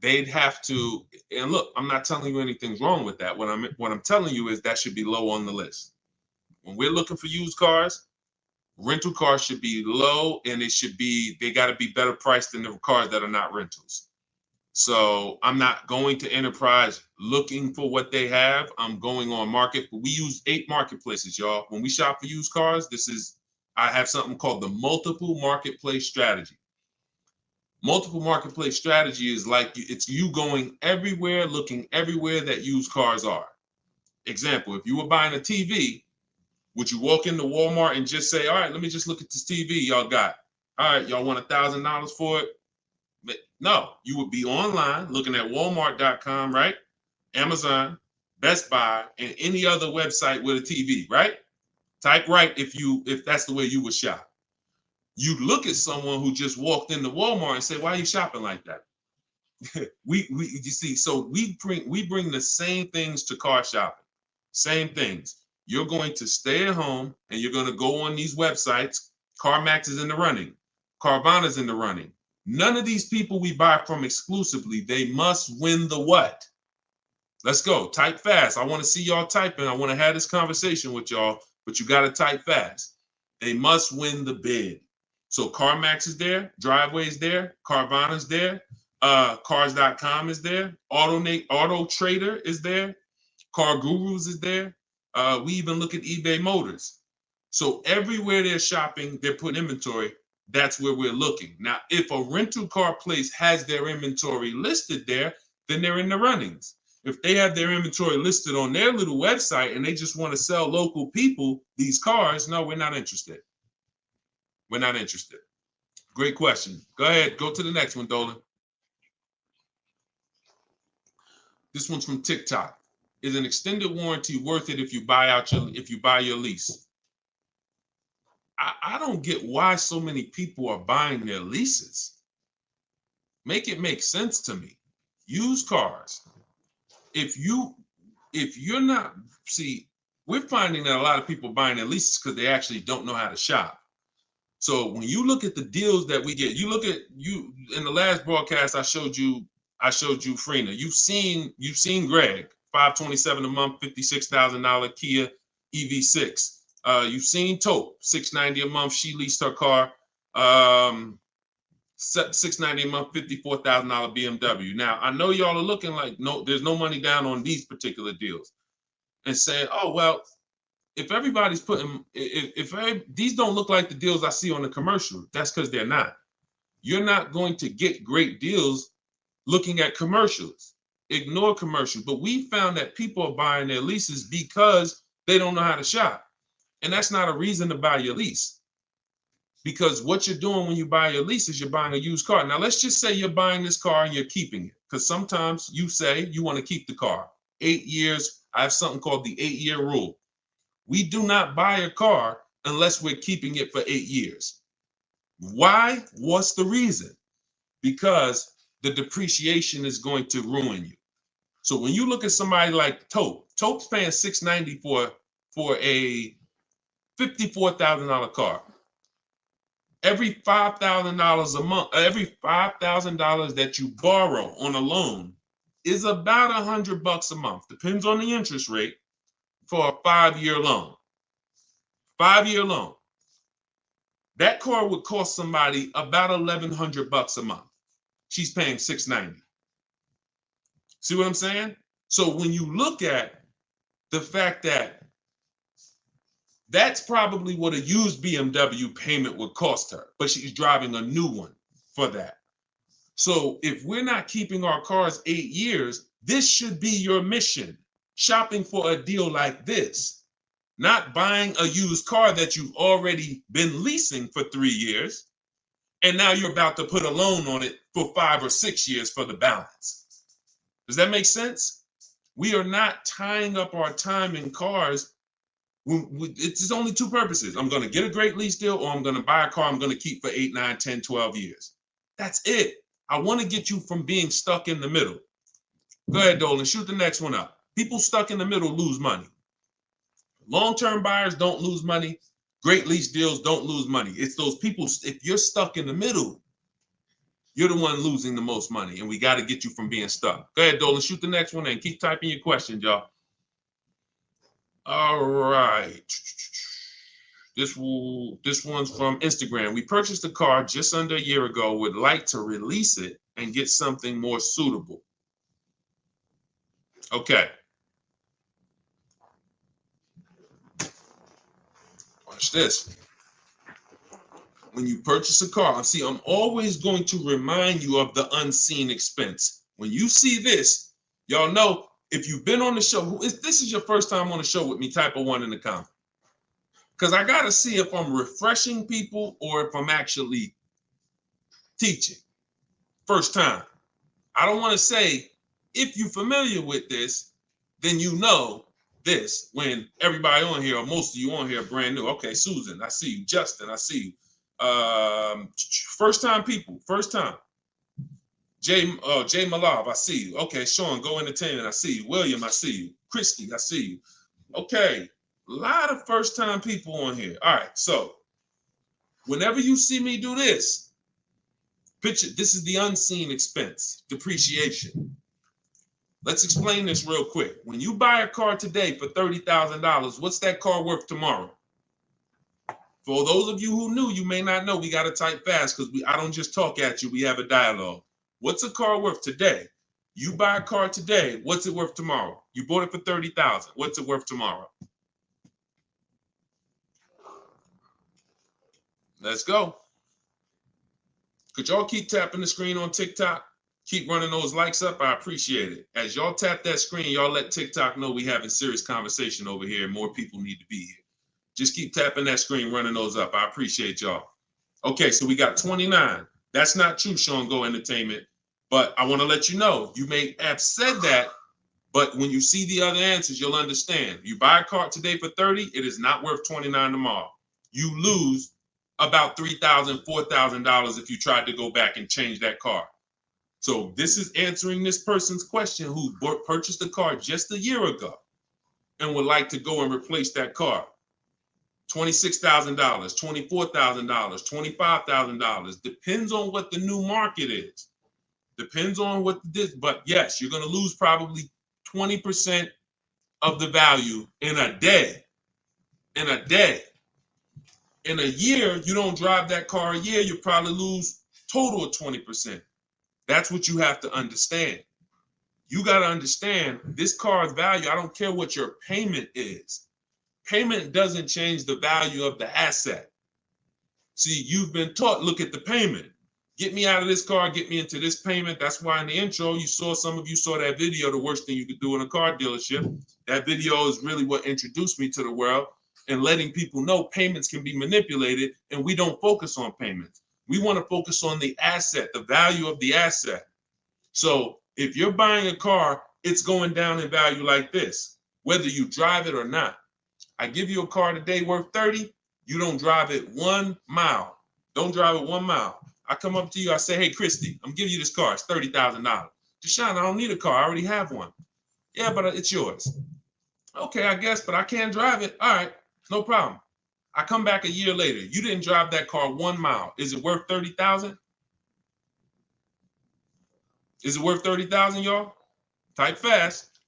They'd have to, and look, I'm not telling you anything's wrong with that. What I'm telling you is that should be low on the list. When we're looking for used cars, rental cars should be low, and they got to be better priced than the cars that are not rentals. So I'm not going to Enterprise looking for what they have. I'm going on market. We use 8 marketplaces, y'all. When we shop for used cars, I have something called the multiple marketplace strategy. Multiple marketplace strategy is like it's you going everywhere, looking everywhere that used cars are. Example, if you were buying a TV, would you walk into Walmart and just say, all right, let me just look at this TV y'all got. All right, y'all want $1,000 for it? But no, you would be online looking at Walmart.com, right? Amazon, Best Buy, and any other website with a TV, right? Type right if that's the way you would shop. You look at someone who just walked into Walmart and say, why are you shopping like that? You see, so we bring the same things to car shopping. Same things. You're going to stay at home and you're going to go on these websites. CarMax is in the running. Carvana's in the running. None of these people we buy from exclusively, they must win the what? Let's go. Type fast. I want to see y'all typing. I want to have this conversation with y'all, but you got to type fast. They must win the bid. So CarMax is there, Driveway is there, Carvana's there, Cars.com is there, Auto Trader is there, Car Gurus is there. We even look at eBay Motors. So everywhere they're shopping, they're putting inventory. That's where we're looking. Now, if a rental car place has their inventory listed there, then they're in the runnings. If they have their inventory listed on their little website and they just want to sell local people these cars, no, we're not interested. We're not interested. Great question. Go ahead. Go to the next one, Dolan. This one's from TikTok. Is an extended warranty worth it if you buy your lease? I don't get why so many people are buying their leases. Make it make sense to me. Used cars. If you're not, see, we're finding that a lot of people buying their leases because they actually don't know how to shop. So when you look at the deals that we get, you in the last broadcast I showed you Freena. You've seen Greg, $527 a month, $56,000 Kia EV6. You've seen Taupe, $690 a month. She leased her car, $690 a month, $54,000 BMW. Now I know y'all are looking like there's no money down on these particular deals, and saying, oh well. If everybody's these don't look like the deals I see on the commercial, that's because they're not. You're not going to get great deals looking at commercials. Ignore commercials. But we found that people are buying their leases because they don't know how to shop. And that's not a reason to buy your lease. Because what you're doing when you buy your lease is you're buying a used car. Now, let's just say you're buying this car and you're keeping it. Because sometimes you say you want to keep the car. 8 years, I have something called the 8-year rule. We do not buy a car unless we're keeping it for 8 years. Why? What's the reason? Because the depreciation is going to ruin you. So when you look at somebody like Taupe's paying $690 for a $54,000 car. Every $5,000 a month, every $5,000 that you borrow on a loan is about $100 a month. Depends on the interest rate. For a 5-year loan. 5-year loan. That car would cost somebody about $1,100 a month. She's paying $690. See what I'm saying? So when you look at the fact that that's probably what a used BMW payment would cost her, but she's driving a new one for that. So if we're not keeping our cars 8 years, this should be your mission. Shopping for a deal like this, not buying a used car that you've already been leasing for 3 years, and now you're about to put a loan on it for 5 or 6 years for the balance. Does that make sense? We are not tying up our time in cars. It's only two purposes. I'm going to get a great lease deal, or I'm going to buy a car I'm going to keep for 8, 9, 10, 12 years. That's it. I want to get you from being stuck in the middle. Go ahead, Dolan. Shoot the next one up. People stuck in the middle lose money. Long-term buyers don't lose money. Great lease deals don't lose money. It's those people, if you're stuck in the middle, you're the one losing the most money, and we got to get you from being stuck. Go ahead, Dolan. Shoot the next one and keep typing your questions, y'all. All right. This one's from Instagram. We purchased a car just under a year ago. Would like to release it and get something more suitable. Okay. Watch this. When you purchase a car, see, I'm always going to remind you of the unseen expense. When you see this, y'all know, if you've been on the show, if this is your first time on the show with me, type a 1 in the comment. Because I got to see if I'm refreshing people or if I'm actually teaching. First time. I don't want to say, if you're familiar with this, then you know this, when everybody on here, or most of you on here, are brand new. Okay, Susan, I see you. Justin, I see you. First time people, first time. Jay Malav, I see you. Okay, Sean, Go Entertainment, I see you. William, I see you. Christy, I see you. Okay, a lot of first time people on here. All right, so whenever you see me do this, picture, this is the unseen expense, depreciation. Let's explain this real quick. When you buy a car today for $30,000, what's that car worth tomorrow? For those of you who knew, you may not know, we got to type fast because I don't just talk at you, we have a dialogue. What's a car worth today? You buy a car today, what's it worth tomorrow? You bought it for $30,000. What's it worth tomorrow? Let's go. Could y'all keep tapping the screen on TikTok? Keep running those likes up. I appreciate it. As y'all tap that screen, y'all let TikTok know we having serious conversation over here. More people need to be here. Just keep tapping that screen, running those up. I appreciate y'all. Okay, so we got 29. That's not true, Sean Go Entertainment. But I want to let you know, you may have said that, but when you see the other answers, you'll understand. You buy a car today for 30, it is not worth 29 tomorrow. You lose about $3,000, $4,000 if you tried to go back and change that car. So this is answering this person's question who purchased a car just a year ago and would like to go and replace that car. $26,000, $24,000, $25,000. Depends on what the new market is. Depends on what this, but yes, you're going to lose probably 20% of the value in a day. In a day. In a year, you don't drive that car a year, you probably lose total of 20%. That's what you have to understand. You got to understand this car's value. I don't care what your payment is. Payment doesn't change the value of the asset. See, you've been taught, look at the payment. Get me out of this car, get me into this payment. That's why in the intro, some of you saw that video, the worst thing you could do in a car dealership. That video is really what introduced me to the world and letting people know payments can be manipulated, and we don't focus on payments. We want to focus on the asset, the value of the asset. So if you're buying a car, it's going down in value like this, whether you drive it or not. I give you a car today worth 30, you don't drive it 1 mile. Don't drive it 1 mile. I come up to you, I say, hey, Christy, I'm giving you this car. It's $30,000. Deshone, I don't need a car. I already have one. Yeah, but it's yours. Okay, I guess, but I can't drive it. All right, no problem. I come back a year later. You didn't drive that car 1 mile. Is it worth $30,000? Is it worth $30,000, y'all? Type fast.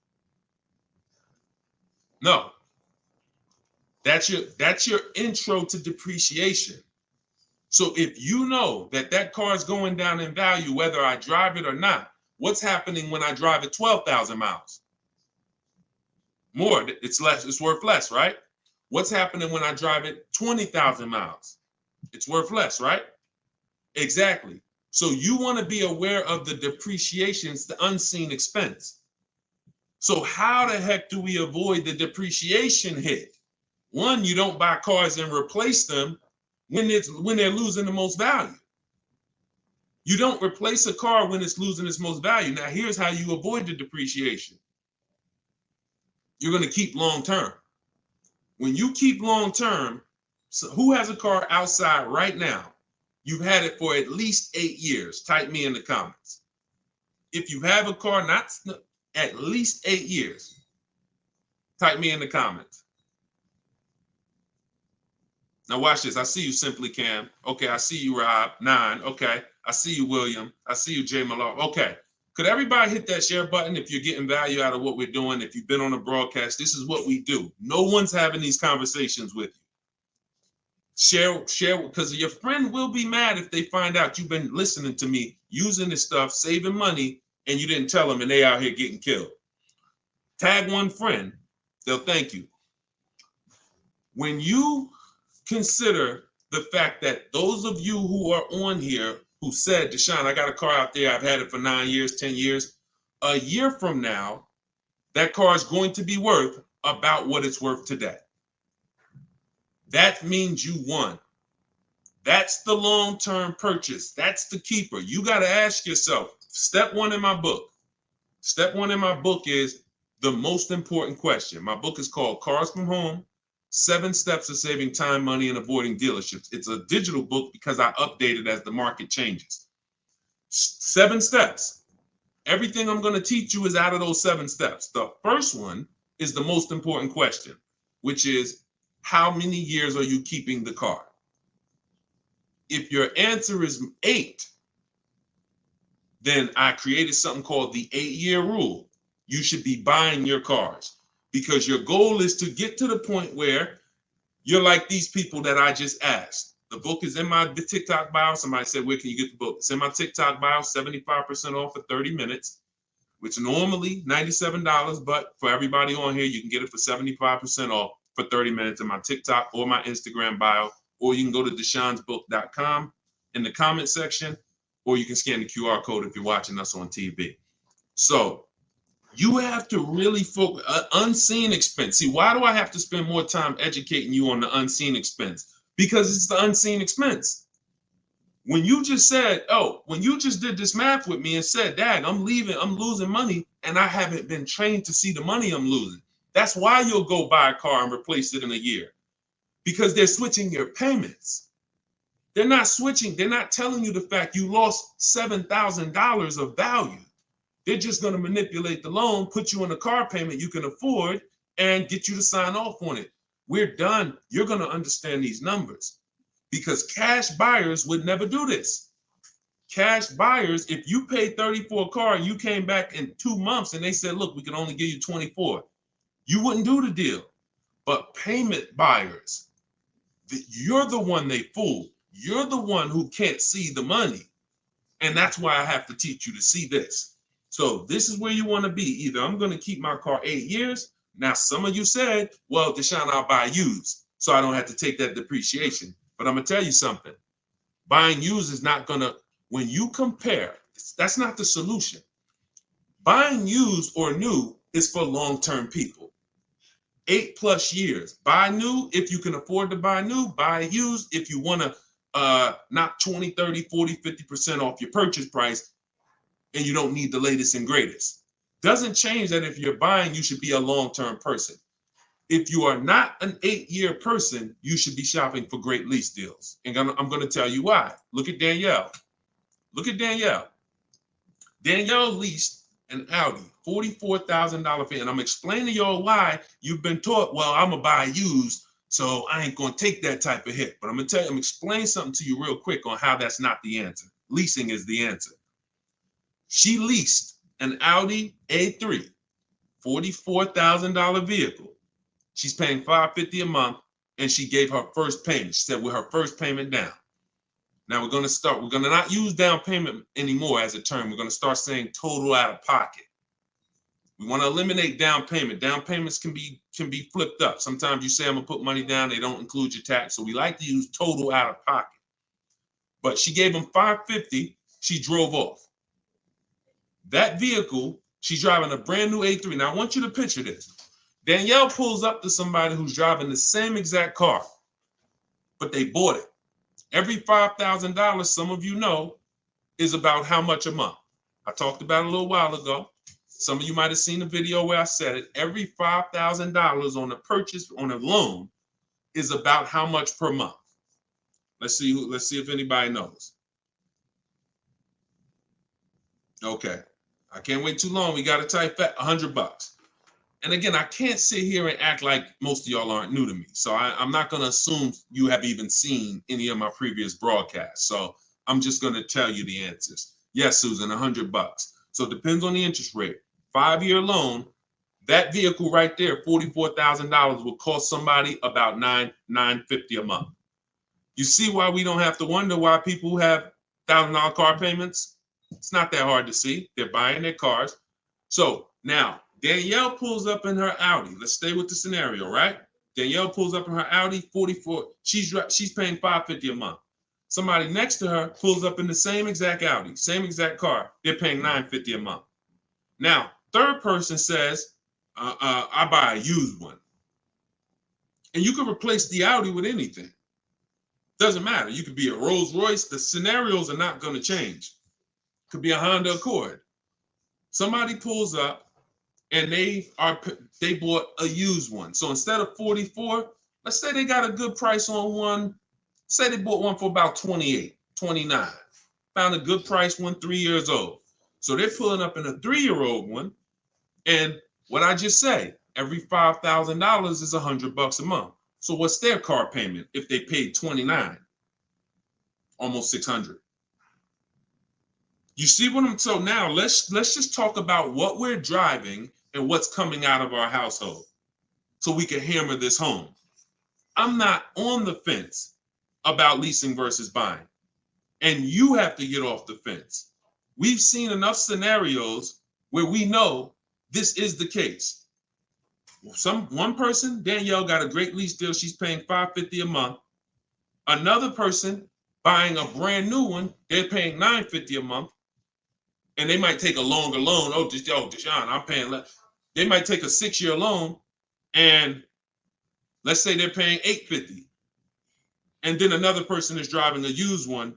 No. That's your intro to depreciation. So if you know that that car is going down in value, whether I drive it or not, what's happening when I drive it 12,000 miles? More, it's less, it's worth less, right? What's happening when I drive it 20,000 miles? It's worth less, right? Exactly. So you want to be aware of the depreciations, the unseen expense. So how the heck do we avoid the depreciation hit? One, you don't buy cars and replace them when they're losing the most value. You don't replace a car when it's losing its most value. Now, here's how you avoid the depreciation. You're going to keep long term. When you keep long term, so who has a car outside right now? You've had it for at least 8 years. Type me in the comments. If you have a car not at least 8 years, type me in the comments. Now watch this. I see you, Simply Cam. Okay, I see you, Rob. 9. Okay, I see you, William. I see you, Jay Malone. Okay, could everybody hit that share button if you're getting value out of what we're doing? If you've been on a broadcast, this is what we do. No one's having these conversations with you. Share, because your friend will be mad if they find out you've been listening to me, using this stuff, saving money, and you didn't tell them, and they out here getting killed. Tag one friend, they'll thank you. When you consider the fact that those of you who are on here who said, Deshone, I got a car out there, I've had it for 9 years, 10 years, a year from now, that car is going to be worth about what it's worth today. That means you won. That's the long-term purchase. That's the keeper. You got to ask yourself, step one in my book. Step one in my book is the most important question. My book is called Cars from Home, 7 Steps of Saving Time, Money, and Avoiding Dealerships. It's a digital book because I update it as the market changes. 7 steps. Everything I'm going to teach you is out of those 7 steps. The first one is the most important question, which is, how many years are you keeping the car? If your answer is 8, then I created something called the 8-year rule. You should be buying your cars because your goal is to get to the point where you're like these people that I just asked. The book is in my TikTok bio. Somebody said, where can you get the book? It's in my TikTok bio, 75% off for 30 minutes, which normally $97, but for everybody on here, you can get it for 75% off for 30 minutes in my TikTok or my Instagram bio, or you can go to deshonesbook.com in the comment section, or you can scan the QR code if you're watching us on TV. So you have to really focus, unseen expense. See, why do I have to spend more time educating you on the unseen expense? Because it's the unseen expense. When you just said, when you just did this math with me and said, Dad, I'm losing money, and I haven't been trained to see the money I'm losing. That's why you'll go buy a car and replace it in a year. Because they're switching your payments. They're not switching. They're not telling you the fact you lost $7,000 of value. They're just going to manipulate the loan, put you on a car payment you can afford, and get you to sign off on it. We're done. You're going to understand these numbers because cash buyers would never do this. Cash buyers, if you paid 30 for a car and you came back in 2 months and they said, look, we can only give you 24, you wouldn't do the deal. But payment buyers, you're the one they fool. You're the one who can't see the money. And that's why I have to teach you to see this. So this is where you want to be. Either I'm going to keep my car 8 years. Now, some of you said, well, Deshone, I'll buy used, so I don't have to take that depreciation. But I'm going to tell you something. Buying used is not going to, when you compare, that's not the solution. Buying used or new is for long-term people. 8+ years. Buy new if you can afford to buy new. Buy used if you want to knock 20, 30, 40, 50% off your purchase price and you don't need the latest and greatest. Doesn't change that if you're buying, you should be a long-term person. If you are not an 8-year person, you should be shopping for great lease deals. And I'm going to tell you why. Look at Danielle. Look at Danielle. Danielle leased an Audi, $44,000 fee. And I'm explaining to y'all why you've been taught, well, I'm going to buy used, so I ain't going to take that type of hit. But I'm going to tell you, I'm explaining something to you real quick on how that's not the answer. Leasing is the answer. She leased an Audi A3, $44,000 vehicle. She's paying $550 a month, and she gave her first payment. She said with her first payment down. Now we're going to not use down payment anymore as a term. We're going to start saying total out of pocket. We want to eliminate down payment. Down payments can be flipped up. Sometimes you say I'm going to put money down, they don't include your tax. So we like to use total out of pocket. But she gave him $550, she drove off. That vehicle, she's driving a brand new A3. Now I want you to picture this. Danielle pulls up to somebody who's driving the same exact car, but they bought it. Every $5,000, some of you know, is about how much a month. I talked about it a little while ago. Some of you might have seen the video where I said it. Every $5,000 on a purchase on a loan is about how much per month. Let's see if anybody knows. Okay. I can't wait too long. We got to type that $100. And again, I can't sit here and act like most of y'all aren't new to me. So I'm not going to assume you have even seen any of my previous broadcasts. So I'm just going to tell you the answers. Yes, Susan, $100. So it depends on the interest rate. 5-year loan, that vehicle right there, $44,000 will cost somebody about $950 a month. You see why we don't have to wonder why people have $1,000 car payments? It's not that hard to see. They're buying their cars. So now Danielle pulls up in her Audi. Let's stay with the scenario, right? Danielle pulls up in her Audi, 44. She's paying $550 a month. Somebody next to her pulls up in the same exact Audi, same exact car. They're paying $950 a month. Now, third person says, I buy a used one. And you can replace the Audi with anything. Doesn't matter. You could be a Rolls Royce. The scenarios are not going to change. Could be a Honda Accord. Somebody pulls up and they bought a used one. So instead of 44, let's say they got a good price on one. Say they bought one for about 28, 29. Found a good price one 3 years old. So they're pulling up in a 3-year-old one. And what I just say, every $5,000 is $100 a month. So what's their car payment if they paid 29? Almost 600. You see what I'm, so now let's just talk about what we're driving and what's coming out of our household so we can hammer this home. I'm not on the fence about leasing versus buying. And you have to get off the fence. We've seen enough scenarios where we know this is the case. One person, Danielle, got a great lease deal. She's paying $550 a month. Another person buying a brand new one, they're paying $950 a month. And they might take a longer loan. Oh, Deshone, I'm paying less. They might take a 6-year loan, and let's say they're paying $850. And then another person is driving a used one,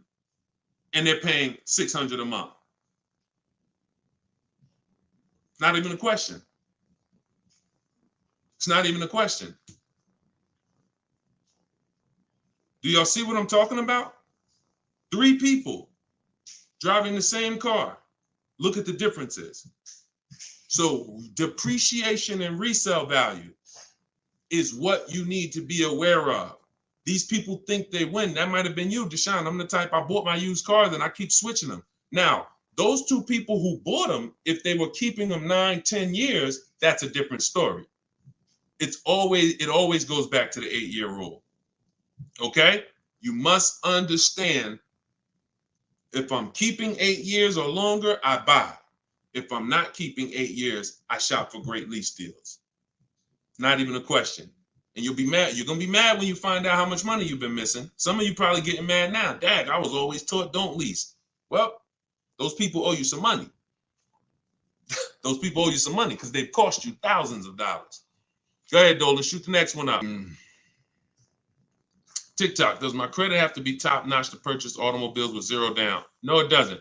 and they're paying $600 a month. Not even a question. It's not even a question. Do y'all see what I'm talking about? 3 people driving the same car. Look at the differences. So depreciation and resale value is what you need to be aware of. These people think they win. That might have been you, Deshone. I'm the type, I bought my used cars and I keep switching them. Now, those 2 people who bought them, if they were keeping them 9, 10 years, that's a different story. It always goes back to the 8-year rule. Okay? You must understand, if I'm keeping 8 years or longer, I buy. If I'm not keeping 8 years, I shop for great lease deals. Not even a question. And you'll be mad. You're going to be mad when you find out how much money you've been missing. Some of you probably getting mad now. Dad, I was always taught don't lease. Well, those people owe you some money. Those people owe you some money because they've cost you thousands of dollars. Go ahead, Dolan. Shoot the next one up. TikTok, does my credit have to be top notch to purchase automobiles with 0 down? No, it doesn't.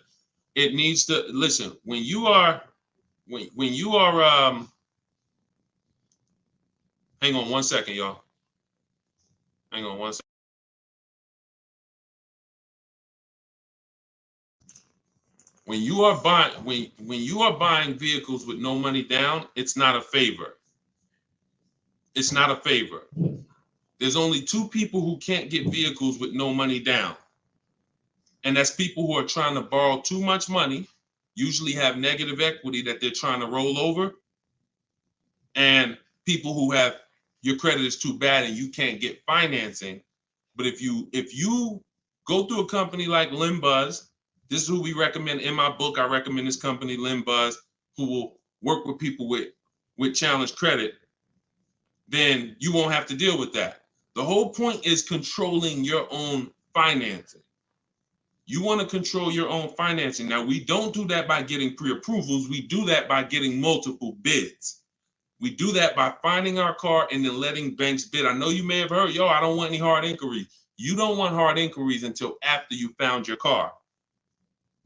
It needs to, listen, when you are, hang on 1 second, y'all. Hang on 1 second. When you are buying vehicles with no money down, it's not a favor. It's not a favor. There's only 2 people who can't get vehicles with no money down. And that's people who are trying to borrow too much money, usually have negative equity that they're trying to roll over, and people who have, your credit is too bad and you can't get financing. But if you go through a company like Limbuzz, this is who we recommend in my book. I recommend this company, Limbuzz, who will work with people with challenged credit, then you won't have to deal with that. The whole point is controlling your own financing. You want to control your own financing. Now, we don't do that by getting pre-approvals. We do that by getting multiple bids. We do that by finding our car and then letting banks bid. I know you may have heard, I don't want any hard inquiries. You don't want hard inquiries until after you found your car.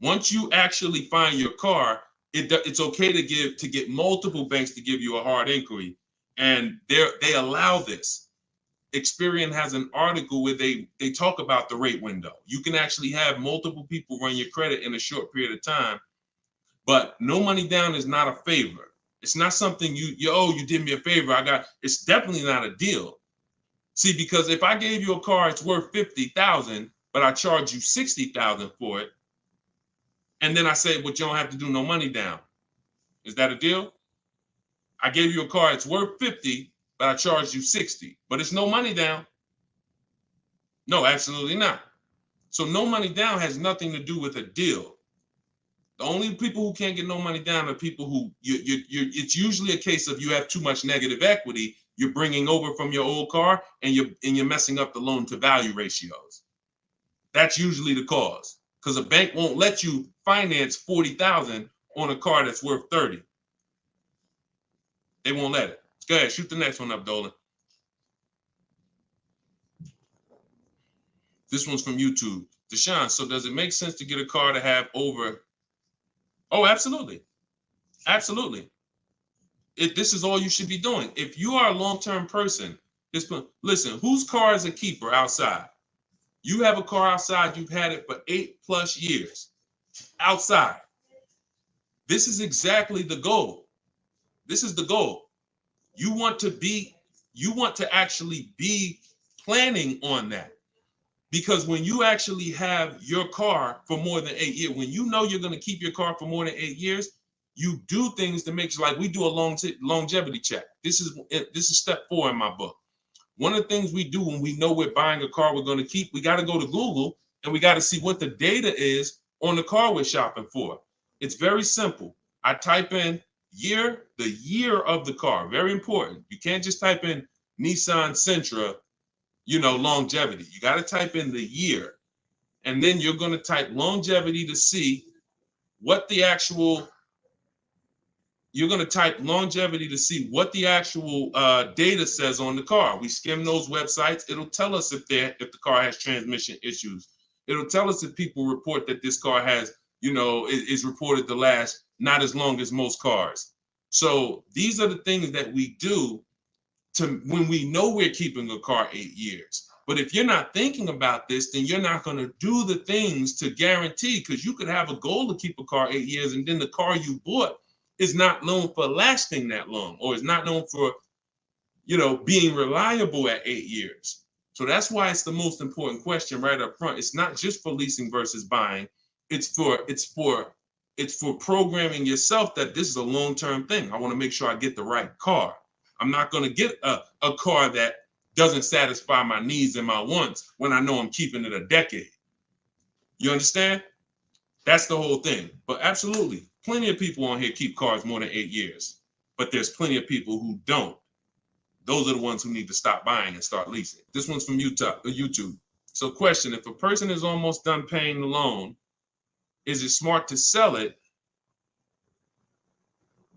Once you actually find your car, it's okay to get multiple banks to give you a hard inquiry, and they allow this. Experian has an article where they talk about the rate window. You can actually have multiple people run your credit in a short period of time, but no money down is not a favor. It's not something you did me a favor. It's definitely not a deal. See, because if I gave you a car, it's worth 50,000, but I charge you 60,000 for it, and then I say, but you don't have to do no money down. Is that a deal? I gave you a car, it's worth 50, but I charged you 60, but it's no money down. No, absolutely not. So no money down has nothing to do with a deal. The only people who can't get no money down are people who it's usually a case of you have too much negative equity you're bringing over from your old car, and you're messing up the loan to value ratios. That's usually the cause, because a bank won't let you finance 40,000 on a car that's worth 30. They won't let it. Go ahead, shoot the next one up, Dolan. This one's from YouTube. Deshone, so does it make sense to get a car to have over? Oh, absolutely. Absolutely. This is all you should be doing. If you are a long-term person, listen, whose car is a keeper outside? You have a car outside, you've had it for 8+ years. Outside. This is exactly the goal. This is the goal. You want to actually be planning on that. Because when you actually have your car for more than 8 years, when you know you're going to keep your car for more than 8 years, you do things to make sure, like we do a longevity check. This is step 4 in my book. One of the things we do when we know we're buying a car we're going to keep, we got to go to Google and we got to see what the data is on the car we're shopping for. It's very simple. I type in the year of the car. Very important. You can't just type in Nissan Sentra, longevity. You got to type in the year. And then you're going to type longevity to see what the actual data says on the car. We skim those websites. It'll tell us if the car has transmission issues. It'll tell us if people report that this car has, is reported to last not as long as most cars. So these are the things that we do when we know we're keeping a car 8 years. But if you're not thinking about this, then you're not going to do the things to guarantee, because you could have a goal to keep a car 8 years, and then the car you bought is not known for lasting that long, or is not known for, being reliable at 8 years. So that's why it's the most important question right up front. It's not just for leasing versus buying. It's for programming yourself that this is a long-term thing. I want to make sure I get the right car. I'm not going to get a car that doesn't satisfy my needs and my wants when I know I'm keeping it a decade. You understand? That's the whole thing. But absolutely, plenty of people on here keep cars more than 8 years. But there's plenty of people who don't. Those are the ones who need to stop buying and start leasing. This one's from YouTube. So question, if a person is almost done paying the loan, is it smart to sell it?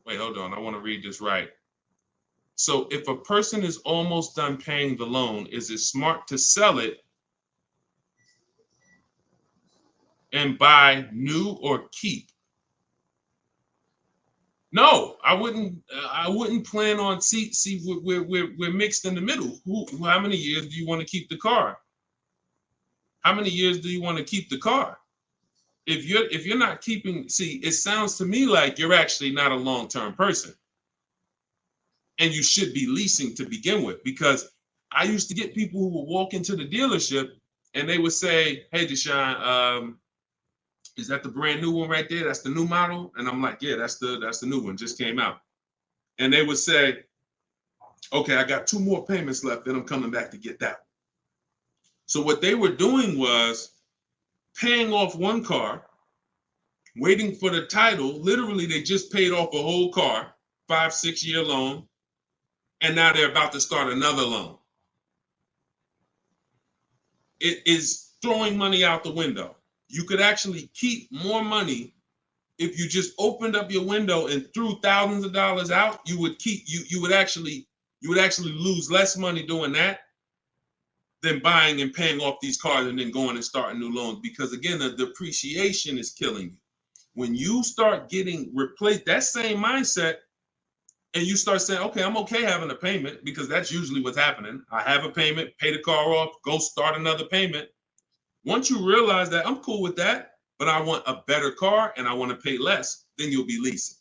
Wait, hold on. I want to read this right. So if a person is almost done paying the loan, is it smart to sell it and buy new or keep? No, I wouldn't plan on we're mixed in the middle. How many years do you want to keep the car? How many years do you want to keep the car? If you're not keeping, it sounds to me like you're actually not a long-term person. And you should be leasing to begin with, because I used to get people who would walk into the dealership and they would say, "Hey, Deshone, is that the brand new one right there? That's the new model?" And I'm like, "Yeah, that's the new one, just came out." And they would say, "Okay, I got 2 more payments left, then I'm coming back to get that one." So what they were doing was paying off one car, waiting for the title. Literally, they just paid off a whole car, 5-6 year loan, and now they're about to start another loan. It is throwing money out the window. You could actually keep more money if you just opened up your window and threw thousands of dollars out. You would actually lose less money doing that than buying and paying off these cars and then going and starting new loans. Because again, the depreciation is killing you. When you start getting replaced, that same mindset, and you start saying, okay, I'm okay having a payment, because that's usually what's happening. I have a payment, pay the car off, go start another payment. Once you realize that I'm cool with that, but I want a better car and I want to pay less, then you'll be leasing.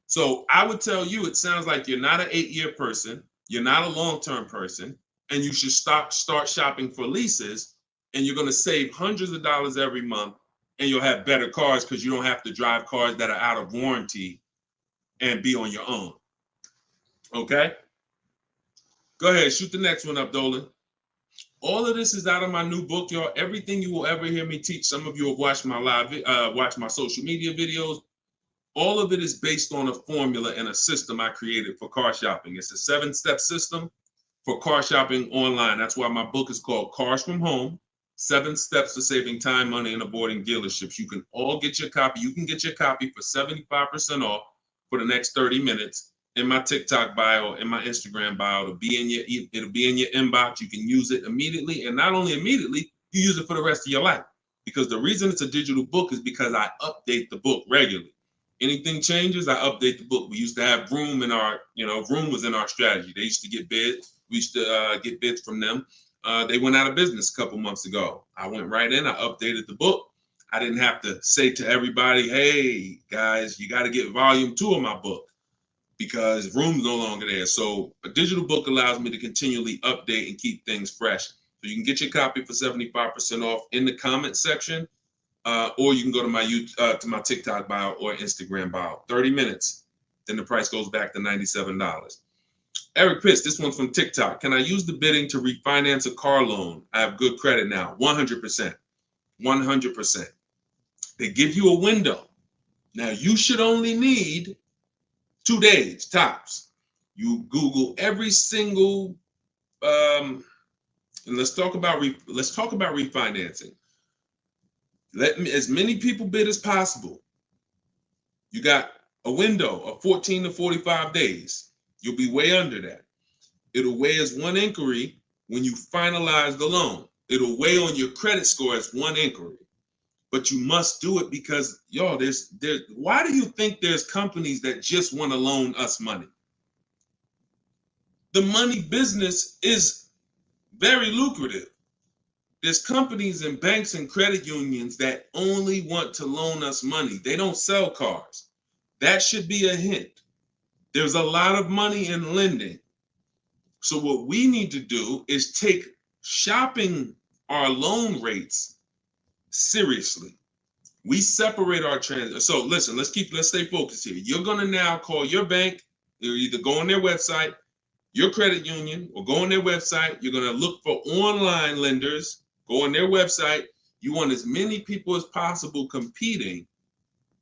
So I would tell you, it sounds like you're not an 8-year person, you're not a long-term person, and you should start shopping for leases, and you're going to save hundreds of dollars every month, and you'll have better cars because you don't have to drive cars that are out of warranty and be on your own. Okay? Go ahead, shoot the next one up, Dolan. All of this is out of my new book, y'all. Everything you will ever hear me teach. Some of you have watched my watch my social media videos. All of it is based on a formula and a system I created for car shopping. It's a 7-step system for car shopping online. That's why my book is called Cars from Home, 7 Steps to Saving Time, Money, and Avoiding Dealerships. You can all get your copy. You can get your copy for 75% off for the next 30 minutes. In my TikTok bio, in my Instagram bio, it'll be in your inbox. You can use it immediately, and not only immediately, you use it for the rest of your life. Because the reason it's a digital book is because I update the book regularly. Anything changes, I update the book. We used to have Vroom in our, Vroom was in our strategy. They used to get bids. We used to get bids from them. They went out of business a couple months ago. I went right in, I updated the book. I didn't have to say to everybody, hey, guys, you got to get volume 2 of my book, because Vroom's no longer there. So a digital book allows me to continually update and keep things fresh. So you can get your copy for 75% off in the comment section, or you can go to my TikTok bio or Instagram bio. 30 minutes, then the price goes back to $97. Eric Pitts, this one's from TikTok. Can I use the bidding to refinance a car loan? I have good credit now. 100%. 100%. They give you a window. Now, you should only need 2 days tops. You Google every single, and let's talk about refinancing. As many people bid as possible. You got a window of 14 to 45 days. You'll be way under that. It'll weigh as 1 inquiry when you finalize the loan. It'll weigh on your credit score as 1 inquiry. But you must do it because, y'all, why do you think there's companies that just want to loan us money? The money business is very lucrative. There's companies and banks and credit unions that only want to loan us money. They don't sell cars. That should be a hint. There's a lot of money in lending. So what we need to do is take shopping our loan rates seriously. We separate our transactions. So listen, let's stay focused here. You're gonna now call your bank. You're either go on their website, your credit union, or go on their website. You're gonna look for online lenders. Go on their website. You want as many people as possible competing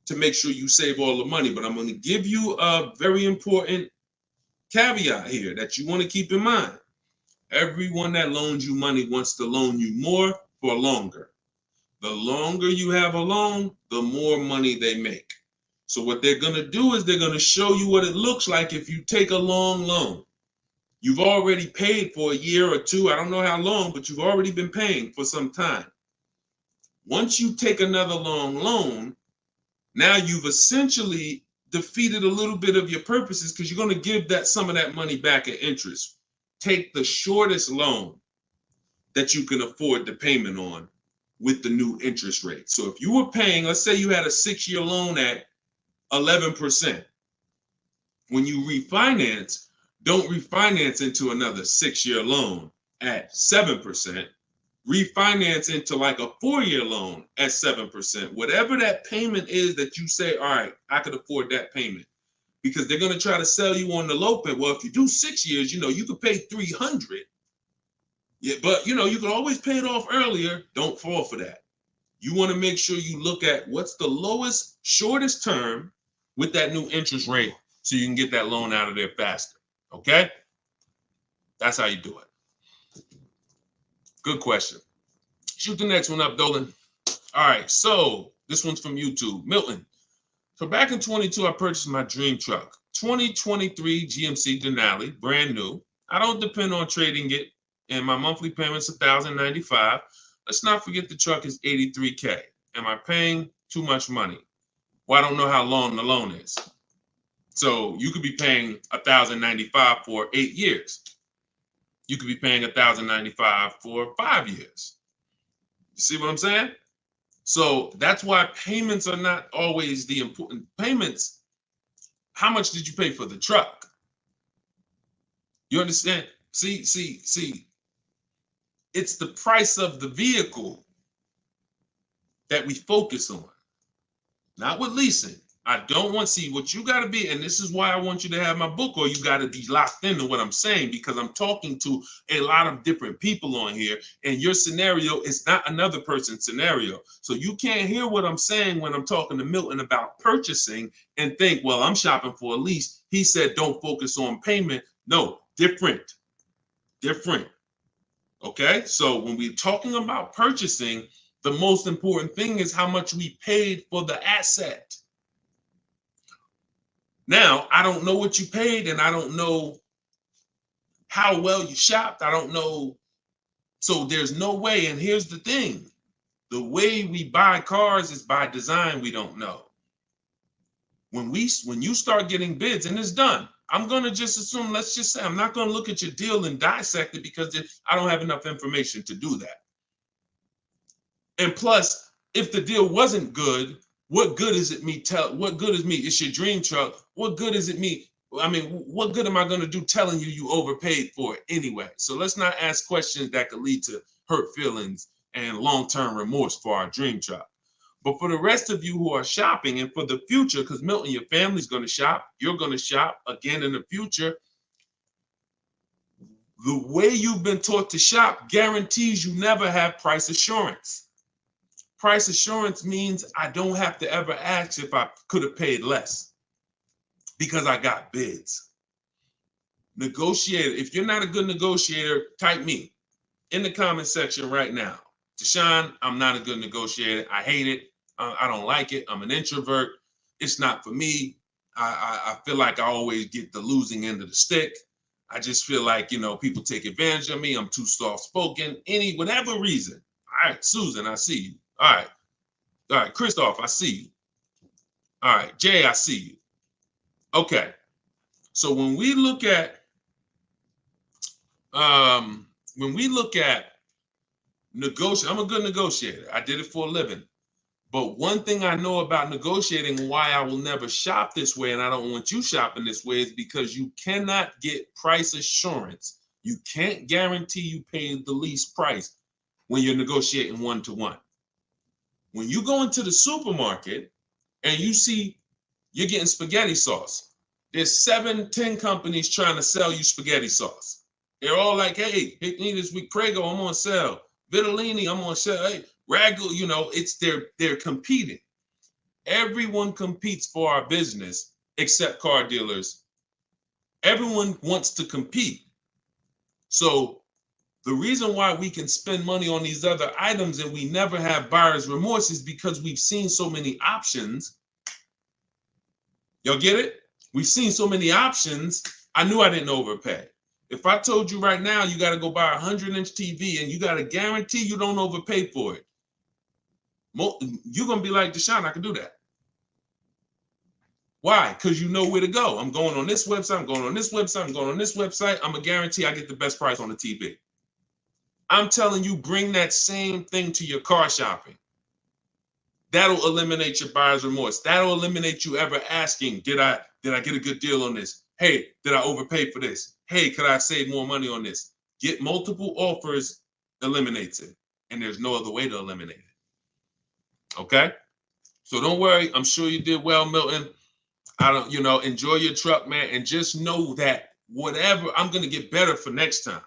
to make sure you save all the money. But I'm going to give you a very important caveat here that you want to keep in mind. Everyone that loans you money wants to loan you more for longer. The longer you have a loan, the more money they make. So what they're going to do is they're going to show you what it looks like if you take a long loan. You've already paid for a year or 2. I don't know how long, but you've already been paying for some time. Once you take another long loan, now you've essentially defeated a little bit of your purposes because you're going to give some of that money back in interest. Take the shortest loan that you can afford the payment on with the new interest rate. So if you were paying, let's say you had a 6-year loan at 11%. When you refinance, don't refinance into another 6-year loan at 7%. Refinance into like a 4-year loan at 7%. Whatever that payment is that you say, all right, I could afford that payment. Because they're going to try to sell you on the low payment. Well, if you do 6 years, you could pay $300. Yeah, but you can always pay it off earlier. Don't fall for that. You want to make sure you look at what's the lowest, shortest term with that new interest rate so you can get that loan out of there faster. Okay? That's how you do it. Good question. Shoot the next one up, Dolan. All right, so this one's from YouTube. Milton. So back in 22, I purchased my dream truck. 2023 GMC Denali, brand new. I don't depend on trading it and my monthly payment's $1,095. Let's not forget the truck is $83K. Am I paying too much money? Well, I don't know how long the loan is. So you could be paying $1,095 for 8 years. You could be paying $1,095 for 5 years. You see what I'm saying? So that's why payments are not always the important payments. How much did you pay for the truck? You understand? See. It's the price of the vehicle that we focus on, not with leasing. I don't want to see what you got to be. And this is why I want you to have my book, or you got to be locked into what I'm saying, because I'm talking to a lot of different people on here, and your scenario is not another person's scenario. So you can't hear what I'm saying when I'm talking to Milton about purchasing and think, well, I'm shopping for a lease. He said, don't focus on payment. No, different. Okay. So when we're talking about purchasing, the most important thing is how much we paid for the asset. Now, I don't know what you paid, and I don't know how well you shopped. I don't know. So there's no way. And here's the thing. The way we buy cars is by design. We don't know. When you start getting bids, and it's done, I'm going to just assume, let's just say, I'm not going to look at your deal and dissect it, because I don't have enough information to do that. And plus, if the deal wasn't good, what good is it me what good is me? It's your dream truck. What good is it me? I mean, what good am I going to do telling you overpaid for it anyway? So let's not ask questions that could lead to hurt feelings and long-term remorse for our dream truck. But for the rest of you who are shopping, and for the future, because Milton, your family's going to shop, you're going to shop again in the future. The way you've been taught to shop guarantees you never have price assurance. Price assurance means I don't have to ever ask if I could have paid less, because I got bids. Negotiator. If you're not a good negotiator, type me in the comment section right now. Deshone, I'm not a good negotiator. I hate it. I don't like it. I'm an introvert. It's not for me. I feel like I always get the losing end of the stick. I just feel like, people take advantage of me. I'm too soft-spoken. Whatever reason. All right, Susan, I see you. All right, Christoph, I see you. All right, Jay, I see you. Okay, so when we look at negotiating, I'm a good negotiator. I did it for a living. But one thing I know about negotiating, why I will never shop this way, and I don't want you shopping this way, is because you cannot get price assurance. You can't guarantee you pay the least price when you're negotiating one-to-one. When you go into the supermarket and you see you're getting spaghetti sauce, there's 7-10 companies trying to sell you spaghetti sauce. They're all like, hey, hit me this week, Prego, I'm on sale. Vitellini, I'm on sale. Hey, Ragu, they're competing. Everyone competes for our business except car dealers. Everyone wants to compete. So the reason why we can spend money on these other items and we never have buyer's remorse is because we've seen so many options. Y'all get it? We've seen so many options. I knew I didn't overpay. If I told you right now, you got to go buy a 100-inch TV and you got to guarantee you don't overpay for it, you're going to be like, Deshone, I can do that. Why? Because you know where to go. I'm going on this website. I'm going on this website. I'm going on this website. I'm going to guarantee I get the best price on the TV. I'm telling you, bring that same thing to your car shopping. That'll eliminate your buyer's remorse. That'll eliminate you ever asking, did I get a good deal on this? Hey, did I overpay for this? Hey, could I save more money on this? Get multiple offers eliminates it. And there's no other way to eliminate it. Okay? So don't worry. I'm sure you did well, Milton. Enjoy your truck, man. And just know that whatever, I'm going to get better for next time.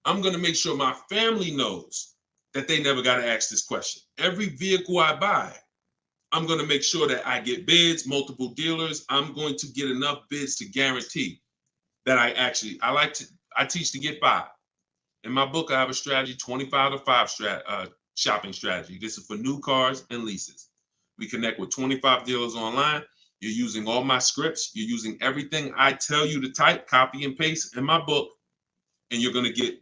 I'm going to make sure my family knows that they never got to ask this question. Every vehicle I buy, I'm going to make sure that I get bids, multiple dealers. I'm going to get enough bids to guarantee that I teach to get 5. In my book, I have a strategy, 25 to 5 shopping strategy. This is for new cars and leases. We connect with 25 dealers online. You're using all my scripts. You're using everything I tell you to type, copy and paste in my book. And you're going to get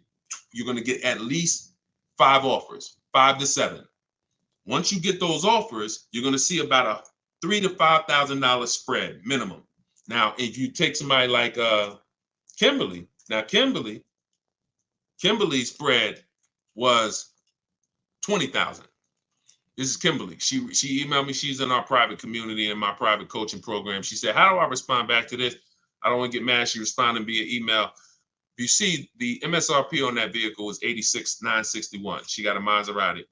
you're going to get at least 5 offers, 5 to 7. Once you get those offers, you're going to see about a $3,000 to $5,000 spread minimum. Now, if you take somebody like Kimberly, now Kimberly's spread was 20,000. This is Kimberly. She emailed me. She's in our private community in my private coaching program. She said, "How do I respond back to this? I don't want to get mad." She responded via email. You see, the MSRP on that vehicle was $86,961. She got a Maserati.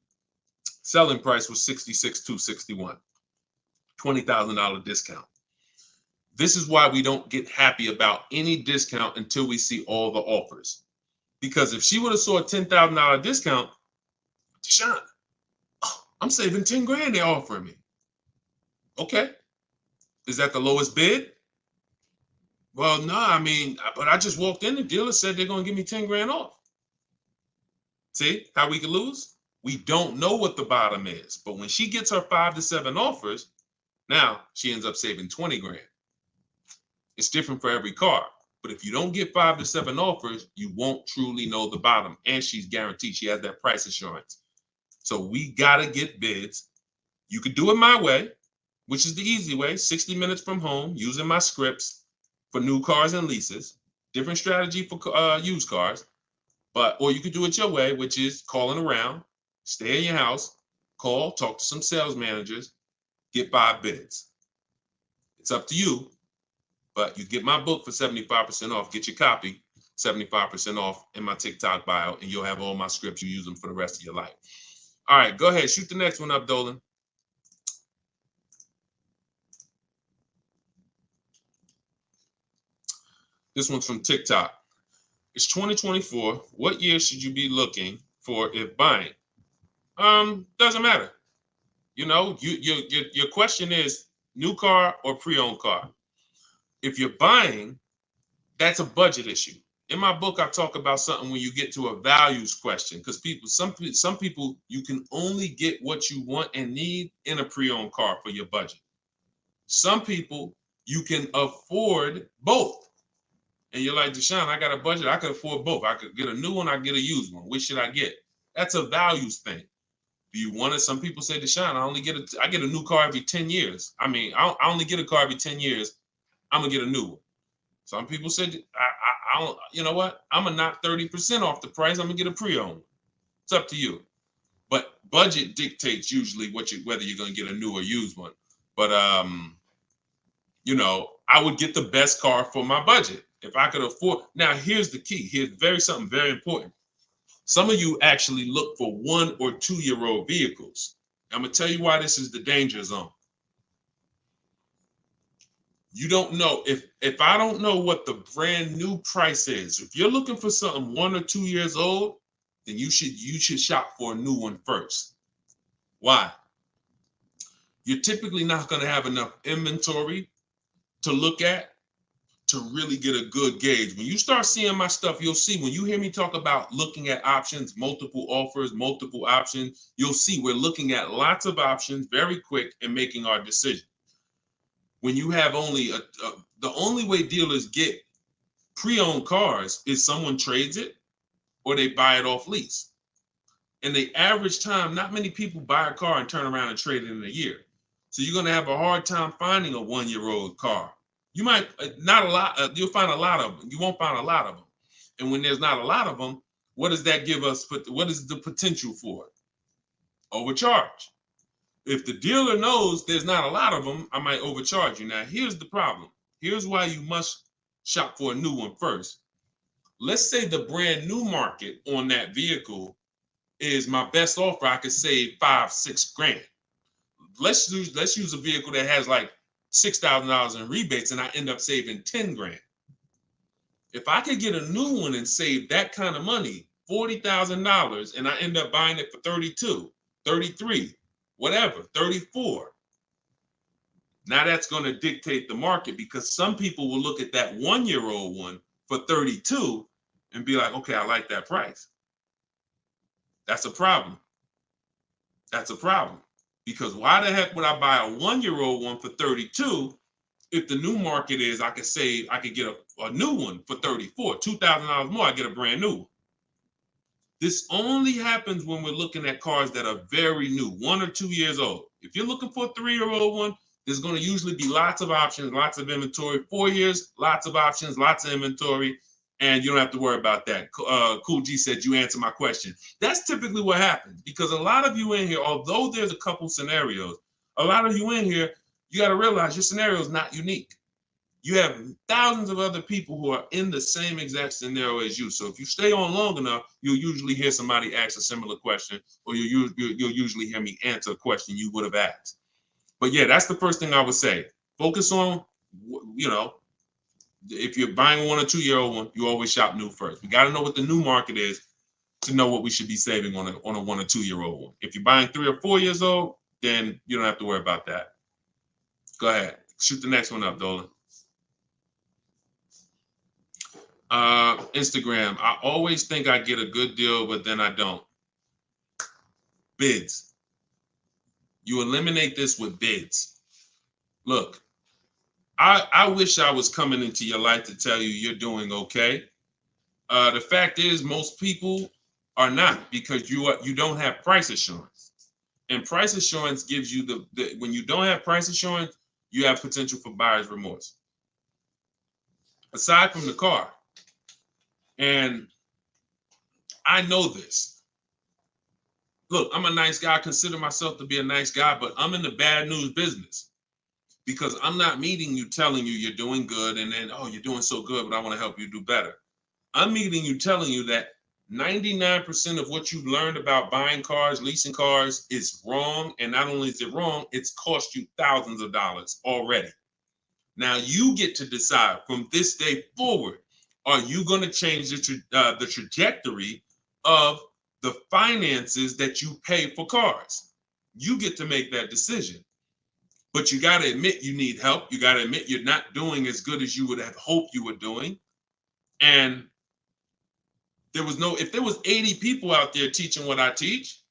Selling price was $66,261. $20,000 discount. This is why we don't get happy about any discount until we see all the offers. Because if she would have saw a $10,000 discount, Deshone, I'm saving 10 grand they're offering me. Okay. Is that the lowest bid? Well, no, I mean, but I just walked in, the dealer said they're going to give me 10 grand off. See how we can lose? We don't know what the bottom is, but when she gets her 5 to 7 offers, now she ends up saving 20 grand. It's different for every car, but if you don't get 5 to 7 offers, you won't truly know the bottom, and she's guaranteed she has that price assurance. So we got to get bids. You could do it my way, which is the easy way, 60 minutes from home, using my scripts for new cars and leases, different strategy for used cars, or you could do it your way, which is calling around, stay in your house, call, talk to some sales managers, get 5 bids. It's up to you, but you get my book for 75% off. Get your copy, 75% off in my TikTok bio, and you'll have all my scripts. You use them for the rest of your life. All right, go ahead. Shoot the next one up, Dolan. This one's from TikTok. It's 2024. What year should you be looking for if buying? Doesn't matter. You know, your question is new car or pre-owned car. If you're buying, that's a budget issue. In my book, I talk about something when you get to a values question, because some people, you can only get what you want and need in a pre-owned car for your budget. Some people, you can afford both. And you're like, Deshone, I got a budget. I could afford both. I could get a new one. I could get a used one. Which should I get? That's a values thing. Do you want it? Some people say, Deshone, I get a new car every 10 years. I mean, I only get a car every 10 years. I'm going to get a new one. Some people said, I don't, you know what? I'm going to knock 30% off the price. I'm going to get a pre-owned. It's up to you. But budget dictates usually whether you're going to get a new or used one. But, you know, I would get the best car for my budget if I could afford. Now, here's the key. Here's something very important. Some of you actually look for 1 or 2 year old vehicles. I'm going to tell you why this is the danger zone. You don't know if I don't know what the brand new price is. If you're looking for something 1 or 2 years old, then you should shop for a new one first. Why? You're typically not going to have enough inventory to look at to really get a good gauge. When you start seeing my stuff, you'll see, when you hear me talk about looking at options, multiple offers, multiple options, you'll see we're looking at lots of options very quick and making our decision. When you have only the only way dealers get pre-owned cars is someone trades it or they buy it off lease. And the average time, not many people buy a car and turn around and trade it in a year. So you're going to have a hard time finding a 1 year old car. You might not a lot. You'll find a lot of them. You won't find a lot of them. And when there's not a lot of them, what does that give us? What is the potential for it? Overcharge. If the dealer knows there's not a lot of them, I might overcharge you. Now, here's the problem. Here's why you must shop for a new one first. Let's say the brand new market on that vehicle is my best offer. I could save 5-6 grand. Let's use a vehicle that has like $6,000 in rebates and I end up saving 10 grand. If I could get a new one and save that kind of money, $40,000, and I end up buying it for 32, 33, whatever, 34. Now that's going to dictate the market, because some people will look at that 1 year old one for 32 and be like, okay, I like that price. That's a problem. That's a problem. Because why the heck would I buy a 1 year old one for 32 if the new market is I could get a new one for 34, $2,000 more, I get a brand new one. This only happens when we're looking at cars that are very new, 1 or 2 years old. If you're looking for a 3-year-old one, there's going to usually be lots of options, lots of inventory. 4 years, lots of options, lots of inventory, and you don't have to worry about that. Cool G said you answered my question. That's typically what happens, because a lot of you in here, although there's a couple scenarios, a lot of you in here, you got to realize your scenario is not unique. You have thousands of other people who are in the same exact scenario as you. So if you stay on long enough, you'll usually hear somebody ask a similar question, or you'll usually hear me answer a question you would have asked. But yeah, that's the first thing I would say. Focus on, if you're buying a 1 or 2-year-old one, you always shop new first. We got to know what the new market is to know what we should be saving on a 1 or 2-year-old one. If you're buying 3 or 4 years old, then you don't have to worry about that. Go ahead. Shoot the next one up, Dolan. Instagram. I always think I get a good deal, but then I don't. Bids. You eliminate this with bids. Look, I wish I was coming into your life to tell you you're doing okay. The fact is, most people are not, because you don't have price assurance. And price assurance gives you when you don't have price assurance, you have potential for buyer's remorse. Aside from the car. And I know this. Look, I'm a nice guy. I consider myself to be a nice guy, but I'm in the bad news business, because I'm not meeting you telling you you're doing good and then, oh, you're doing so good, but I want to help you do better. I'm meeting you telling you that 99% of what you've learned about buying cars, leasing cars is wrong. And not only is it wrong, it's cost you thousands of dollars already. Now you get to decide from this day forward, are you going to change the trajectory of the finances that you pay for cars? You get to make that decision. But you got to admit you need help. You got to admit you're not doing as good as you would have hoped you were doing. And if there was 80 people out there teaching what I teach,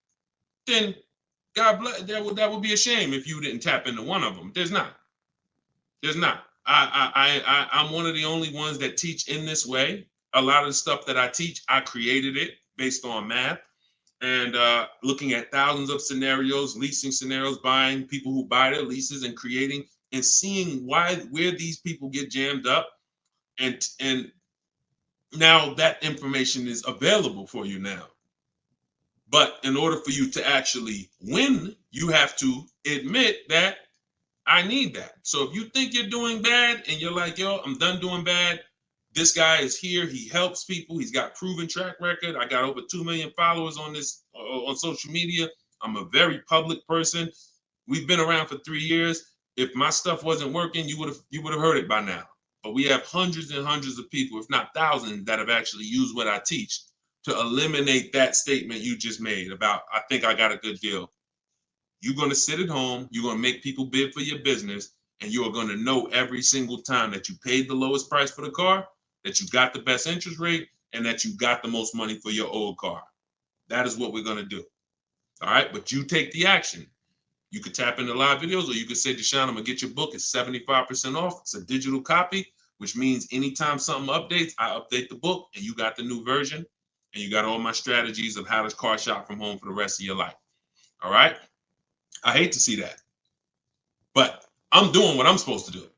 then God bless, that would be a shame if you didn't tap into one of them. There's not. I'm one of the only ones that teach in this way. A lot of the stuff that I teach, I created it based on math and looking at thousands of scenarios, leasing scenarios, buying, people who buy their leases and creating and seeing where these people get jammed up. And now that information is available for you now. But in order for you to actually win, you have to admit that I need that. So if you think you're doing bad and you're like, yo, I'm done doing bad, this guy is here. He helps people. He's got proven track record. I got over 2 million followers on social media. I'm a very public person. We've been around for 3 years. If my stuff wasn't working, you would have heard it by now. But we have hundreds and hundreds of people, if not thousands, that have actually used what I teach to eliminate that statement you just made about, I think I got a good deal. You're going to sit at home, you're going to make people bid for your business, and you are going to know every single time that you paid the lowest price for the car, that you got the best interest rate, and that you got the most money for your old car. That is what we're going to do. All right, but you take the action. You could tap into live videos, or you could say, Deshone, I'm going to get your book. It's 75% off. It's a digital copy, which means anytime something updates, I update the book, and you got the new version, and you got all my strategies of how to car shop from home for the rest of your life. All right? I hate to see that, but I'm doing what I'm supposed to do.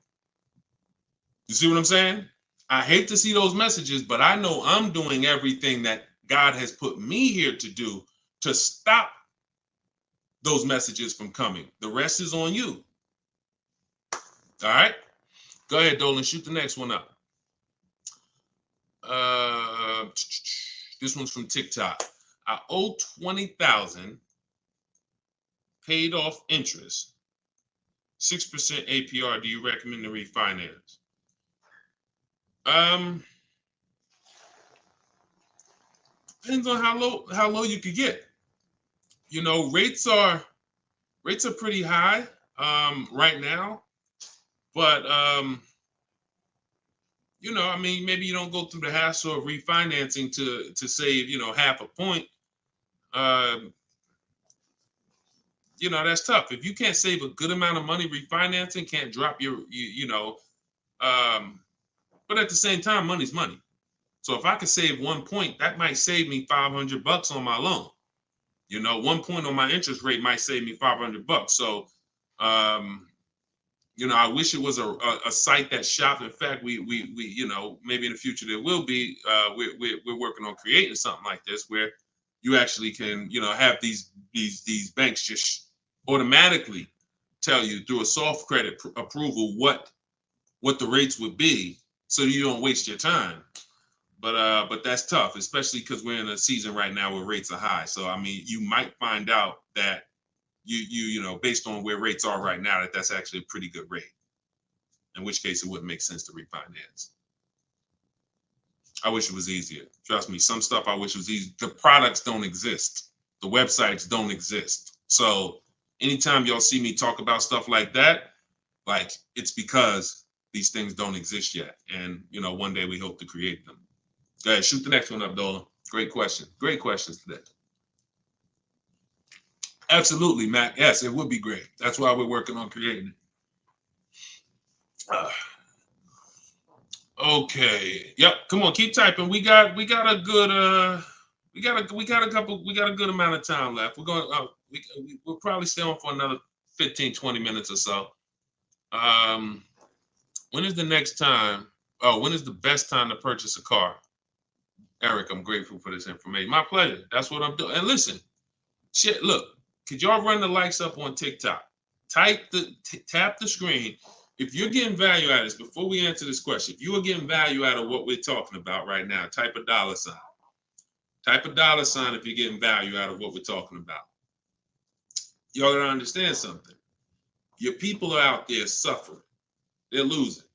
You see what I'm saying? I hate to see those messages, but I know I'm doing everything that God has put me here to do to stop those messages from coming. The rest is on you. All right? Go ahead, Dolan. Shoot the next one up. This one's from TikTok. I owe $20,000. Paid off interest, 6% APR. Do you recommend to refinance? Depends on how low you could get. You know, rates are pretty high right now, but you know, I mean, maybe you don't go through the hassle of refinancing to save, you know, half a point. You know, that's tough. If you can't save a good amount of money refinancing, can't drop your, you know, but at the same time, money's money. So if I could save 1 point, that might save me $500 on my loan. 1 point on my interest rate might save me $500. So, I wish it was a site that shopped. In fact, we maybe in the future there will be. We're working on creating something like this where you actually can have these banks just automatically tell you through a soft credit approval what the rates would be, so you don't waste your time. But that's tough, especially because we're in a season right now where rates are high. So I mean, you might find out that you based on where rates are right now, that's actually a pretty good rate. In which case, it wouldn't make sense to refinance. I wish it was easier. Trust me, some stuff I wish was easy. The products don't exist. The websites don't exist. So anytime y'all see me talk about stuff like that, like it's because these things don't exist yet. And one day we hope to create them. Go ahead, shoot the next one up, Dolan. Great question. Great questions today. Absolutely, Matt. Yes, it would be great. That's why we're working on creating it. Okay. Yep. Come on, keep typing. We got a good we got a good amount of time left. We're going we'll probably stay on for another 15-20 minutes or so. When is the next time? Oh, when is the best time to purchase a car? Eric, I'm grateful for this information. My pleasure. That's what I'm doing. And listen, shit, look, could y'all run the likes up on TikTok? Tap the screen. If you're getting value out of this, before we answer this question, if you are getting value out of what we're talking about right now, type a $sign. Type a $sign if you're getting value out of what we're talking about. Y'all gotta understand something. Your people are out there suffering. They're losing.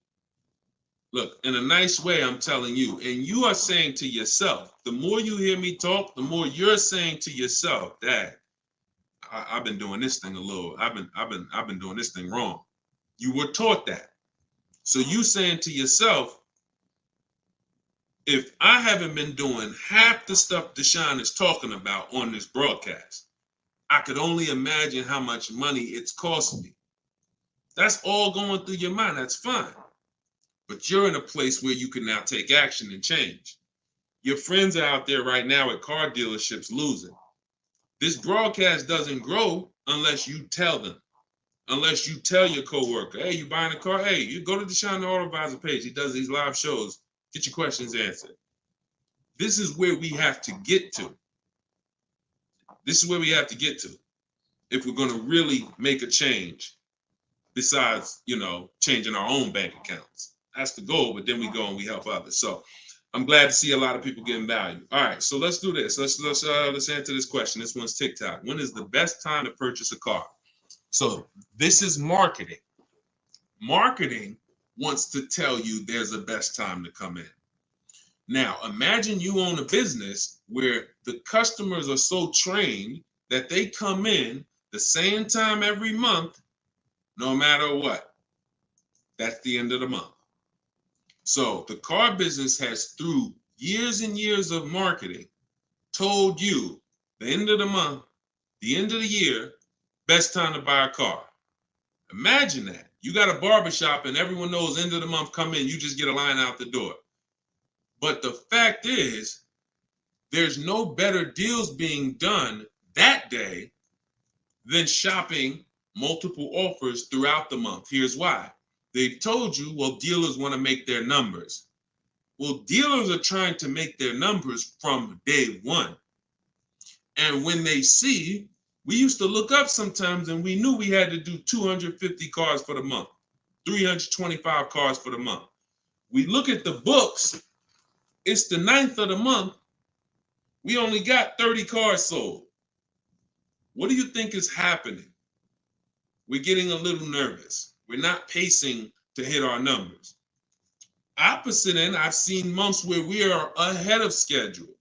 Look, in a nice way, I'm telling you, and you are saying to yourself, the more you hear me talk, the more you're saying to yourself, Dad, I've been doing this thing I've been doing this thing wrong. You were taught that. So you saying to yourself, if I haven't been doing half the stuff Deshone is talking about on this broadcast, I could only imagine how much money it's cost me. That's all going through your mind. That's fine. But you're in a place where you can now take action and change. Your friends are out there right now at car dealerships losing. This broadcast doesn't grow unless you tell them. Unless you tell your coworker, hey, you buying a car? Hey, you go to Deshone the Auto Advisor page. He does these live shows. Get your questions answered. This is where we have to get to. This is where we have to get to if we're going to really make a change besides, changing our own bank accounts. That's the goal, but then we go and we help others. So I'm glad to see a lot of people getting value. All right, so let's do this. Let's answer this question. This one's TikTok. When is the best time to purchase a car? So this is marketing. Marketing wants to tell you there's a best time to come in. Now, imagine you own a business where the customers are so trained that they come in the same time every month, no matter what. That's the end of the month. So the car business has, through years and years of marketing, told you the end of the month, the end of the year, best time to buy a car. Imagine that. You got a barbershop and everyone knows end of the month come in, you just get a line out the door. But the fact is, there's no better deals being done that day than shopping multiple offers throughout the month. Here's why. They've told you, well, dealers want to make their numbers. Well, dealers are trying to make their numbers from day one. And when they see, we used to look up sometimes and we knew we had to do 250 cars for the month, 325 cars for the month. We look at the books, it's the 9th of the month, we only got 30 cars sold. What do you think is happening? We're getting a little nervous. We're not pacing to hit our numbers. Opposite end, I've seen months where we are ahead of schedule.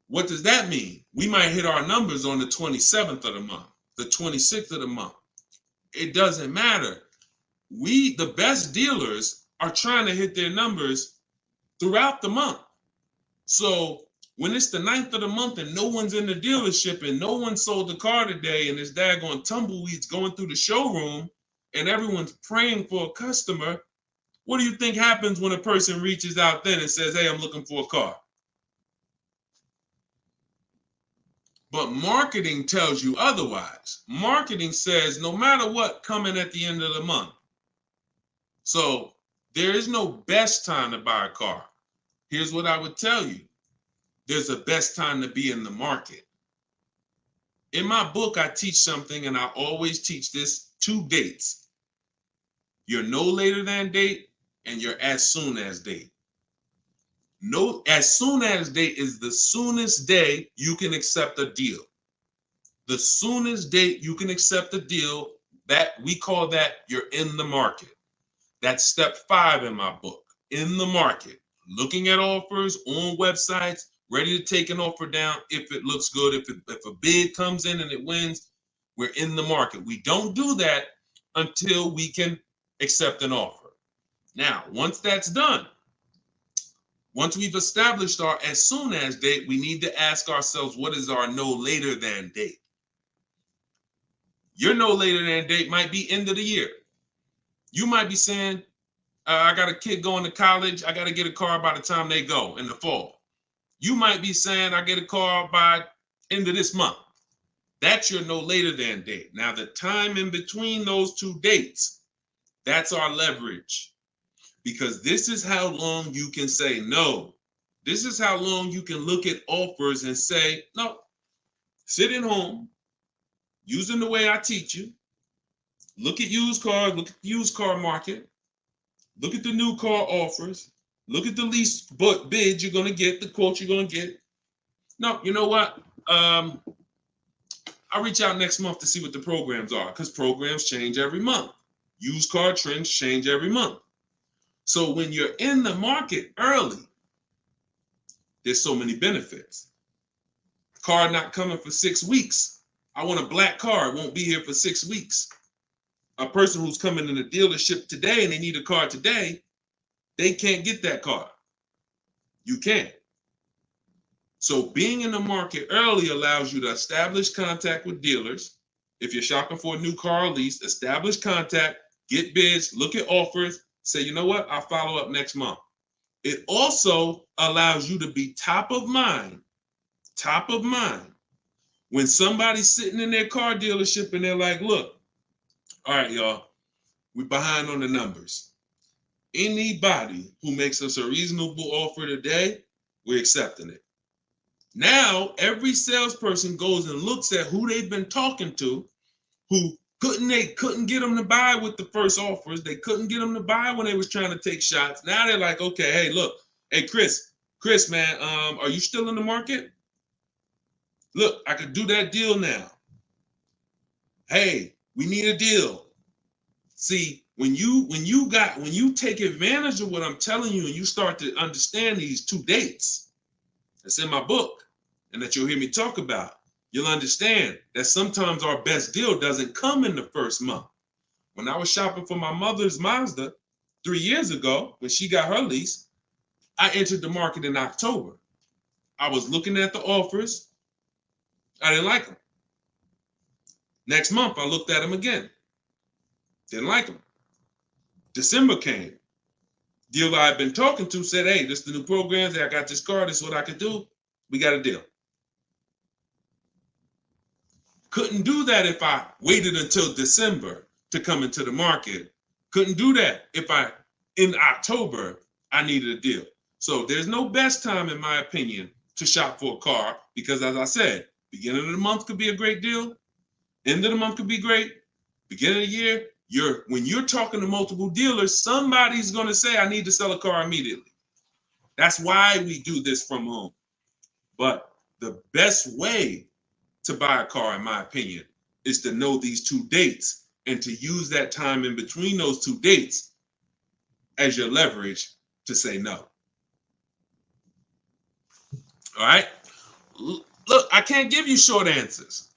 What does that mean? We might hit our numbers on the 27th of the month, the 26th of the month. It doesn't matter. The best dealers are trying to hit their numbers throughout the month. So when it's the 9th of the month and no one's in the dealership and no one sold the car today and it's daggone tumbleweeds going through the showroom and everyone's praying for a customer, What do you think happens when a person reaches out then and says, hey, I'm looking for a car? But marketing tells you otherwise. Marketing says no matter what, coming at the end of the month. So there is no best time to buy a car. Here's what I would tell you. There's a best time to be in the market. In my book, I teach something, and I always teach this: 2 dates. Your no later than date and your as soon as date. No, as soon as date is the soonest day you can accept a deal. The soonest date you can accept a deal, that we call that you're in the market. That's step 5 in my book. In the market, looking at offers on websites, ready to take an offer down if it looks good. If a bid comes in and it wins, we're in the market. We don't do that until we can accept an offer. Now, once that's done, once we've established our as soon as date, we need to ask ourselves, what is our no later than date? Your no later than date might be end of the year. You might be saying, I got a kid going to college. I got to get a car by the time they go in the fall. You might be saying, I get a car by end of this month. That's your no later than date. Now, the time in between those 2 dates, that's our leverage. Because this is how long you can say no. This is how long you can look at offers and say, no, sit at home, using the way I teach you. Look at used cars, look at the used car market. Look at the new car offers. Look at the lease bids you're going to get, the quote you're going to get. No, you know what? I'll reach out next month to see what the programs are, because programs change every month. Used car trends change every month. So when you're in the market early, there's so many benefits. Car not coming for 6 weeks. I want a black car. It won't be here for 6 weeks. A person who's coming in the dealership today and they need a car today, they can't get that car. You can. So being in the market early allows you to establish contact with dealers. If you're shopping for a new car or lease, establish contact, get bids, look at offers, say, you know what, I'll follow up next month. It also allows you to be top of mind when somebody's sitting in their car dealership and they're like, look, all right, y'all, we're behind on the numbers. Anybody who makes us a reasonable offer today, we're accepting it. Now, every salesperson goes and looks at who they've been talking to, who couldn't get them to buy with the first offers. They couldn't get them to buy when they was trying to take shots. Now they're like, okay, hey, look, hey, Chris, man, are you still in the market? Look, I could do that deal now. Hey, we need a deal. See, when you take advantage of what I'm telling you and you start to understand these 2 dates, that's in my book, and that you'll hear me talk about, you'll understand that sometimes our best deal doesn't come in the first month. When I was shopping for my mother's Mazda 3 years ago, when she got her lease, I entered the market in October. I was looking at the offers. I didn't like them. Next month, I looked at them again. Didn't like them. December came. Dealer I've been talking to said, hey, this is the new programs. Hey, I got this car. This is what I could do. We got a deal. Couldn't do that if I waited until December to come into the market. Couldn't do that if in October, I needed a deal. So there's no best time, in my opinion, to shop for a car because, as I said, beginning of the month could be a great deal. End of the month could be great. Beginning of the year, when you're talking to multiple dealers, somebody's going to say, I need to sell a car immediately. That's why we do this from home. But the best way to buy a car, in my opinion, is to know these 2 dates and to use that time in between those 2 dates as your leverage to say no. All right? Look, I can't give you short answers.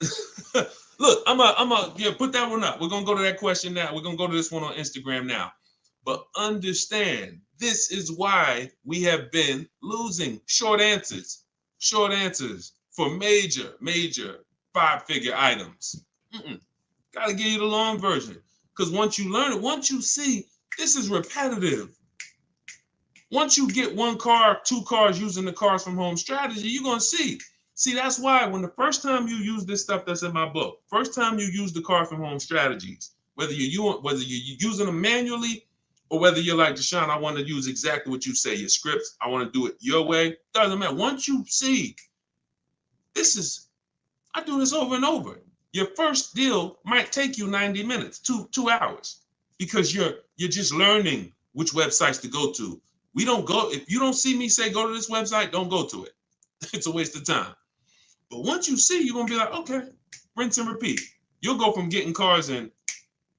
Look, I'm a put that one up. We're going to go to that question now. We're going to go to this one on Instagram now. But understand, this is why we have been losing short answers for major 5-figure items. Got to give you the long version. Because once you learn it, once you see, this is repetitive. Once you get one car, two cars using the cars from home strategy, you're going to see. See, that's why when the first time you use this stuff that's in my book, first time you use the car from home strategies, whether you're using them manually or whether you're like, Deshone, I want to use exactly what you say, your scripts, I want to do it your way, doesn't matter. Once you see, I do this over and over. Your first deal might take you 90 minutes, two hours, because you're just learning which websites to go to. We don't go, if you don't see me say go to this website, don't go to it. It's a waste of time. But once you see, you're gonna be like, okay, rinse and repeat. You'll go from getting cars in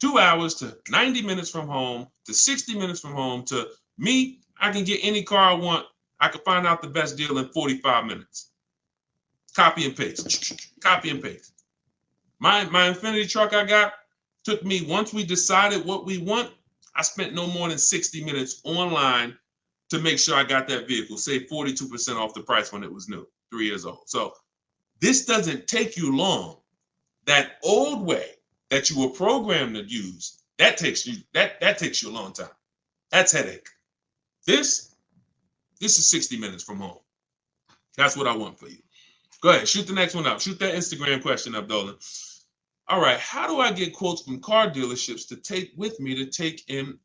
2 hours to 90 minutes from home to 60 minutes from home to me, I can get any car I want. I can find out the best deal in 45 minutes. Copy and paste, copy and paste. My Infinity truck I got took me, once we decided what we want, I spent no more than 60 minutes online to make sure I got that vehicle, saved 42% off the price when it was new, 3 years old. So this doesn't take you long. That old way that you were programmed to use, that takes you a long time. That's headache. This is 60 minutes from home. That's what I want for you. Go ahead, shoot the next one up. Shoot that Instagram question up, Dolan. All right, how do I get quotes from car dealerships to take with me to take in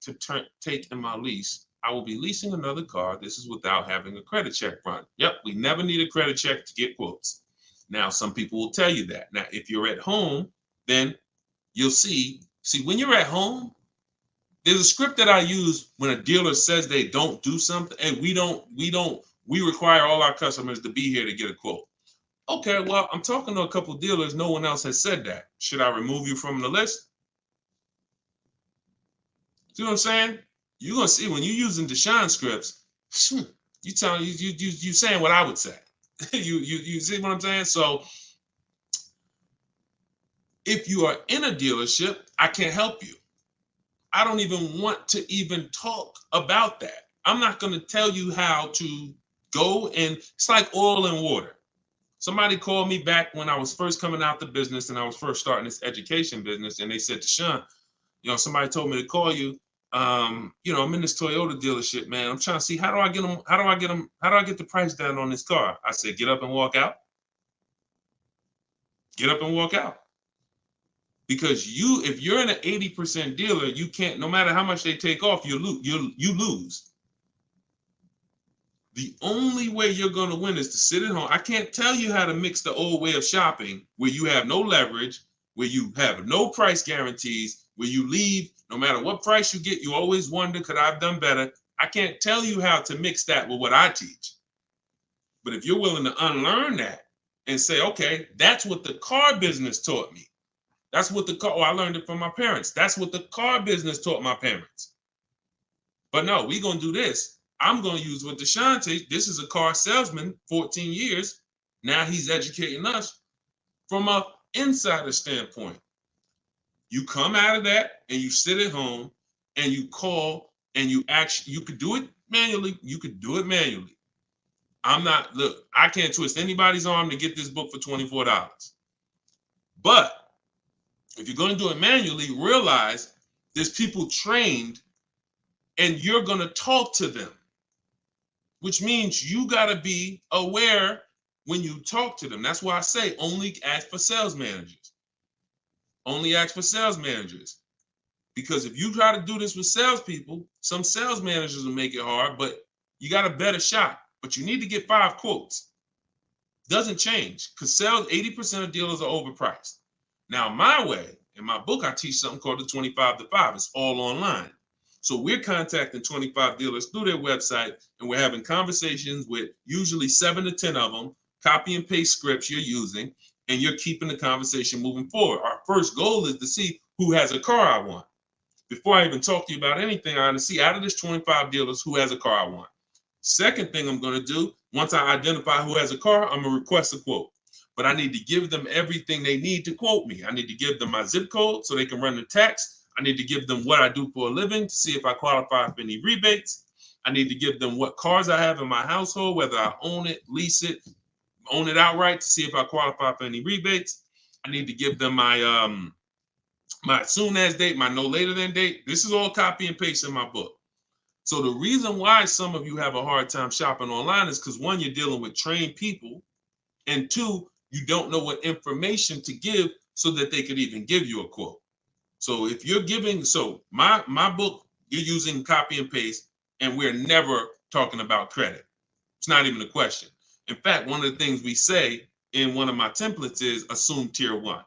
my lease? I will be leasing another car. This is without having a credit check run. Yep, we never need a credit check to get quotes. Now, some people will tell you that. Now, if you're at home, then you'll see when you're at home, there's a script that I use when a dealer says they don't do something, and we require all our customers to be here to get a quote. Okay, well, I'm talking to a couple of dealers. No one else has said that. Should I remove you from the list? See what I'm saying? You're gonna see when you're using Deshone scripts, you saying what I would say. you see what I'm saying? So if you are in a dealership, I can't help you. I don't even want to even talk about that. I'm not going to tell you how to go, and it's like oil and water. Somebody called me back when I was first coming out the business and I was first starting this education business, and they said, Deshone, somebody told me to call you. I'm in this Toyota dealership, man. I'm trying to see how do I get the price down on this car? I said, get up and walk out. Get up and walk out. Because if you're in an 80% dealer, you can't, no matter how much they take off, you lose. The only way you're going to win is to sit at home. I can't tell you how to mix the old way of shopping where you have no leverage, where you have no price guarantees, where you leave, no matter what price you get, you always wonder, could I have done better? I can't tell you how to mix that with what I teach. But if you're willing to unlearn that and say, okay, that's what the car business taught me. That's what I learned it from my parents. That's what the car business taught my parents. But no, we're going to do this. I'm going to use what Deshone teach. This is a car salesman, 14 years. Now he's educating us from an insider standpoint. You come out of that and you sit at home and you call and you could do it manually. You could do it manually. I can't twist anybody's arm to get this book for $24. But if you're going to do it manually, realize there's people trained and you're going to talk to them, which means you got to be aware when you talk to them. That's why I say only ask for sales managers. Only ask for sales managers. Because if you try to do this with salespeople, some sales managers will make it hard, but you got a better shot. But you need to get 5 quotes. Doesn't change because 80% of dealers are overpriced. Now, my way, in my book, I teach something called the 25 to 5. It's all online. So we're contacting 25 dealers through their website, and we're having conversations with usually 7 to 10 of them, copy and paste scripts you're using, and you're keeping the conversation moving forward. Our first goal is to see who has a car I want. Before I even talk to you about anything, I want to see out of this 25 dealers who has a car I want. Second thing I'm going to do, once I identify who has a car, I'm going to request a quote. But I need to give them everything they need to quote me. I need to give them my zip code so they can run the tax. I need to give them what I do for a living to see if I qualify for any rebates. I need to give them what cars I have in my household, whether I own it, lease it, own it outright to see if I qualify for any rebates. I need to give them my my soon as date, my no later than date. This is all copy and paste in my book. So the reason why some of you have a hard time shopping online is because, one, you're dealing with trained people, and two, you don't know what information to give so that they could even give you a quote. So if you're giving, so my book, you're using copy and paste, and we're never talking about credit. It's not even a question. In fact, one of the things we say in one of my templates is assume tier one.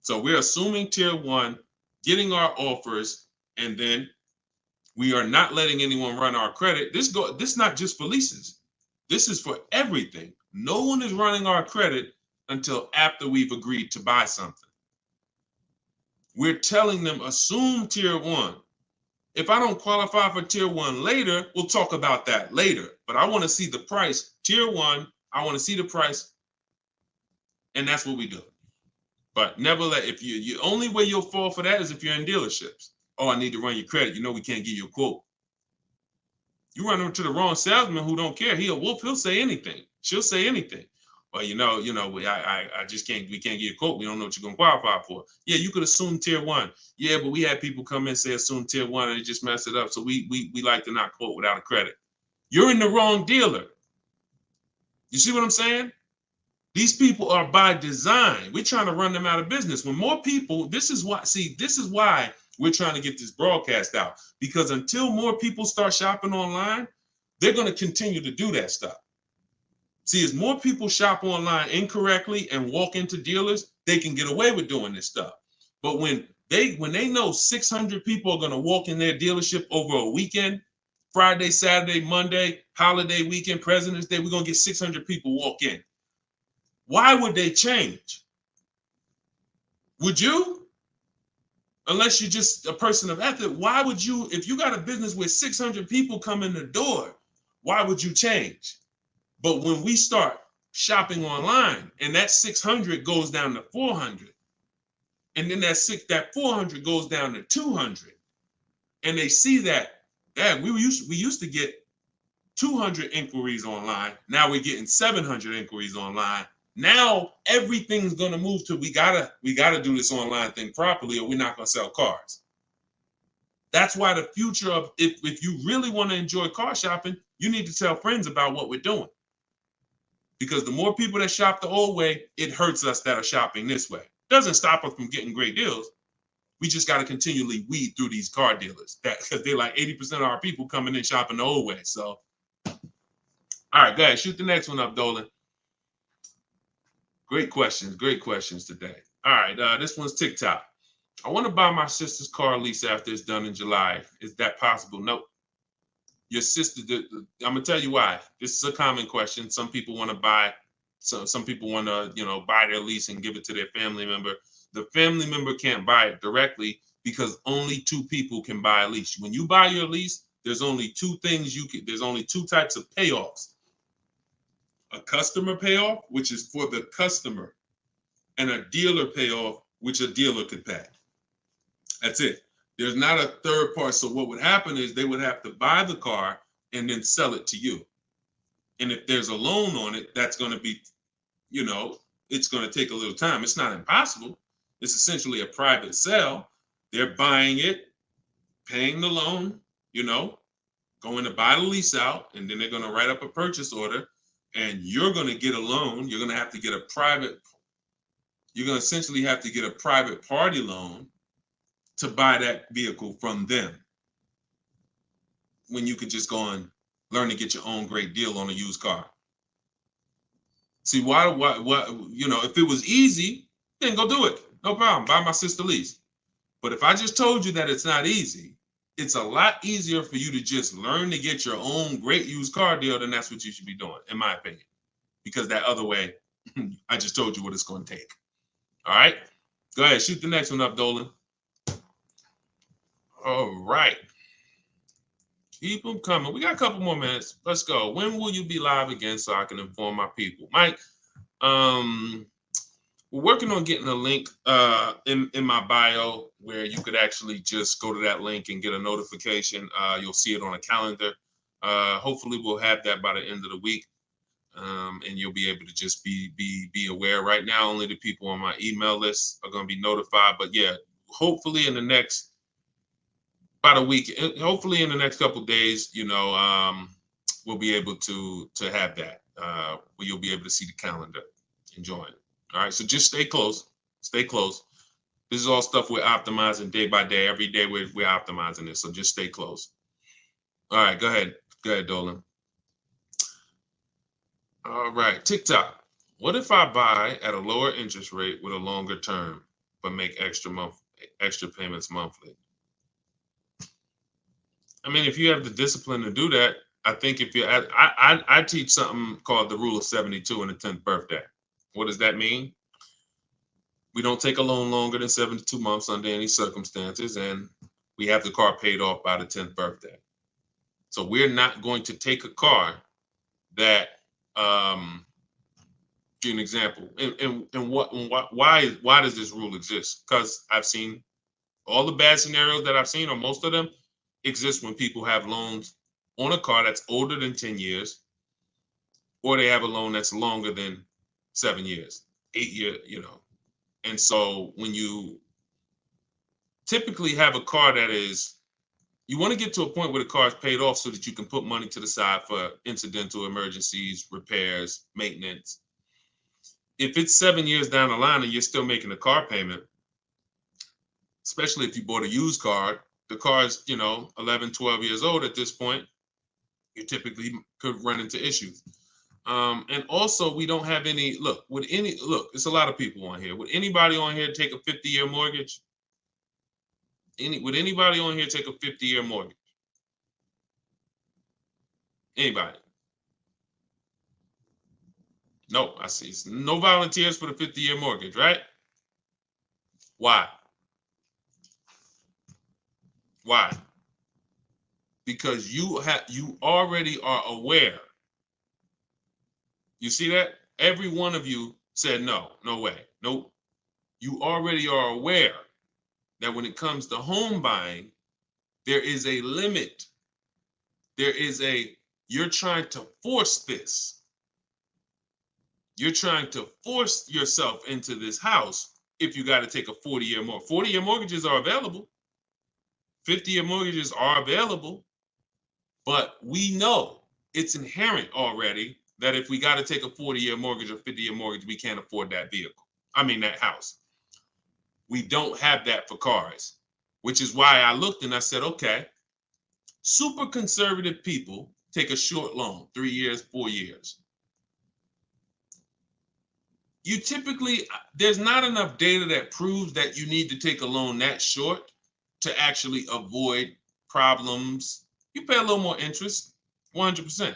So we're assuming tier one, getting our offers, and then we are not letting anyone run our credit. This is not just for leases. This is for everything. No one is running our credit until after we've agreed to buy something. We're telling them assume tier one. If I don't qualify for tier one later, we'll talk about that later. But I want to see the price. Tier one, I want to see the price. And that's what we do. But never let, if you only way you'll fall for that is if you're in dealerships. Oh, I need to run your credit. You know we can't give you a quote. You run into the wrong salesman who don't care. He'll say anything. She'll say anything. Well, I just can't, we can't get a quote. We don't know what you're going to qualify for. Yeah, you could assume tier one. Yeah, but we had people come in and say assume tier one and they just messed it up. So we like to not quote without a credit. You're in the wrong dealer. You see what I'm saying? These people are by design. We're trying to run them out of business. When more people, this is why we're trying to get this broadcast out. Because until more people start shopping online, they're going to continue to do that stuff. See, as more people shop online incorrectly and walk into dealers, they can get away with doing this stuff. But when they know 600 people are going to walk in their dealership over a weekend, Friday, Saturday, Monday, holiday weekend, President's Day, we're going to get 600 people walk in. Why would they change? Would you? Unless you're just a person of ethic, why would you, if you got a business where 600 people come in the door, why would you change? But when we start shopping online and that 600 goes down to 400, and then that 400 goes down to 200, and they see that, we used to get 200 inquiries online. Now we're getting 700 inquiries online. Now everything's gonna move to we gotta do this online thing properly, or we're not gonna sell cars. That's why the future of if you really want to enjoy car shopping, you need to tell friends about what we're doing. Because the more people that shop the old way, it hurts us that are shopping this way. Doesn't stop us from getting great deals. We just got to continually weed through these car dealers because they're like 80% of our people coming in shopping the old way. So, all right, go ahead, shoot the next one up, Dolan. Great questions today. All right, this one's TikTok. I want to buy my sister's car lease after it's done in July. Is that possible? Nope. Your sister, I'm gonna tell you why. This is a common question. Some people want to buy, some people want to, buy their lease and give it to their family member. The family member can't buy it directly because only two people can buy a lease. When you buy your lease, there's only two things there's only two types of payoffs. A customer payoff, which is for the customer, and a dealer payoff, which a dealer could pay. That's it. There's not a third part. So what would happen is they would have to buy the car and then sell it to you. And if there's a loan on it, that's going to be, it's going to take a little time. It's not impossible. It's essentially a private sale. They're buying it, paying the loan, going to buy the lease out, and then they're going to write up a purchase order, and you're going to get a loan. You're going to have to get you're going to essentially have to get a private party loan to buy that vehicle from them, when you could just go and learn to get your own great deal on a used car. See, why, if it was easy, then go do it. No problem. Buy my sister lease. But if I just told you that it's not easy, it's a lot easier for you to just learn to get your own great used car deal, then that's what you should be doing, in my opinion. Because that other way, I just told you what it's going to take. All right? Go ahead. Shoot the next one up, Dolan. All right. Keep them coming. We got a couple more minutes. Let's go. When will you be live again so I can inform my people? Mike, we're working on getting a link in my bio where you could actually just go to that link and get a notification. You'll see it on a calendar. Hopefully we'll have that by the end of the week. And you'll be able to just be aware. Right now, only the people on my email list are going to be notified. But yeah, hopefully in the next about a week. Hopefully in the next couple of days, we'll be able to have that. Where you'll be able to see the calendar and join. All right. So just stay close. Stay close. This is all stuff we're optimizing day by day. Every day we're optimizing this. So just stay close. All right. Go ahead. Go ahead, Dolan. All right. TikTok. What if I buy at a lower interest rate with a longer term, but make extra payments monthly? I mean, if you have the discipline to do that, I think if you, I teach something called the rule of 72 in the 10th birthday. What does that mean? We don't take a loan longer than 72 months under any circumstances, and we have the car paid off by the 10th birthday. So we're not going to take a car that, give an example, why does this rule exist? Because I've seen all the bad scenarios that I've seen, or most of them, exist when people have loans on a car that's older than 10 years, or they have a loan that's longer than 7 years, 8 years, And so when you typically have a car that is, you want to get to a point where the car is paid off so that you can put money to the side for incidental emergencies, repairs, maintenance. If it's 7 years down the line and you're still making a car payment, especially if you bought a used car, the car is, 11, 12 years old at this point, you typically could run into issues. And also we don't have any, it's a lot of people on here. Would anybody on here take a 50-year mortgage? Would anybody on here take a 50-year mortgage? Anybody? No, I see. No volunteers for the 50-year mortgage, right? Why? Why? Because you already are aware. You see that? Every one of you said no way, nope. You already are aware that when it comes to home buying, there is a limit. You're trying to force this. You're trying to force yourself into this house if you got to take a 40-year mortgage. 40-year mortgages are available. 50-year mortgages are available. But we know it's inherent already that if we got to take a 40-year mortgage or 50-year mortgage, we can't afford that that house. We don't have that for cars, which is why I looked and I said, okay, super conservative people take a short loan, 3 years, 4 years. You typically, there's not enough data that proves that you need to take a loan that short to actually avoid problems. You pay a little more interest, 100%.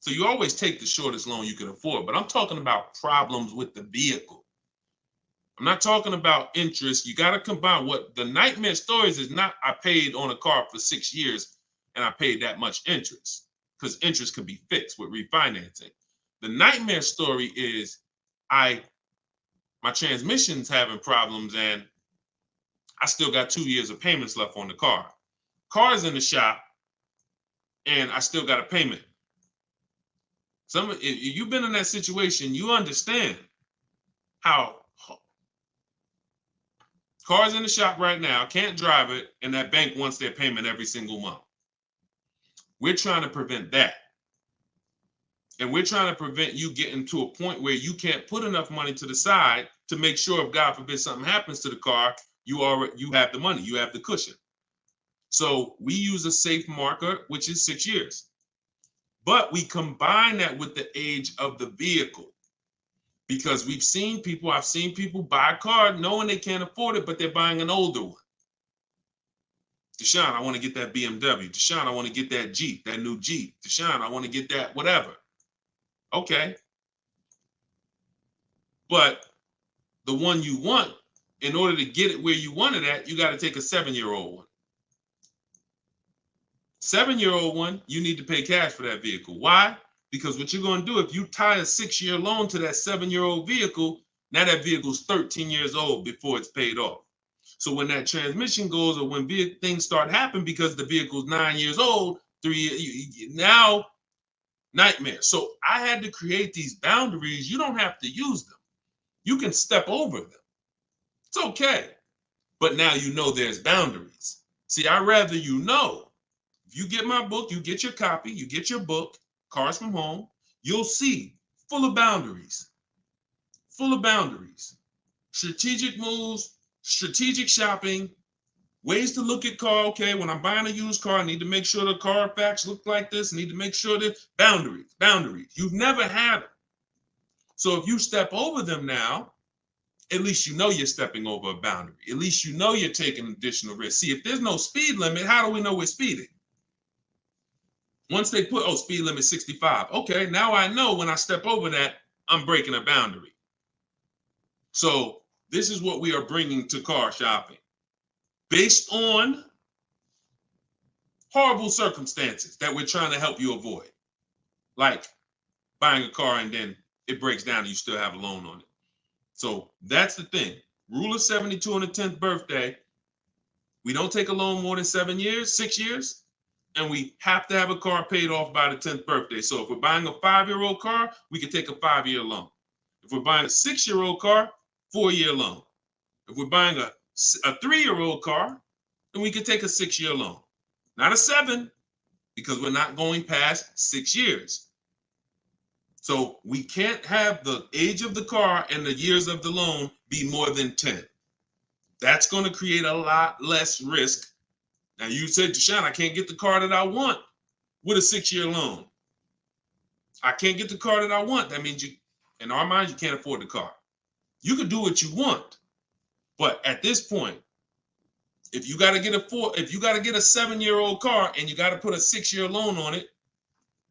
So you always take the shortest loan you can afford, but I'm talking about problems with the vehicle. I'm not talking about interest. You got to combine what the nightmare stories is not, I paid on a car for 6 years and I paid that much interest, because interest can be fixed with refinancing. The nightmare story is my transmission's having problems and I still got 2 years of payments left on the car. Car's in the shop and I still got a payment. If you've been in that situation, you understand how car's in the shop right now, can't drive it, and that bank wants their payment every single month. We're trying to prevent that. And we're trying to prevent you getting to a point where you can't put enough money to the side to make sure if God forbid something happens to the car, you have the money, you have the cushion. So we use a safe marker, which is 6 years. But we combine that with the age of the vehicle, because I've seen people buy a car knowing they can't afford it, but they're buying an older one. Deshone, I want to get that BMW. Deshone, I want to get that Jeep, that new Jeep. Deshone, I want to get that whatever. Okay. But the one you want, in order to get it where you want it at, you got to take a 7-year-old one. 7-year-old one, you need to pay cash for that vehicle. Why? Because what you're going to do, if you tie a 6-year loan to that 7-year-old vehicle, now that vehicle's 13 years old before it's paid off. So when that transmission goes, or when things start happening because the vehicle's 9 years old, 3 years, now nightmare. So I had to create these boundaries. You don't have to use them. You can step over them. It's okay. But now you know there's boundaries. See, I'd rather you know. If you get my book, you get your copy, you get your book, Cars from Home, you'll see full of boundaries. Full of boundaries. Strategic moves, strategic shopping, ways to look at car. Okay, when I'm buying a used car, I need to make sure the Carfax look like this. I need to make sure that boundaries. You've never had them. So if you step over them now, at least you know you're stepping over a boundary. At least you know you're taking additional risk. See, if there's no speed limit, how do we know we're speeding? Once they put, oh, speed limit 65. Okay, now I know when I step over that, I'm breaking a boundary. So this is what we are bringing to car shopping. Based on horrible circumstances that we're trying to help you avoid. Like buying a car and then it breaks down and you still have a loan on it. So that's the thing. Rule of 72 on the 10th birthday. We don't take a loan more than 6 years, and we have to have a car paid off by the 10th birthday. So if we're buying a 5-year-old car, we can take a 5-year loan. If we're buying a 6-year-old car, 4-year loan. If we're buying a 3-year-old car, then we can take a 6-year loan. Not a 7, because we're not going past 6 years. So we can't have the age of the car and the years of the loan be more than 10. That's going to create a lot less risk. Now you said, Deshone, I can't get the car that I want with a 6-year loan. I can't get the car that I want. That means you, in our minds, you can't afford the car. You can do what you want, but at this point, if you got to get a 7-year-old car and you got to put a 6-year loan on it,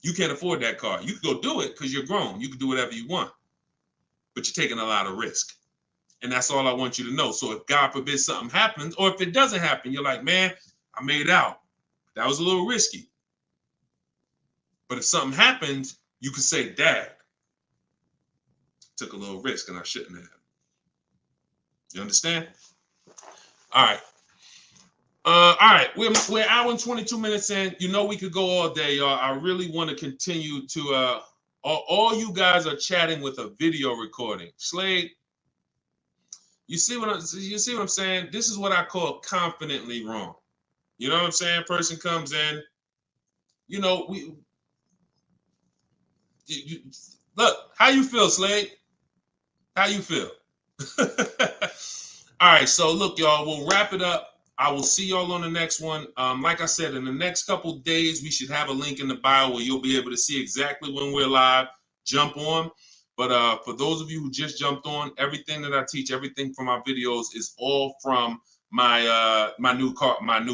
you can't afford that car. You can go do it because you're grown. You can do whatever you want, but you're taking a lot of risk. And that's all I want you to know. So if God forbid something happens, or if it doesn't happen, you're like, man, I made out. That was a little risky. But if something happens, you can say, Dad, took a little risk and I shouldn't have. You understand? All right. All right, we're an hour and 22 minutes in. You know we could go all day, y'all. I really want to continue to. All you guys are chatting with a video recording. Slade, you see what I'm saying? This is what I call confidently wrong. You know what I'm saying? Person comes in. You know look. How you feel, Slade? How you feel? All right, so look, y'all. We'll wrap it up. I will see y'all on the next one. Like I said, in the next couple days, we should have a link in the bio where you'll be able to see exactly when we're live. Jump on. But for those of you who just jumped on, everything that I teach, everything from my videos is all from my new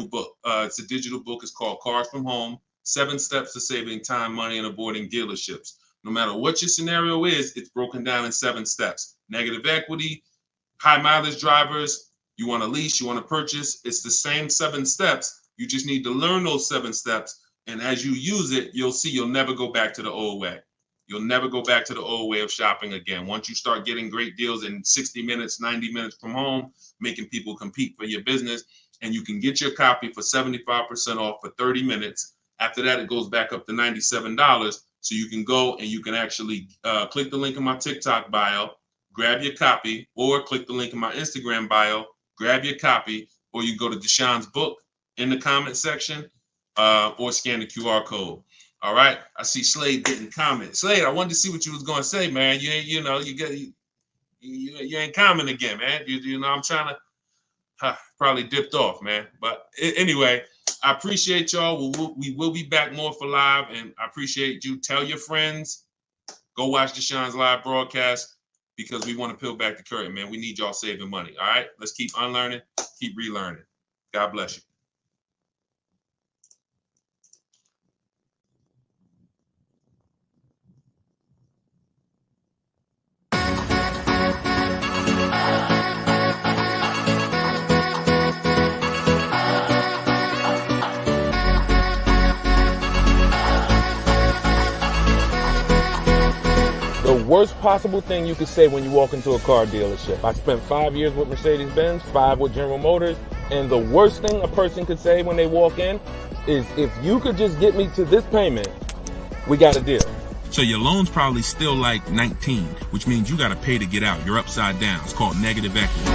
book. It's a digital book. It's called Cars from Home: 7 Steps to Saving Time, Money, and Avoiding Dealerships. No matter what your scenario is, it's broken down in 7 steps. Negative equity, high mileage drivers. You want to lease, you want to purchase, it's the same 7 steps. You just need to learn those 7 steps. And as you use it, you'll see you'll never go back to the old way. You'll never go back to the old way of shopping again. Once you start getting great deals in 60 minutes, 90 minutes from home, making people compete for your business, and you can get your copy for 75% off for 30 minutes. After that, it goes back up to $97. So you can go and you can actually click the link in my TikTok bio, grab your copy, or click the link in my Instagram bio, grab your copy, or you go to Deshone's book in the comment section, or scan the QR code. All right. I see Slade getting comments. Slade, I wanted to see what you was gonna say, man. You ain't, you ain't comment again, man. You know, I'm trying to probably dipped off, man. But anyway, I appreciate y'all. We will be back more for live, and I appreciate you. Tell your friends. Go watch Deshone's live broadcast, because we want to peel back the curtain, man. We need y'all saving money, all right? Let's keep unlearning, keep relearning. God bless you. The worst possible thing you could say when you walk into a car dealership. I spent 5 years with Mercedes-Benz, 5 with General Motors, and the worst thing a person could say when they walk in is, if you could just get me to this payment, we got a deal. So your loan's probably still like 19, which means you got to pay to get out. You're upside down. It's called negative equity.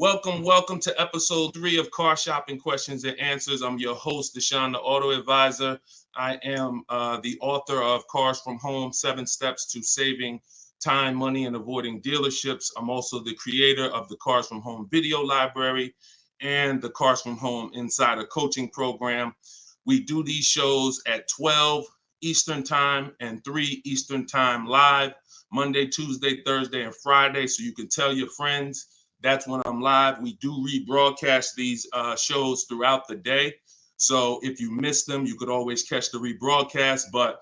welcome to episode 3 of Car Shopping Questions and Answers. I'm your host, Deshone the Auto Advisor. I am the author of Cars from Home, 7 Steps to Saving Time, Money, and Avoiding Dealerships. I'm also the creator of the Cars from Home video library and the Cars from Home Insider Coaching Program. We do these shows at 12 Eastern Time and 3 Eastern Time live, Monday, Tuesday, Thursday, and Friday. So you can tell your friends that's when I'm live. We do rebroadcast these shows throughout the day. So if you miss them, you could always catch the rebroadcast. But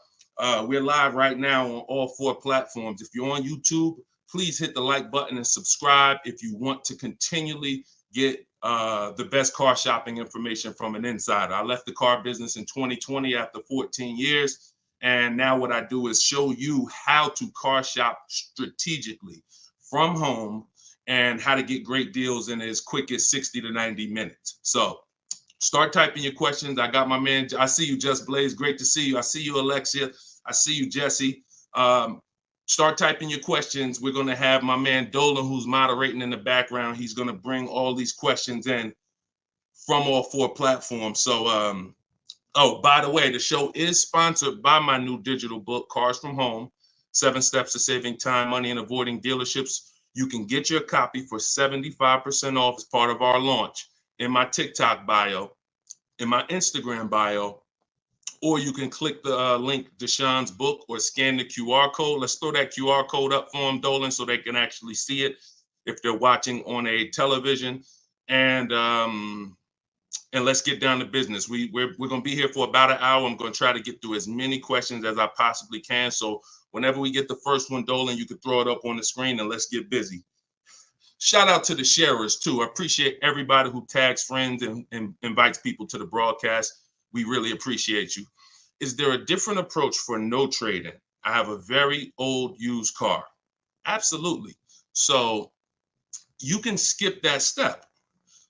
we're live right now on all 4 platforms. If you're on YouTube, please hit the like button and subscribe if you want to continually get the best car shopping information from an insider. I left the car business in 2020 after 14 years. And now what I do is show you how to car shop strategically from home and how to get great deals in as quick as 60 to 90 minutes. So start typing your questions. I got my man. I see you, Just Blaze. Great to see you. I see you, Alexia. I see you, Jesse. Start typing your questions. We're going to have my man Dolan, who's moderating in the background. He's going to bring all these questions in from all 4 platforms. So, oh, by the way, the show is sponsored by my new digital book, Cars from Home, 7 Steps to Saving Time, Money, and Avoiding Dealerships. You can get your copy for 75% off as part of our launch in my TikTok bio, in my Instagram bio, or you can click the link, Deshone's book, or scan the QR code. Let's throw that QR code up for them, Dolan, so they can actually see it if they're watching on a television. And let's get down to business. We're going to be here for about an hour. I'm going to try to get through as many questions as I possibly can. So whenever we get the first one, Dolan, you can throw it up on the screen and let's get busy. Shout out to the sharers too. I appreciate everybody who tags friends and invites people to the broadcast. We really appreciate you. Is there a different approach for no trading? I have a very old used car. Absolutely. So you can skip that step.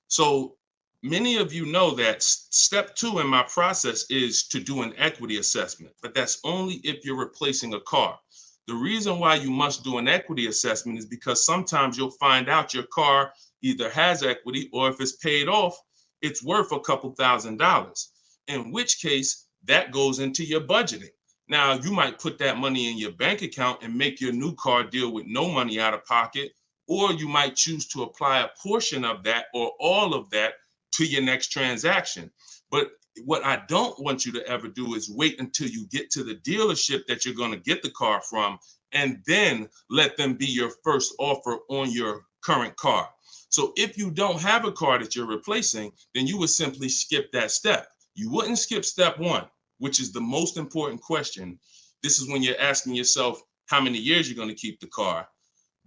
So many of you know that step 2 in my process is to do an equity assessment, but that's only if you're replacing a car. The reason why you must do an equity assessment is because sometimes you'll find out your car either has equity or if it's paid off, it's worth a couple $1,000s, in which case that goes into your budgeting. Now, you might put that money in your bank account and make your new car deal with no money out of pocket, or you might choose to apply a portion of that or all of that to your next transaction. But what I don't want you to ever do is wait until you get to the dealership that you're going to get the car from and then let them be your first offer on your current car. So if you don't have a car that you're replacing, then you would simply skip that step. You wouldn't skip step 1, which is the most important question. This is when you're asking yourself how many years you're going to keep the car.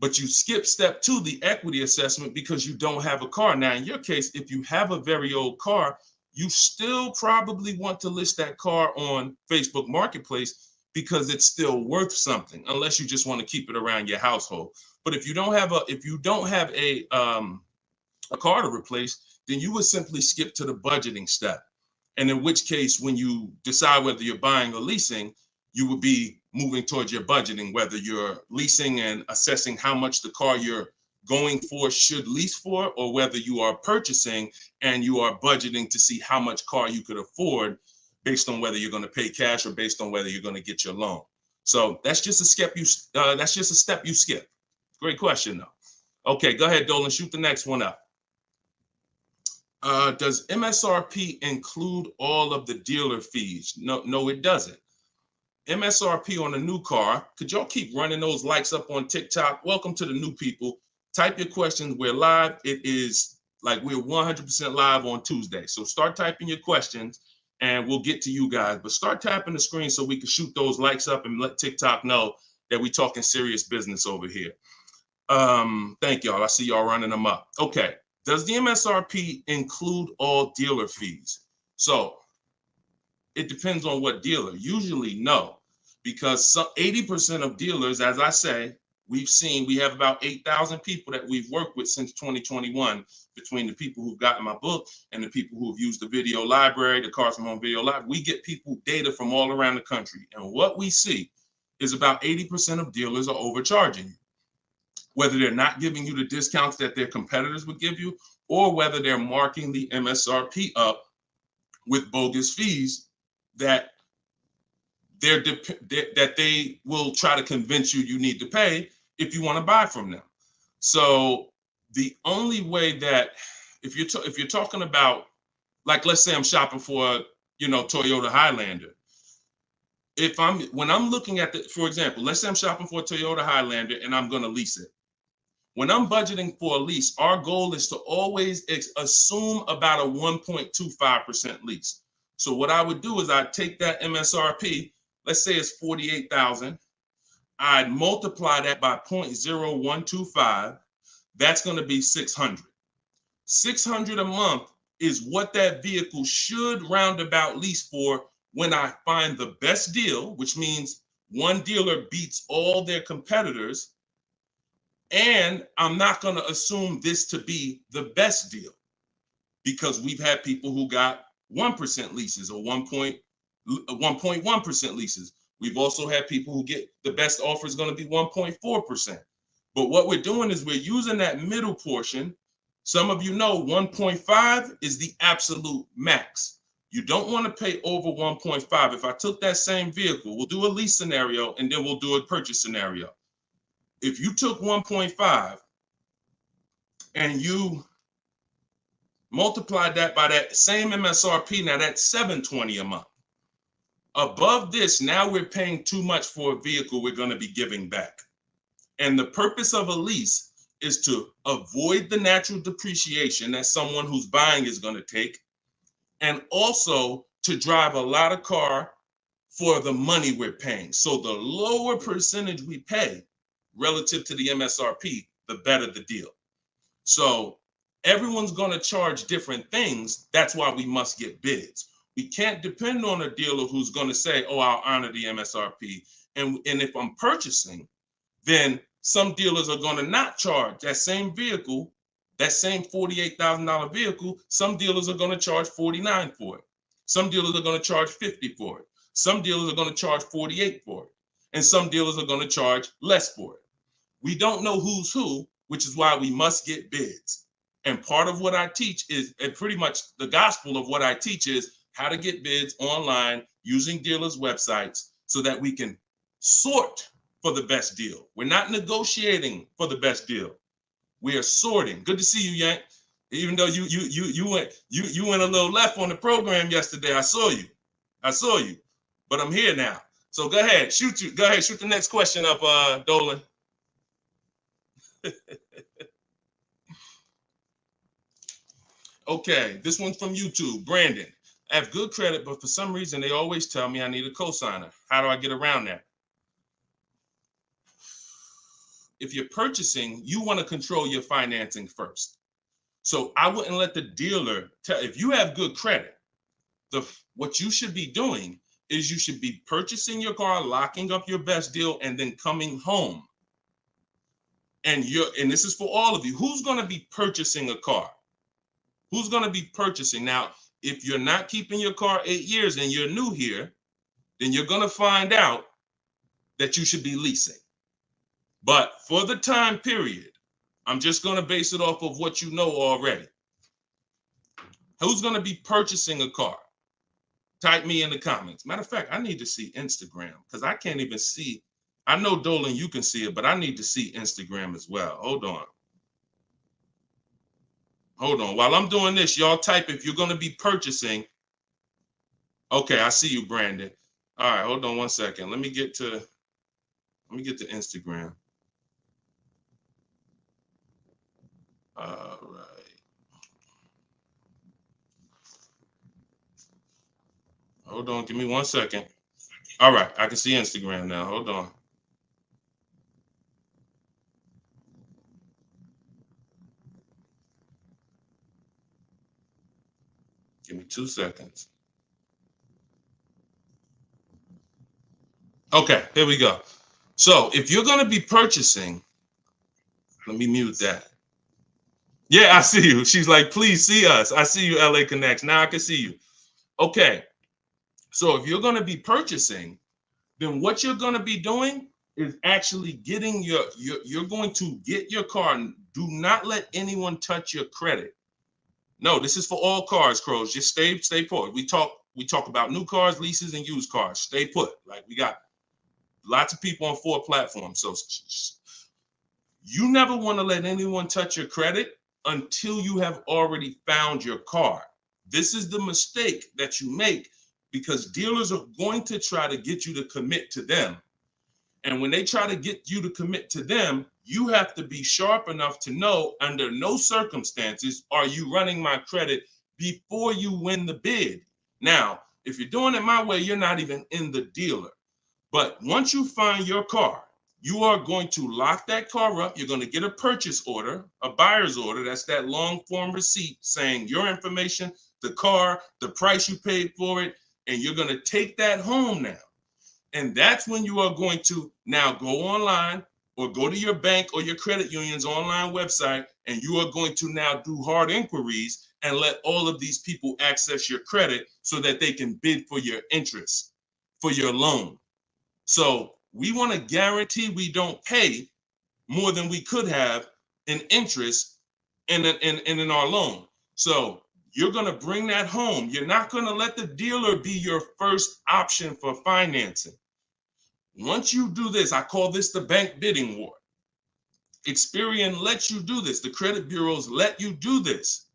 But you skip step 2, the equity assessment, because you don't have a car. Now, in your case, if you have a very old car, you still probably want to list that car on Facebook Marketplace because it's still worth something, unless you just want to keep it around your household. But if you don't have a car to replace, then you would simply skip to the budgeting step. And in which case, when you decide whether you're buying or leasing, you would be moving towards your budgeting, whether you're leasing and assessing how much the car you're going for should lease for, or whether you are purchasing and you are budgeting to see how much car you could afford based on whether you're going to pay cash or based on whether you're going to get your loan. So that's just a step you skip. Great question though. Okay, go ahead, Dolan, shoot the next one up. Does MSRP include all of the dealer fees? No, it doesn't. MSRP on a new car. Could y'all keep running those likes up on TikTok? Welcome to the new people. Type your questions. We're live. It is like we're 100% live on Tuesday. So start typing your questions and we'll get to you guys. But start tapping the screen so we can shoot those likes up and let TikTok know that we're talking serious business over here. Thank y'all. I see y'all running them up. Okay. Does the MSRP include all dealer fees? So it depends on what dealer. Usually no, because 80% of dealers, as I say, we have about 8,000 people that we've worked with since 2021, between the people who've gotten my book and the people who've used the video library, the Cars from Home video library. We get people data from all around the country. And what we see is about 80% of dealers are overcharging you. whether they're not giving you the discounts that their competitors would give you, or whether they're marking the MSRP up with bogus fees that they will try to convince you need to pay if you want to buy from them. So the only way that, if you're talking about, like, let's say I'm shopping for, Toyota Highlander. When I'm looking at for example, let's say I'm shopping for a Toyota Highlander and I'm going to lease it. When I'm budgeting for a lease, our goal is to always assume about a 1.25% lease. So what I would do is I'd take that MSRP, let's say it's $48,000. I'd multiply that by 0.0125. That's going to be $600. $600 a month is what that vehicle should roundabout lease for when I find the best deal, which means one dealer beats all their competitors. And I'm not going to assume this to be the best deal, because we've had people who got 1% leases or 1.1% leases. We've also had people who get the best offer is going to be 1.4%. But what we're doing is we're using that middle portion. Some of you know 1.5 is the absolute max. You don't want to pay over 1.5. If I took that same vehicle, we'll do a lease scenario and then we'll do a purchase scenario. If you took 1.5 and you multiplied that by that same MSRP, now that's $720 a month. Above this, now we're paying too much for a vehicle we're going to be giving back. And the purpose of a lease is to avoid the natural depreciation that someone who's buying is going to take, and also to drive a lot of car for the money we're paying. So the lower percentage we pay relative to the MSRP, the better the deal. So everyone's going to charge different things. That's why we must get bids. We can't depend on a dealer who's going to say, oh, I'll honor the MSRP. And if I'm purchasing, then some dealers are going to not charge that same vehicle, that same $48,000 vehicle. Some dealers are going to charge $49,000 for it. Some dealers are going to charge $50,000 for it. Some dealers are going to charge $48,000 for it. And some dealers are going to charge less for it. We don't know who's who, which is why we must get bids. And part of what I teach is, and pretty much the gospel of what I teach is how to get bids online using dealers' websites so that we can sort for the best deal. We're not negotiating for the best deal. We are sorting. Good to see you, Yank. Even though you went a little left on the program yesterday, I saw you. But I'm here now. So go ahead, shoot the next question up, Dolan. Okay, this one's from YouTube. Brandon, I have good credit, but for some reason they always tell me I need a cosigner. How do I get around that? If you're purchasing, you want to control your financing first. So I wouldn't let the dealer tell. If you have good credit, what you should be doing is you should be purchasing your car, locking up your best deal, and then coming home. And this is for all of you. Who's going to be purchasing a car? Who's going to be purchasing? Now, if you're not keeping your car 8 years and you're new here, then you're going to find out that you should be leasing. But for the time period, I'm just going to base it off of what you know already. Who's going to be purchasing a car? Type me in the comments. Matter of fact, I need to see Instagram because I can't even see. I know, Dolan, you can see it, but I need to see Instagram as well. Hold on. While I'm doing this, y'all type if you're going to be purchasing. Okay, I see you, Brandon. All right, hold on one second. Let me get to Instagram. All right. Hold on, give me 1 second. All right, I can see Instagram now. Hold on. Give me 2 seconds. Okay, here we go. So if you're going to be purchasing, let me mute that. Yeah, I see you. She's like, please see us. I see you, LA Connects. Now I can see you. Okay. So if you're going to be purchasing, then what you're going to be doing is actually getting you're going to get your car. Do not let anyone touch your credit. No, this is for all cars, Crows. Just stay put. We talk about new cars, leases, and used cars. Stay put. Like, we got lots of people on 4 platforms. So you never want to let anyone touch your credit until you have already found your car. This is the mistake that you make, because dealers are going to try to get you to commit to them. And when they try to get you to commit to them, you have to be sharp enough to know, under no circumstances are you running my credit before you win the bid. Now, if you're doing it my way, you're not even in the dealer. But once you find your car, you are going to lock that car up. You're going to get a purchase order, a buyer's order. That's that long form receipt saying your information, the car, the price you paid for it, and you're going to take that home now. And that's when you are going to now go online or go to your bank or your credit union's online website, and you are going to now do hard inquiries and let all of these people access your credit so that they can bid for your interest, for your loan. So we want to guarantee we don't pay more than we could have in interest in our loan. So you're going to bring that home. You're not going to let the dealer be your first option for financing. Once you do this, I call this the bank bidding war. Experian lets you do this. The credit bureaus let you do this.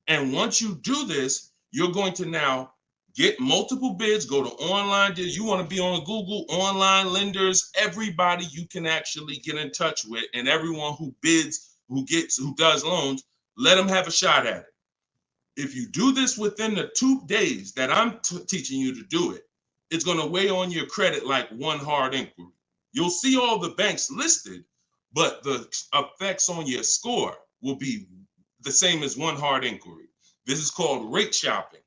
And once you do this, you're going to now get multiple bids, go to online. You want to be on Google, online lenders, everybody you can actually get in touch with, and everyone who bids, who does loans, let them have a shot at it. If you do this within the 2 days that I'm teaching you to do it, it's going to weigh on your credit like one hard inquiry. You'll see all the banks listed, but the effects on your score will be the same as one hard inquiry. This is called rate shopping.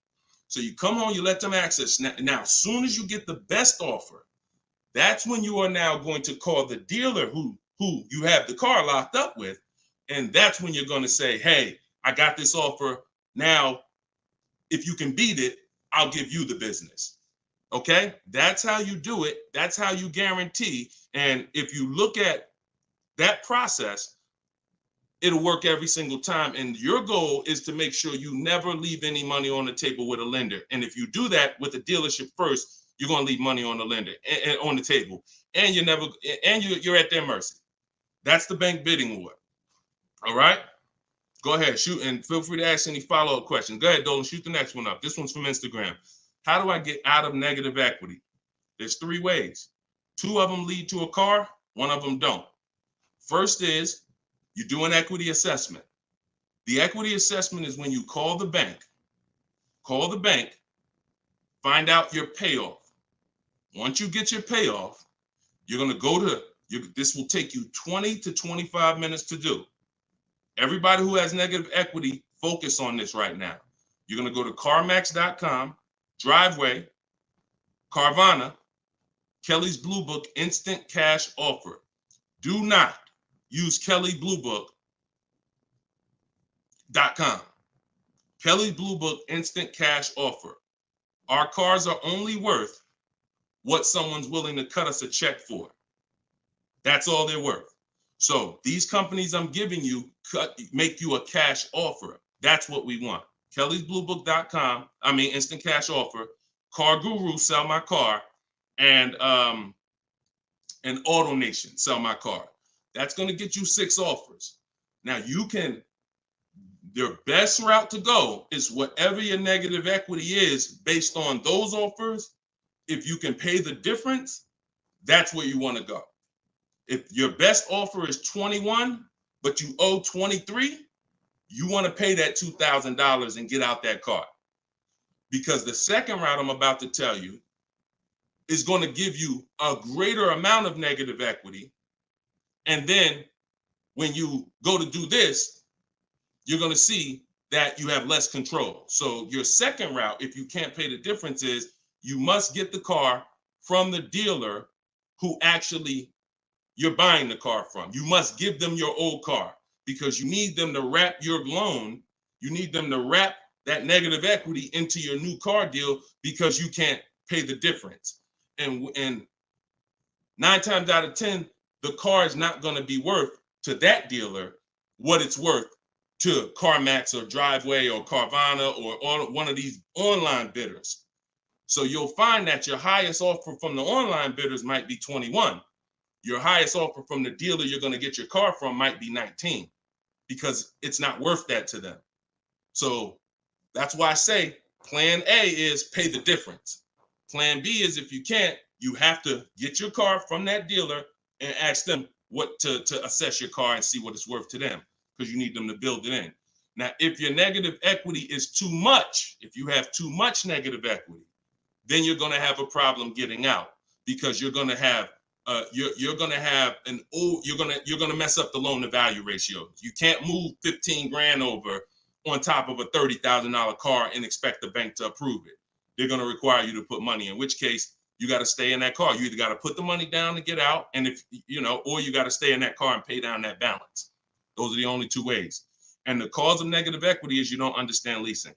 So you come home, you let them access. Now, as soon as you get the best offer, that's when you are now going to call the dealer who you have the car locked up with. And that's when you're going to say, hey, I got this offer. Now, if you can beat it, I'll give you the business. Okay? That's how you do it. That's how you guarantee. And if you look at that process, it'll work every single time. And your goal is to make sure you never leave any money on the table with a lender. And if you do that with the dealership first, you're going to leave money on the lender and on the table. And you're at their mercy. That's the bank bidding war. All right? Go ahead, shoot, and feel free to ask any follow-up questions. Go ahead, Dolan, shoot the next one up. This one's from Instagram. How do I get out of negative equity? There's 3 ways. 2 of them lead to a car, 1 of them don't. First is you do an equity assessment. The equity assessment is when you call the bank, find out your payoff. Once you get your payoff, you're going to go to, this will take you 20 to 25 minutes to do. Everybody who has negative equity, focus on this right now. You're going to go to CarMax.com, Driveway, Carvana, Kelly's Blue Book Instant Cash Offer. Do not use KellyBlueBook.com. Kelly Blue Book Instant Cash Offer. Our cars are only worth what someone's willing to cut us a check for. That's all they're worth. So these companies I'm giving you make you a cash offer. That's what we want. Kelly'sBlueBook.com. Instant cash offer. Car Guru, sell my car, and AutoNation, sell my car. That's going to get you 6 offers. Now your best route to go is whatever your negative equity is based on those offers. If you can pay the difference, that's where you want to go. If your best offer is 21, but you owe 23, you want to pay that $2,000 and get out that car. Because the second route I'm about to tell you is going to give you a greater amount of negative equity. And then when you go to do this, you're going to see that you have less control. So your second route, if you can't pay the difference, is you must get the car from the dealer who actually you're buying the car from. You must give them your old car because you need them to wrap your loan. You need them to wrap that negative equity into your new car deal because you can't pay the difference. And 9 times out of 10, the car is not going to be worth to that dealer what it's worth to CarMax or Driveway or Carvana or one of these online bidders. So you'll find that your highest offer from the online bidders might be 21. Your highest offer from the dealer you're going to get your car from might be 19 because it's not worth that to them. So that's why I say plan A is pay the difference. Plan B is if you can't, you have to get your car from that dealer and ask them what to assess your car and see what it's worth to them because you need them to build it in. Now, if your negative equity is too much, if you have too much negative equity, then you're going to have a problem getting out because you're going to have you're going to mess up the loan to value ratio. You can't move 15 grand over on top of a $30,000 car and expect the bank to approve it. They're going to require you to put money, in which case you got to stay in that car. You either got to put the money down to get out, and if you know, or you got to stay in that car and pay down that balance. Those are the only two ways. And the cause of negative equity is you don't understand leasing.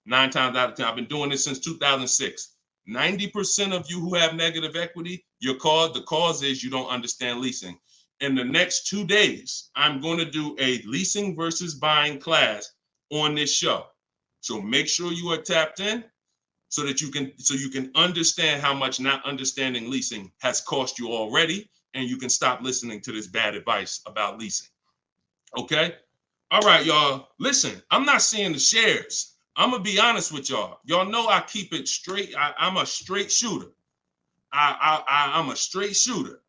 9 times out of 10, I've been doing this since 2006. 90% of you who have negative equity, the cause is you don't understand leasing. In the next 2 days, I'm going to do a leasing versus buying class on this show. So make sure you are tapped in so that you can understand how much not understanding leasing has cost you already, and you can stop listening to this bad advice about leasing. Okay? All right, y'all. Listen, I'm not seeing the shares. I'm going to be honest with y'all. Y'all know I keep it straight. I'm a straight shooter. I'm a straight shooter.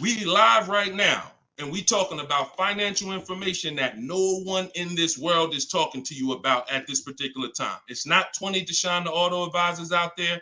We live right now, and we talking about financial information that no one in this world is talking to you about at this particular time. It's not 20 Deshone the Auto Advisors out there.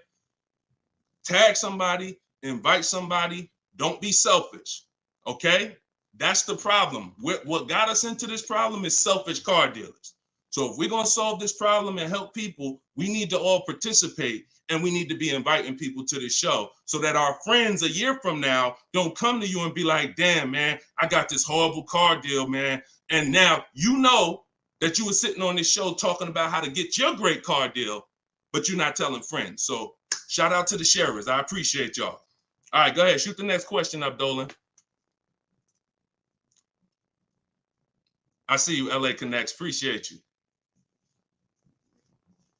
Tag somebody, invite somebody. Don't be selfish, okay? That's the problem. What got us into this problem is selfish car dealers. So if we're going to solve this problem and help people, we need to all participate, and we need to be inviting people to the show so that our friends a year from now don't come to you and be like, damn, man, I got this horrible car deal, man. And now you know that you were sitting on this show talking about how to get your great car deal, but you're not telling friends. So shout out to the sharers. I appreciate y'all. All right, go ahead. Shoot the next question up, Dolan. I see you, LA Connects. Appreciate you.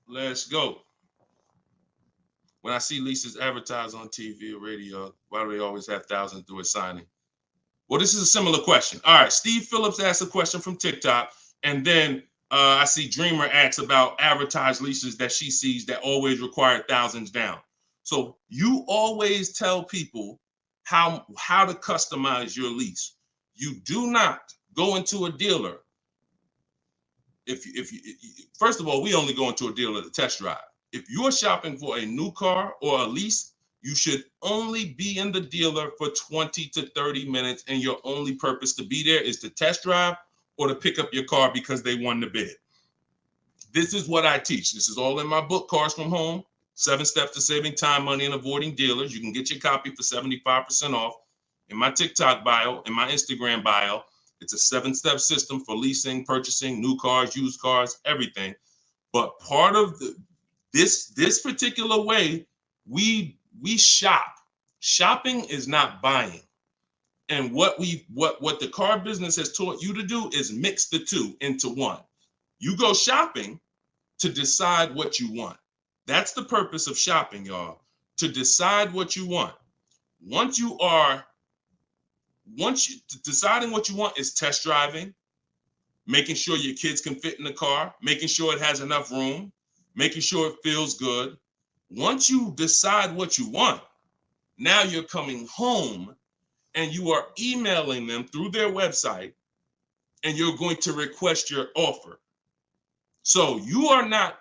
Let's go. When I see leases advertised on TV or radio, why do they always have thousands do a signing? Well, this is a similar question. All right, Steve Phillips asked a question from TikTok, and then I see Dreamer asks about advertised leases that she sees that always require thousands down. So you always tell people how to customize your lease. You do not go into a dealer. If you first of all, we only go into a dealer to test drive. If you're shopping for a new car or a lease, you should only be in the dealer for 20 to 30 minutes, and your only purpose to be there is to test drive or to pick up your car because they won the bid. This is what I teach. This is all in my book, Cars from Home, 7 Steps to Saving Time, Money, and Avoiding Dealers. You can get your copy for 75% off in my TikTok bio, in my Instagram bio. It's a 7-step system for leasing, purchasing, new cars, used cars, everything. But part of this particular way, we shop. Shopping is not buying. And what the car business has taught you to do is mix the two into one. You go shopping to decide what you want. That's the purpose of shopping, y'all, to decide what you want. Deciding what you want is test driving, making sure your kids can fit in the car, making sure it has enough room, making sure it feels good. Once you decide what you want, now you're coming home and you are emailing them through their website, and you're going to request your offer. So you are not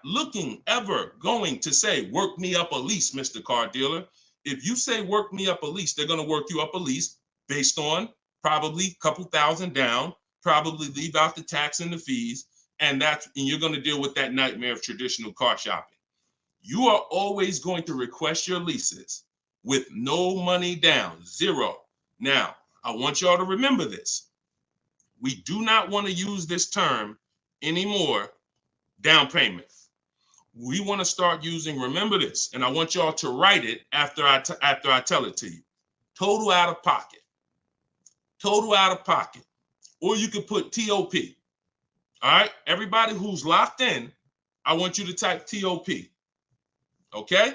ever going to say, work me up a lease, Mr. Car Dealer. If you say work me up a lease, they're going to work you up a lease based on probably a couple thousand down, probably leave out the tax and the fees, and you're going to deal with that nightmare of traditional car shopping. You are always going to request your leases with no money down, zero. Now, I want y'all to remember this. We do not want to use this term anymore, down payment. We want to start using, remember this, and I want y'all to write it after I tell it to you. Total out of pocket. Total out of pocket. Or you could put TOP. All right? Everybody who's locked in, I want you to type TOP. Okay?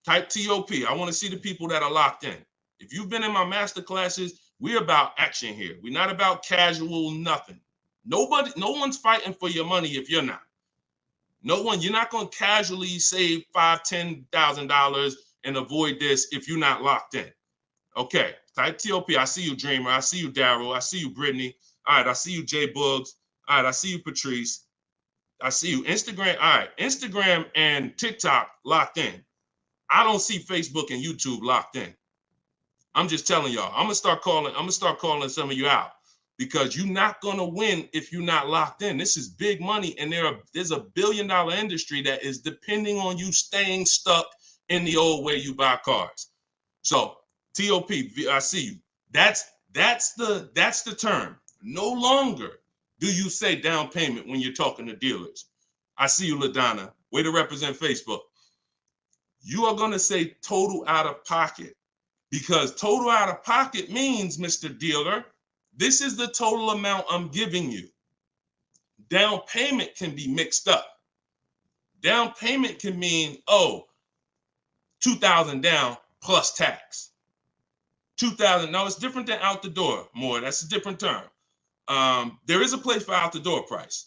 Type TOP. I want to see the people that are locked in. If you've been in my master classes, we're about action here. We're not about casual nothing. No one's fighting for your money if you're not. No one, you're not going to casually save $5,000, $10,000 and avoid this if you're not locked in. Okay, type TOP. I see you, Dreamer. I see you, Daryl. I see you, Brittany. All right, I see you, Jay Buggs. All right, I see you, Patrice. I see you, Instagram. All right, Instagram and TikTok locked in. I don't see Facebook and YouTube locked in. I'm just telling y'all. I'm gonna start calling some of you out because you're not gonna win if you're not locked in. This is big money, and there's a $1 billion industry that is depending on you staying stuck in the old way you buy cars. So TOP, I see you. That's the term. No longer do you say down payment when you're talking to dealers. I see you, LaDonna. Way to represent Facebook. You are gonna say total out of pocket. Because total out of pocket means, Mr. Dealer, this is the total amount I'm giving you. Down payment can be mixed up. Down payment can mean, oh, $2,000 down plus tax. $2,000, no, it's different than out the door more. That's a different term. There is a place for out the door price.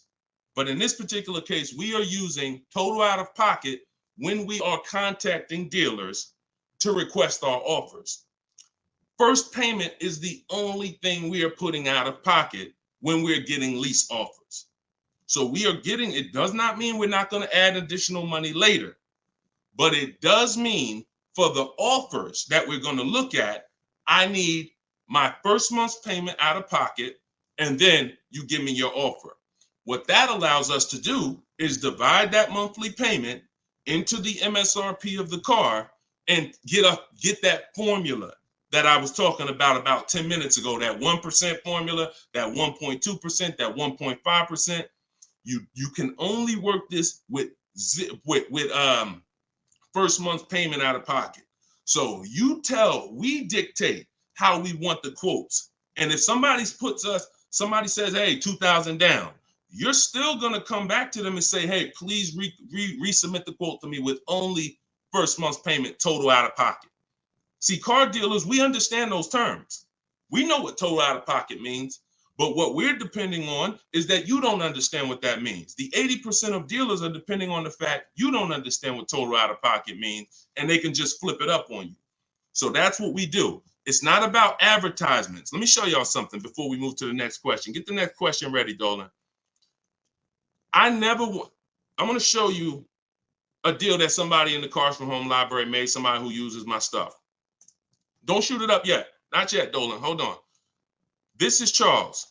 But in this particular case, we are using total out of pocket when we are contacting dealers to request our offers. First payment is the only thing we are putting out of pocket when we're getting lease offers. So we are getting, it does not mean we're not going to add additional money later, but it does mean for the offers that we're going to look at, I need my first month's payment out of pocket, and then you give me your offer. What that allows us to do is divide that monthly payment into the MSRP of the car and get that formula that I was talking about 10 minutes ago, that 1% formula, that 1.2%, that 1.5%. You can only work this with first month's payment out of pocket. So we dictate how we want the quotes. And if somebody says, hey, 2,000 down, you're still going to come back to them and say, hey, please resubmit the quote to me with only first month's payment total out of pocket. See, car dealers, we understand those terms. We know what total out of pocket means, but what we're depending on is that you don't understand what that means. The 80% of dealers are depending on the fact you don't understand what total out of pocket means, and they can just flip it up on you. So that's what we do. It's not about advertisements. Let me show y'all something before we move to the next question. Get the next question ready, Dolan. I'm going to show you a deal that somebody in the Cars from Home library made, somebody who uses my stuff. Don't shoot it up yet. Not yet, Dolan. Hold on. This is Charles.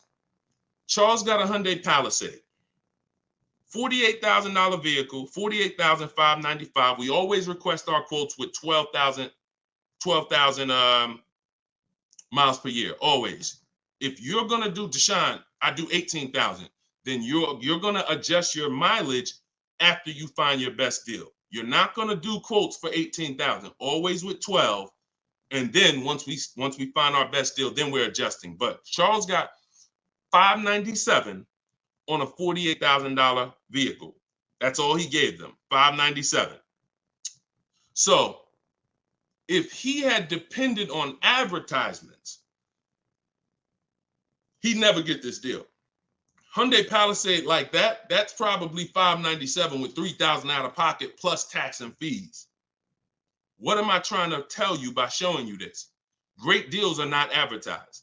Charles got a Hyundai Palisade. $48,000 vehicle, $48,595. We always request our quotes with 12,000 miles per year, always. If you're going to do, Deshone, I do 18,000. Then you're going to adjust your mileage after you find your best deal. You're not going to do quotes for 18,000, always with 12. And then once we find our best deal, then we're adjusting. But Charles got $597 on a $48,000 vehicle. That's all he gave them, $597. So if he had depended on advertisements, he'd never get this deal. Hyundai Palisade like that, that's probably $597 with $3,000 out of pocket plus tax and fees. What am I trying to tell you by showing you this? Great deals are not advertised.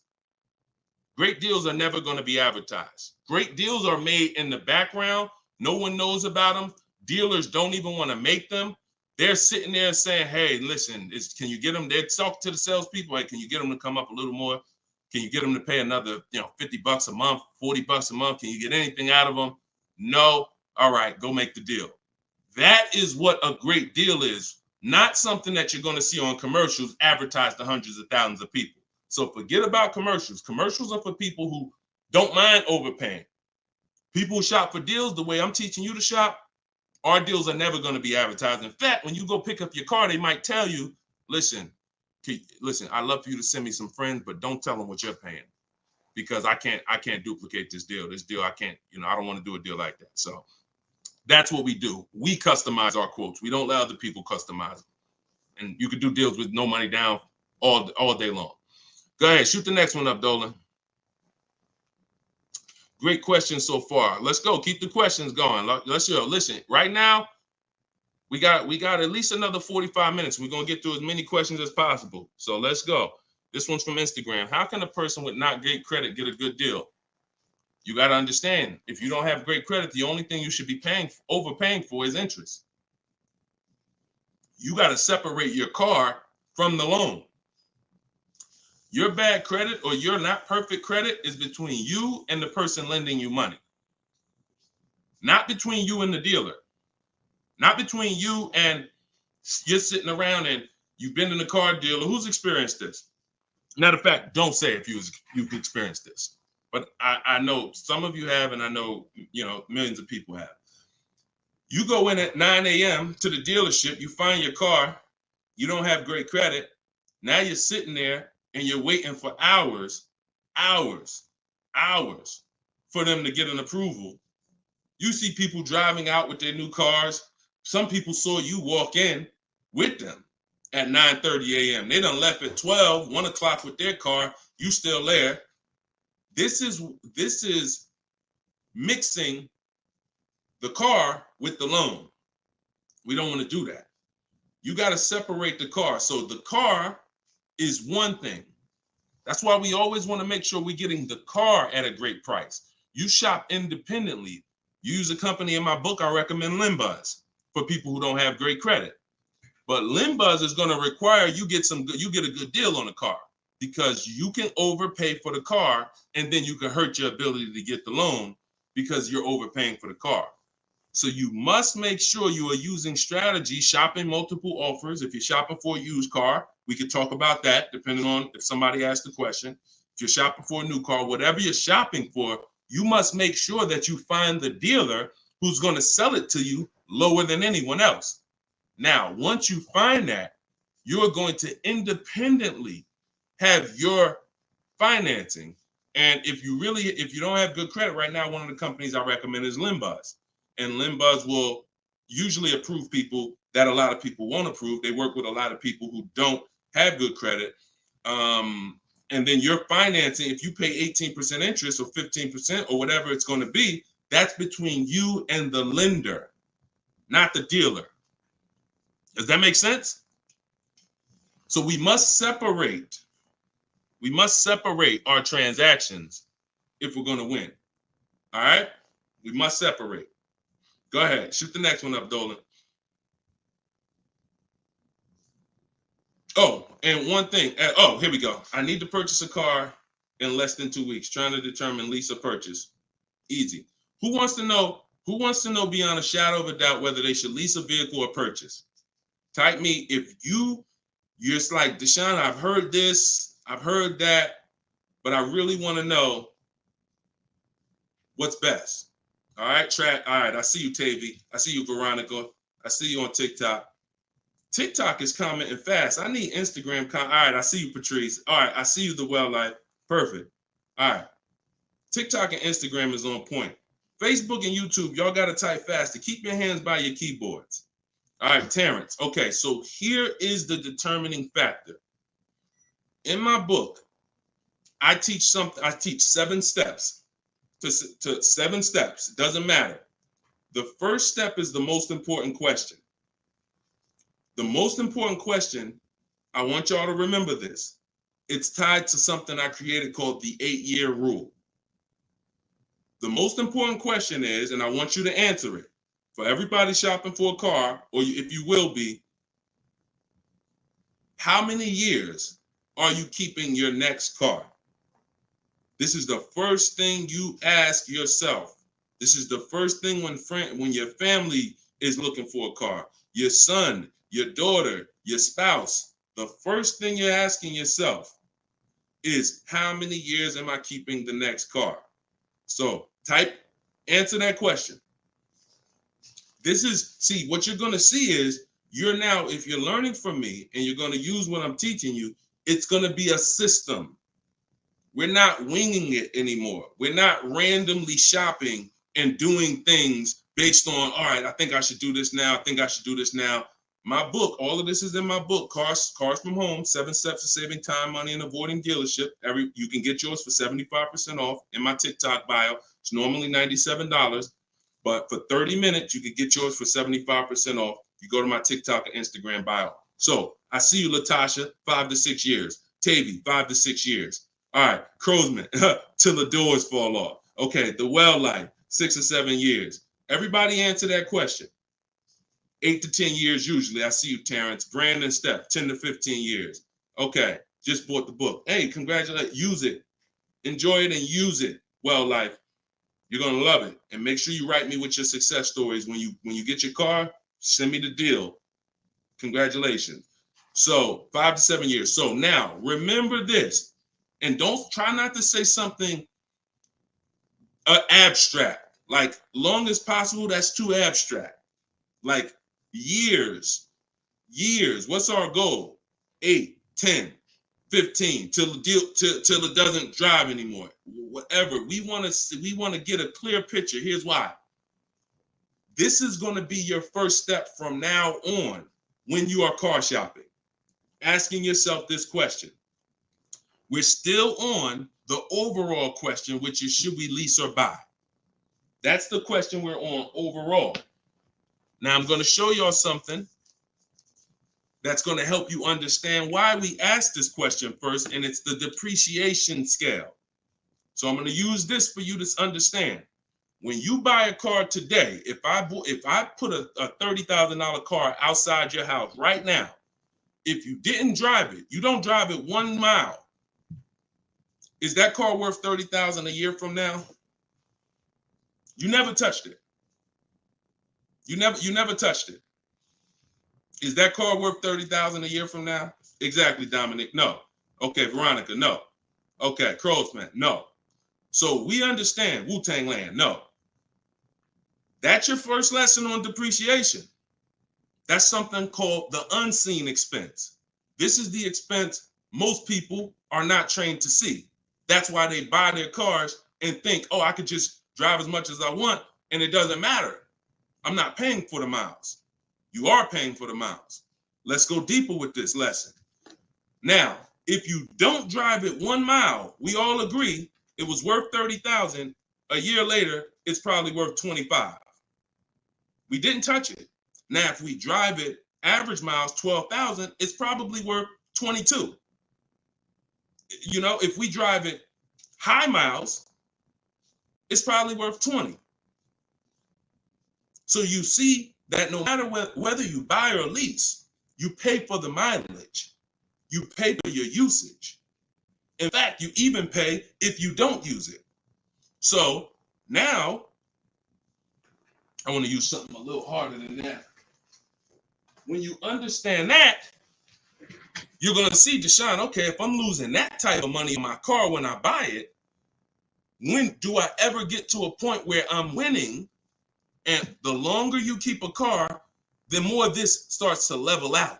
Great deals are never going to be advertised. Great deals are made in the background. No one knows about them. Dealers don't even want to make them. They're sitting there saying, hey, listen, can you get them? They're talking to the salespeople. Hey, can you get them to come up a little more? Can you get them to pay another, $50 a month, $40 a month? Can you get anything out of them? No. All right, go make the deal. That is what a great deal is. Not something that you're going to see on commercials advertised to hundreds of thousands of people. So forget about commercials. Commercials are for people who don't mind overpaying. People who shop for deals the way I'm teaching you to shop, our deals are never going to be advertised. In fact, when you go pick up your car, they might tell you, listen, Listen, I'd love for you to send me some friends, but don't tell them what you're paying, because I can't duplicate this deal. This deal, I can't, I don't want to do a deal like that. So that's what we do. We customize our quotes. We don't let other people customize them. And you can do deals with no money down all day long. Go ahead, shoot the next one up, Dolan. Great questions so far. Let's go. Keep the questions going. Let's go. Listen, right now, we got at least another 45 minutes. We're going to get through as many questions as possible. So let's go. This one's from Instagram. How can a person with not great credit get a good deal? You got to understand, if you don't have great credit, the only thing you should be overpaying for is interest. You got to separate your car from the loan. Your bad credit or your not perfect credit is between you and the person lending you money. Not between you and the dealer. Not between you and you're sitting around and you've been in a car dealer. Who's experienced this? Matter of fact, don't say if you've experienced this. But I know some of you have, and I know, millions of people have. You go in at 9 a.m. to the dealership, you find your car, you don't have great credit. Now you're sitting there and you're waiting for hours for them to get an approval. You see people driving out with their new cars. Some people saw you walk in with them at 9:30 a.m. They done left at 12, 1 o'clock with their car. You still there. This is mixing the car with the loan. We don't want to do that. You got to separate the car. So the car is one thing. That's why we always want to make sure we're getting the car at a great price. You shop independently. You use a company in my book, I recommend Limbuzz for people who don't have great credit. But Limbuzz is going to require you get a good deal on the car, because you can overpay for the car and then you can hurt your ability to get the loan because you're overpaying for the car. So you must make sure you are using strategy, shopping multiple offers. If you're shopping for a used car, we could talk about that depending on if somebody asked the question. If you're shopping for a new car, whatever you're shopping for, you must make sure that you find the dealer who's going to sell it to you lower than anyone else. Now, once you find that, you're going to independently have your financing. And if you don't have good credit right now, one of the companies I recommend is Limbuzz. And Limbuzz will usually approve people that a lot of people won't approve. They work with a lot of people who don't have good credit. And then your financing, if you pay 18% interest or 15% or whatever it's going to be, that's between you and the lender, not the dealer. Does that make sense? So we must separate our transactions if we're going to win. All right? We must separate. Go ahead. Shoot the next one up, Dolan. Oh, and one thing. Here we go. I need to purchase a car in less than 2 weeks. Trying to determine lease or purchase. Easy. Who wants to know beyond a shadow of a doubt whether they should lease a vehicle or purchase? Type me if you're just like, Deshone, I've heard this, I've heard that, but I really want to know what's best. All right, All right, I see you, Tavy. I see you, Veronica. I see you on TikTok. TikTok is commenting fast. I need Instagram. All right, I see you, Patrice. All right, I see you, The Well Life. Perfect. All right. TikTok and Instagram is on point. Facebook and YouTube, y'all got to type fast to keep your hands by your keyboards. All right, Terrence. Okay, so here is the determining factor. In my book, I teach 7 steps. To 7 steps. It doesn't matter. The first step is the most important question. The most important question, I want y'all to remember this. It's tied to something I created called the 8-year rule. The most important question is, and I want you to answer it, for everybody shopping for a car, or if you will be, how many years are you keeping your next car? This is the first thing you ask yourself. This is the first thing when your family is looking for a car, your son, your daughter, your spouse. The first thing you're asking yourself is, how many years am I keeping the next car? So answer that question. What you're going to see is you're now, if you're learning from me and you're going to use what I'm teaching you, it's going to be a system. We're not winging it anymore. We're not randomly shopping and doing things based on, all right, I think I should do this now. I think I should do this now. My book, all of this is in my book, Cars from Home, 7 Steps to Saving Time, Money, and Avoiding Dealership. You can get yours for 75% off in my TikTok bio. It's normally $97, but for 30 minutes, you can get yours for 75% off. You go to my TikTok and Instagram bio. So I see you, Latasha, 5 to 6 years. Tavy, 5 to 6 years. All right, Crowsman, till the doors fall off. Okay, the well life, 6 or 7 years. Everybody answer that question. 8 to 10 years usually. I see you, Terrence. Brandon, Steph, 10 to 15 years. Okay, just bought the book. Hey, congratulations. Use it. Enjoy it and use it. Well life, you're gonna love it. And make sure you write me with your success stories. When you get your car, send me the deal. Congratulations. So 5 to 7 years. So now remember this, and don't try not to say something abstract. Like long as possible, that's too abstract. Like years. What's our goal? 8, 10, 15 till it doesn't drive anymore. Whatever. We want to get a clear picture. Here's why. This is going to be your first step from now on when you are car shopping. Asking yourself this question. We're still on the overall question, which is, should we lease or buy? That's the question we're on overall. Now I'm going to show y'all something that's going to help you understand why we asked this question first, and it's the depreciation scale. So I'm going to use this for you to understand. When you buy a car today, if I put a $30,000 car outside your house right now, if you didn't drive it, you don't drive it 1 mile, is that car worth $30,000 a year from now? You never touched it. You never touched it. Is that car worth $30,000 a year from now? Exactly, Dominic. No. Okay, Veronica. No. Okay, Crowsman. No. So we understand Wu-Tang Land. No. That's your first lesson on depreciation. That's something called the unseen expense. This is the expense most people are not trained to see. That's why they buy their cars and think, oh, I could just drive as much as I want, and it doesn't matter. I'm not paying for the miles. You are paying for the miles. Let's go deeper with this lesson. Now, if you don't drive it 1 mile, we all agree it was worth $30,000. A year later, it's probably worth $25,000. We didn't touch it. Now, if we drive it average miles 12,000, it's probably worth $22,000. You know, if we drive it high miles, it's probably worth $20,000. So you see that no matter whether you buy or lease, you pay for the mileage. You pay for your usage. In fact, you even pay if you don't use it. So now, I want to use something a little harder than that. When you understand that, you're going to see, Deshone, okay, if I'm losing that type of money in my car when I buy it, when do I ever get to a point where I'm winning? And the longer you keep a car, the more this starts to level out.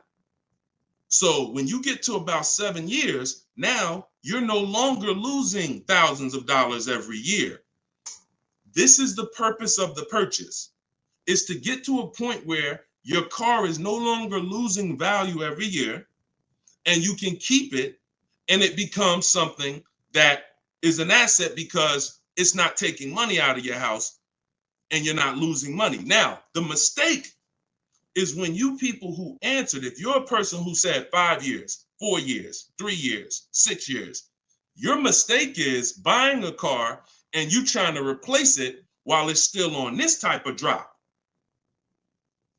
So when you get to about 7 years, now you're no longer losing thousands of dollars every year. This is the purpose of the purchase, is to get to a point where your car is no longer losing value every year, and you can keep it, and it becomes something that is an asset because it's not taking money out of your house and you're not losing money. Now, the mistake is when you people who answered, if you're a person who said 5 years, 4 years, 3 years, 6 years, your mistake is buying a car and you trying to replace it while it's still on this type of drop.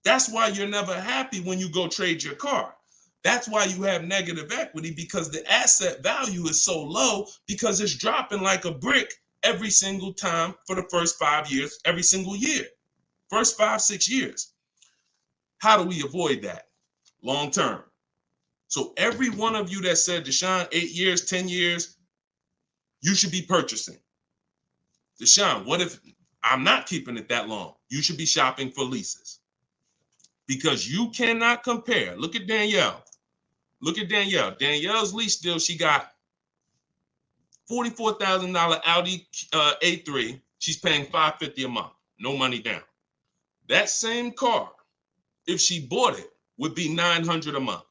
That's why you're never happy when you go trade your car. That's why you have negative equity, because the asset value is so low because it's dropping like a brick every single time for the first 5 years, every single year, first 5, 6 years. How do we avoid that long term? So every one of you that said, Deshone, 8 years, 10 years, you should be purchasing. Deshone, what if I'm not keeping it that long? You should be shopping for leases. because you cannot compare. Look at Danielle. Look at Danielle. Danielle's lease deal, she got $44,000 Audi A3. She's paying $550 a month. No money down. That same car, if she bought it, would be $900 a month.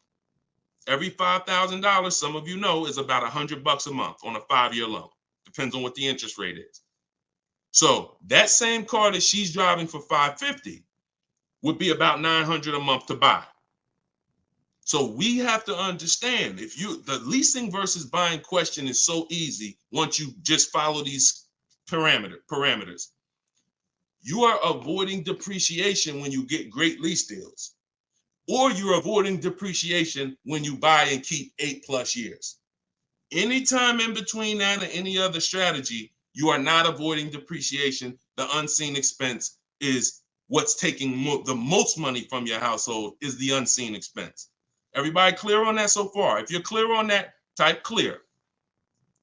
Every $5,000, some of you know, is about $100 a month on a 5-year loan. Depends on what the interest rate is. So that same car that she's driving for $550 would be about $900 a month to buy. So we have to understand, the leasing versus buying question is so easy once you just follow these parameters. You are avoiding depreciation when you get great lease deals, or you're avoiding depreciation when you buy and keep 8+ years. Anytime in between that and any other strategy, you are not avoiding depreciation. The unseen expense is what's taking the most money from your household, is the unseen expense. Everybody clear on that so far? If you're clear on that, type clear.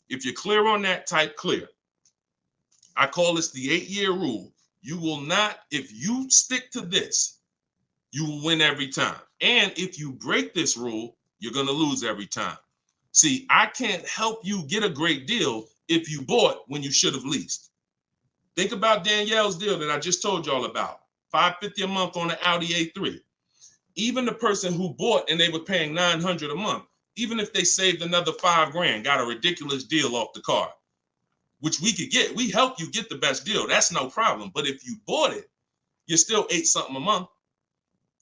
If you're clear on that, type clear. I call this the 8-year rule. You will not, if you stick to this, you will win every time. And if you break this rule, you're going to lose every time. See, I can't help you get a great deal if you bought when you should have leased. Think about Danielle's deal that I just told y'all about. $550 a month on an Audi A3. Even the person who bought and they were paying $900 a month, even if they saved another $5,000, got a ridiculous deal off the car, which we could get. We help you get the best deal. That's no problem. But if you bought it, you're still $8-something a month.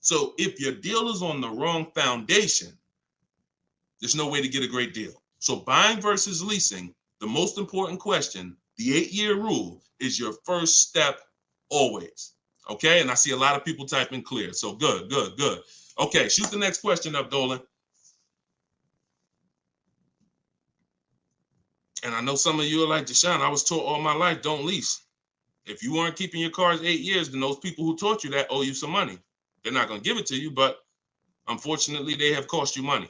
So if your deal is on the wrong foundation, there's no way to get a great deal. So buying versus leasing, the most important question, the 8-year rule, is your first step always. Okay, and I see a lot of people typing clear. So good. Okay, shoot the next question up, Dolan. And I know some of you are like, Deshone, I was taught all my life, don't lease. If you weren't keeping your cars 8 years, then those people who taught you that owe you some money. They're not going to give it to you, but unfortunately, they have cost you money.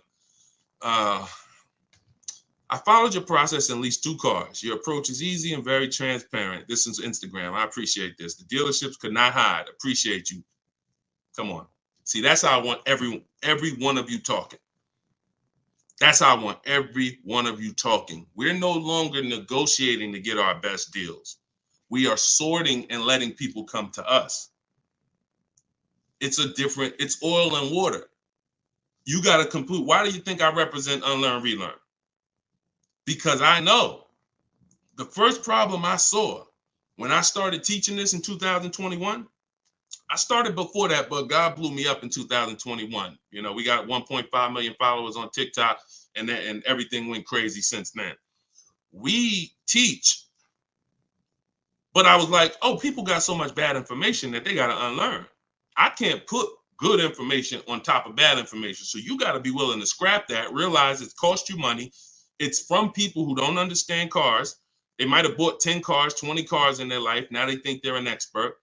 I followed your process and leased 2 cars. Your approach is easy and very transparent. This is Instagram. I appreciate this. The dealerships could not hide. Appreciate you. Come on. See, that's how I want every one of you talking. That's how I want every one of you talking. We're no longer negotiating to get our best deals. We are sorting and letting people come to us. It's oil and water. You got to complete. Why do you think I represent Unlearn, Relearn? Because I know the first problem I saw when I started teaching this in 2021, I started before that, but God blew me up in 2021. You know, we got 1.5 million followers on TikTok, and everything went crazy since then. We teach, but I was like, oh, people got so much bad information that they got to unlearn. I can't put good information on top of bad information. So you got to be willing to scrap that, realize it's cost you money. It's from people who don't understand cars. They might have bought 10 cars, 20 cars in their life. Now they think they're an expert.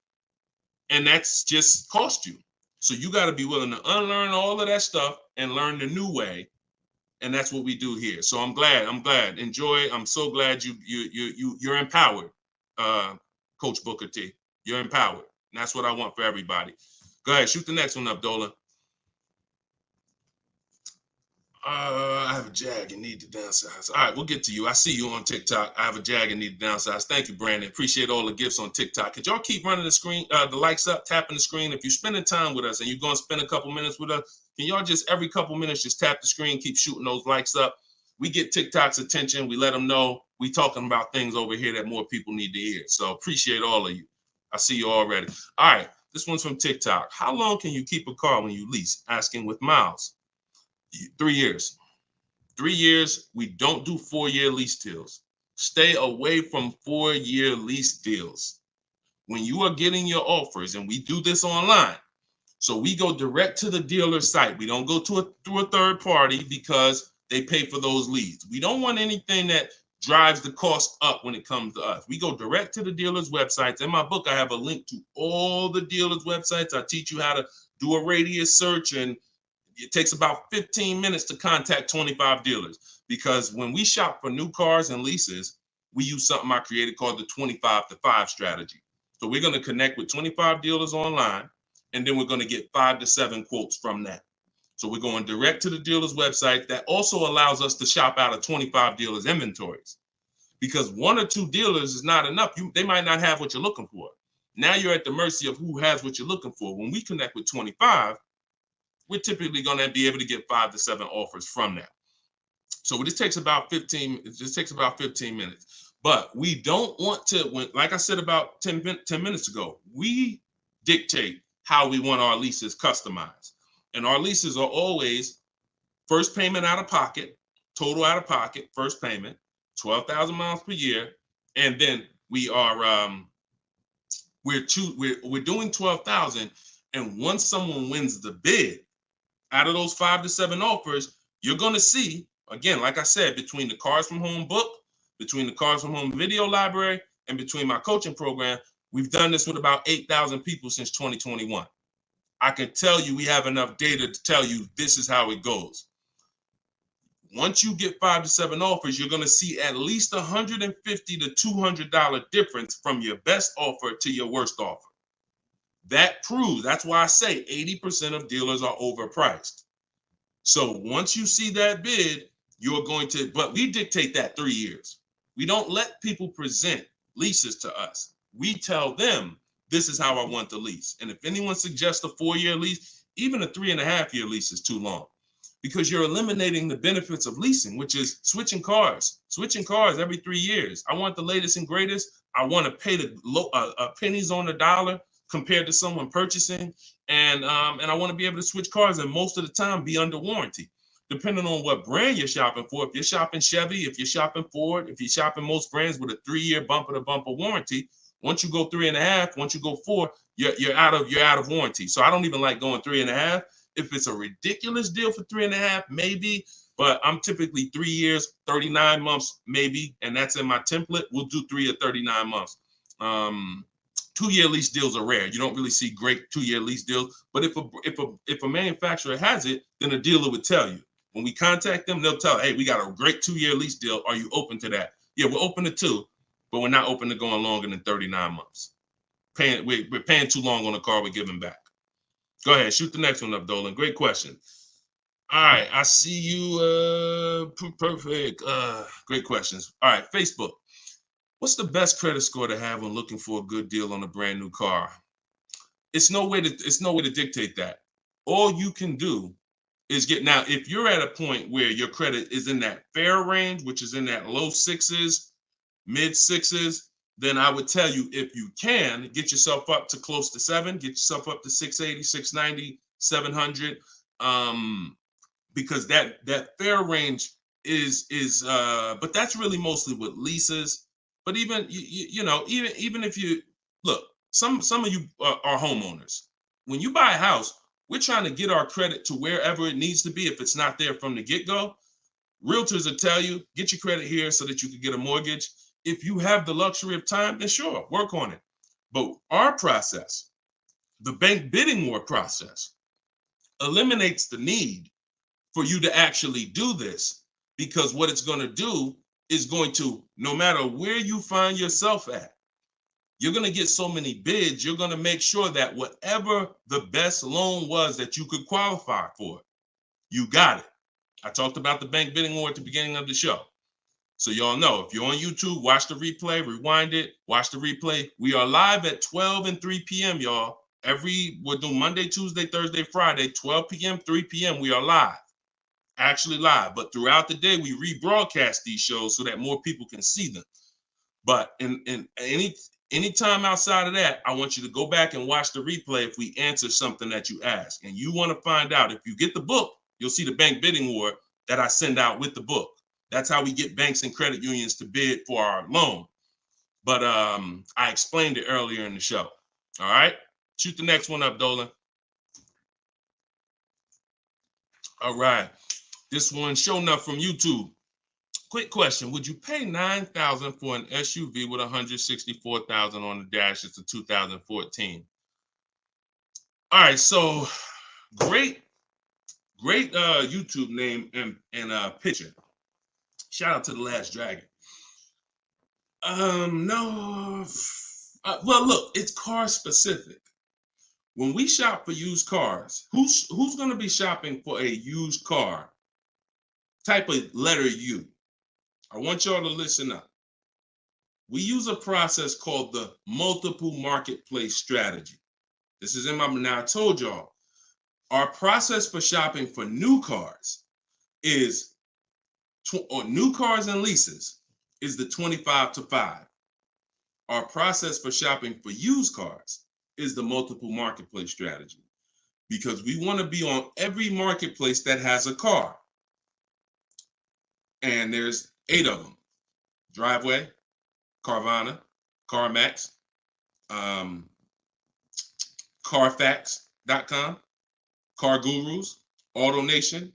And that's just cost you. So you got to be willing to unlearn all of that stuff and learn the new way. And that's what we do here. So I'm glad. Enjoy. I'm so glad you're empowered, Coach Booker T. You're empowered. And that's what I want for everybody. Go ahead, shoot the next one up, Dolan. I have a Jag and need to downsize. All right, we'll get to you. I see you on TikTok. I have a Jag and need to downsize. Thank you, Brandon. Appreciate all the gifts on TikTok. Could y'all keep running the screen, the likes up, tapping the screen? If you're spending time with us and you're going to spend a couple minutes with us, can y'all just every couple minutes just tap the screen, keep shooting those likes up? We get TikTok's attention. We let them know we talking about things over here that more people need to hear. So appreciate all of you. I see you already. All right, this one's from TikTok. How long can you keep a car when you lease? Asking with miles. 3 years. 3 years. We don't do 4-year lease deals. Stay away from 4-year lease deals. When you are getting your offers, and we do this online, so we go direct to the dealer site. We don't go through a third party because they pay for those leads. We don't want anything that drives the cost up when it comes to us. We go direct to the dealer's websites. In my book, I have a link to all the dealer's websites. I teach you how to do a radius search, and it takes about 15 minutes to contact 25 dealers, because when we shop for new cars and leases, we use something I created called the 25 to 5 strategy. So we're going to connect with 25 dealers online. and then we're going to get 5 to 7 quotes from that. So we're going direct to the dealer's website. That also allows us to shop out of 25 dealers' inventories, because 1 or 2 dealers is not enough. They might not have what you're looking for. Now you're at the mercy of who has what you're looking for. When we connect with 25, we're typically going to be able to get 5 to 7 offers from that. So this takes about 15. It just takes about 15 minutes. But we don't want to, like I said about 10 minutes ago, we dictate how we want our leases customized. And our leases are always first payment out of pocket, total out of pocket, first payment, 12,000 miles per year. And then we are, we're doing 12,000. And once someone wins the bid, out of those 5 to 7 offers, you're going to see, again, like I said, between the Cars from Home book, between the Cars from Home video library, and between my coaching program, we've done this with about 8,000 people since 2021. I can tell you we have enough data to tell you this is how it goes. Once you get 5 to 7 offers, you're going to see at least $150 to $200 difference from your best offer to your worst offer. That proves, that's why I say 80% of dealers are overpriced. So once you see that bid, you're going to, but we dictate that 3 years. We don't let people present leases to us. We tell them, this is how I want the lease. And if anyone suggests a 4-year lease, even a 3.5-year lease is too long, because you're eliminating the benefits of leasing, which is switching cars every 3 years. I want the latest and greatest. I want to pay the pennies on the dollar compared to someone purchasing, and I want to be able to switch cars, and most of the time be under warranty, depending on what brand you're shopping for. If you're shopping Chevy, if you're shopping Ford, if you're shopping most brands with a 3-year bumper-to-bumper warranty, once you go 3.5, once you go 4, you're out of warranty. So I don't even like going 3.5. If it's a ridiculous deal for 3.5, maybe, but I'm typically 3 years, 39 months, maybe, and that's in my template. We'll do 3 or 39 months. 2-year lease deals are rare. You don't really see great 2-year lease deals. But if a manufacturer has it, then a dealer would tell you. When we contact them, they'll tell, hey, we got a great 2-year lease deal. Are you open to that? Yeah, we're open to 2, but we're not open to going longer than 39 months. We're paying too long on a car we're giving back. Go ahead, shoot the next one up, Dolan. Great question. All right, I see you. Perfect. Great questions. All right, Facebook. What's the best credit score to have when looking for a good deal on a brand new car? It's no way to dictate that. All you can do is now, if you're at a point where your credit is in that fair range, which is in that low 6s, mid 6s, then I would tell you, if you can, get yourself up to close to 7, get yourself up to 680, 690, 700, because that fair range is but that's really mostly with leases. But even even if you look, some of you are homeowners. When you buy a house, we're trying to get our credit to wherever it needs to be. If it's not there from the get-go, realtors will tell you, get your credit here so that you can get a mortgage. If you have the luxury of time, then sure, work on it. But our process, the bank bidding war process, eliminates the need for you to actually do this, because what it's going to do is going to, no matter where you find yourself at, you're going to get so many bids, you're going to make sure that whatever the best loan was that you could qualify for, you got it. I talked about the bank bidding war at the beginning of the show. So y'all know, if you're on YouTube, watch the replay, rewind it, watch the replay. We are live at 12 and 3 p.m., y'all. We're doing Monday, Tuesday, Thursday, Friday, 12 p.m., 3 p.m. We are live. Actually live, but throughout the day we rebroadcast these shows so that more people can see them. But in any time outside of that, I want you to go back and watch the replay if we answer something that you ask. And you want to find out, if you get the book, you'll see the bank bidding war that I send out with the book. That's how we get banks and credit unions to bid for our loan. But I explained it earlier in the show. All right, shoot the next one up, Dolan. All right. This one, show enough from YouTube. Quick question: would you pay $9,000 for an SUV with $164,000 on the dash? It's a 2014. All right, so great YouTube name and picture. Shout out to the Last Dragon. No. Well, look, it's car specific. When we shop for used cars, who's going to be shopping for a used car? Type a letter U. I want y'all to listen up. We use a process called the multiple marketplace strategy. This is in my, now I told y'all, our process for shopping for new cars is, or new cars and leases, is the 25-5. Our process for shopping for used cars is the multiple marketplace strategy, because we want to be on every marketplace that has a car. And there's 8 of them: Driveway, Carvana, CarMax, Carfax.com, Car Gurus, AutoNation,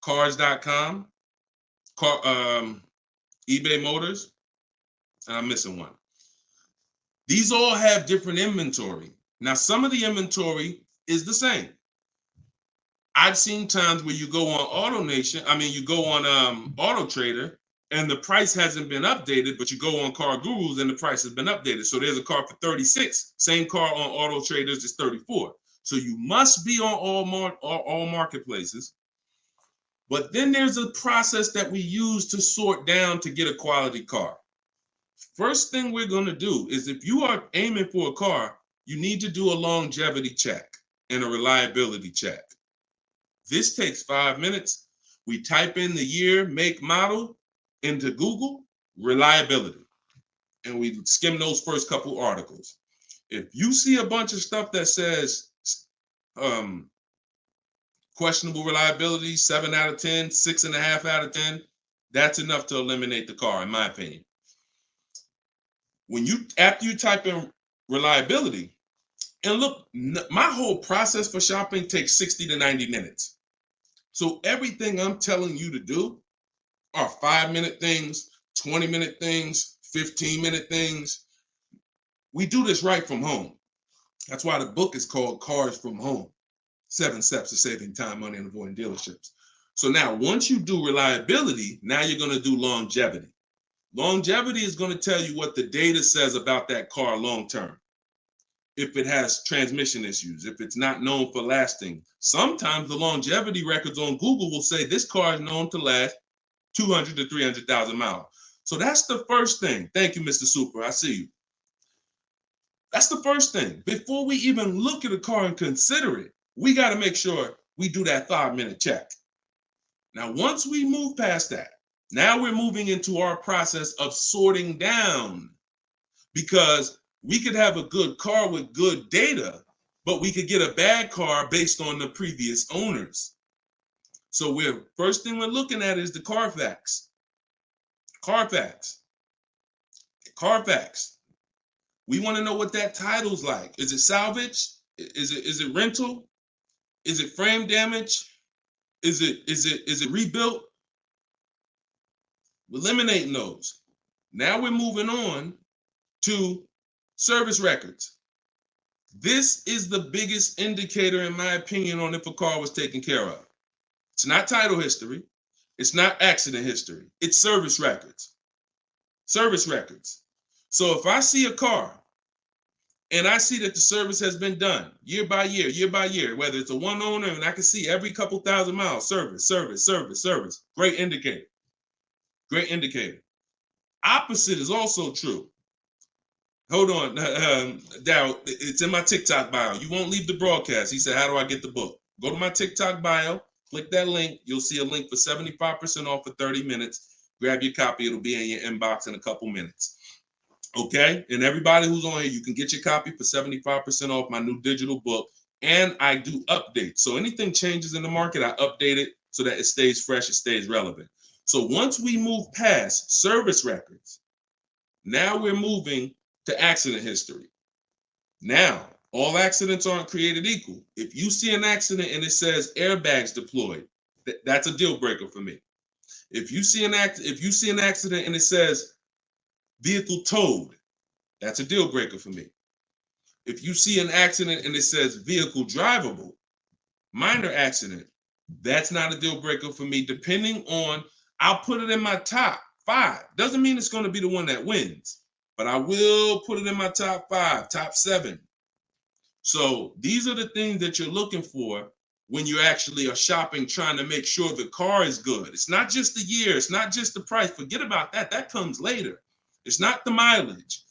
Cars.com, eBay Motors, and I'm missing one. These all have different inventory. Now, some of the inventory is the same. I've seen times where you go on you go on Auto Trader, and the price hasn't been updated, but you go on Car Gurus and the price has been updated. So there's a car for 36. Same car on Auto Traders is 34. So you must be on all marketplaces. But then there's a process that we use to sort down to get a quality car. First thing we're going to do is, if you are aiming for a car, you need to do a longevity check and a reliability check. This takes 5 minutes. We type in the year, make, model into Google, reliability, and we skim those first couple articles. If you see a bunch of stuff that says questionable reliability, 7 out of 10, 6.5 out of 10, that's enough to eliminate the car, in my opinion. After you type in reliability, and look, my whole process for shopping takes 60 to 90 minutes. So everything I'm telling you to do are 5-minute things, 20-minute things, 15-minute things. We do this right from home. That's why the book is called Cars from Home: 7 Steps to Saving Time, Money, and Avoiding Dealerships. So now, once you do reliability, now you're going to do longevity. Longevity is going to tell you what the data says about that car long term. If it has transmission issues, if it's not known for lasting. Sometimes the longevity records on Google will say this car is known to last 200 to 300,000 miles. So that's the first thing. Thank you, Mr. Super. I see you. That's the first thing. Before we even look at a car and consider it, we got to make sure we do that 5-minute check. Now, once we move past that, now we're moving into our process of sorting down, because we could have a good car with good data, but we could get a bad car based on the previous owners. So first thing we're looking at is the Carfax. Carfax. We want to know what that title's like. Is it salvage? Is it rental? Is it frame damage? Is it rebuilt? Eliminating those. Now we're moving on to service records. This is the biggest indicator, in my opinion, on if a car was taken care of. It's not title history. It's not accident history. It's service records. Service records. So if I see a car and I see that the service has been done year by year, whether it's a one owner, and I can see every couple thousand miles, service. Great indicator. Great indicator. Opposite is also true. Hold on, Darryl, it's in my TikTok bio. You won't leave the broadcast. He said, how do I get the book? Go to my TikTok bio, click that link. You'll see a link for 75% off for 30 minutes. Grab your copy. It'll be in your inbox in a couple minutes. Okay? And everybody who's on here, you can get your copy for 75% off my new digital book. And I do updates. So anything changes in the market, I update it so that it stays fresh, it stays relevant. So once we move past service records, now we're moving to accident history. Now, all accidents aren't created equal. If you see an accident and it says airbags deployed, that's a deal breaker for me. If you see an accident and it says vehicle towed, that's a deal breaker for me. If you see an accident and it says vehicle drivable, minor accident, that's not a deal breaker for me. Depending on, I'll put it in my top 5. Doesn't mean it's going to be the one that wins, but I will put it in my top 5, top 7. So these are the things that you're looking for when you actually are shopping, trying to make sure the car is good. It's not just the year, it's not just the price. Forget about that. That comes later. It's not the mileage.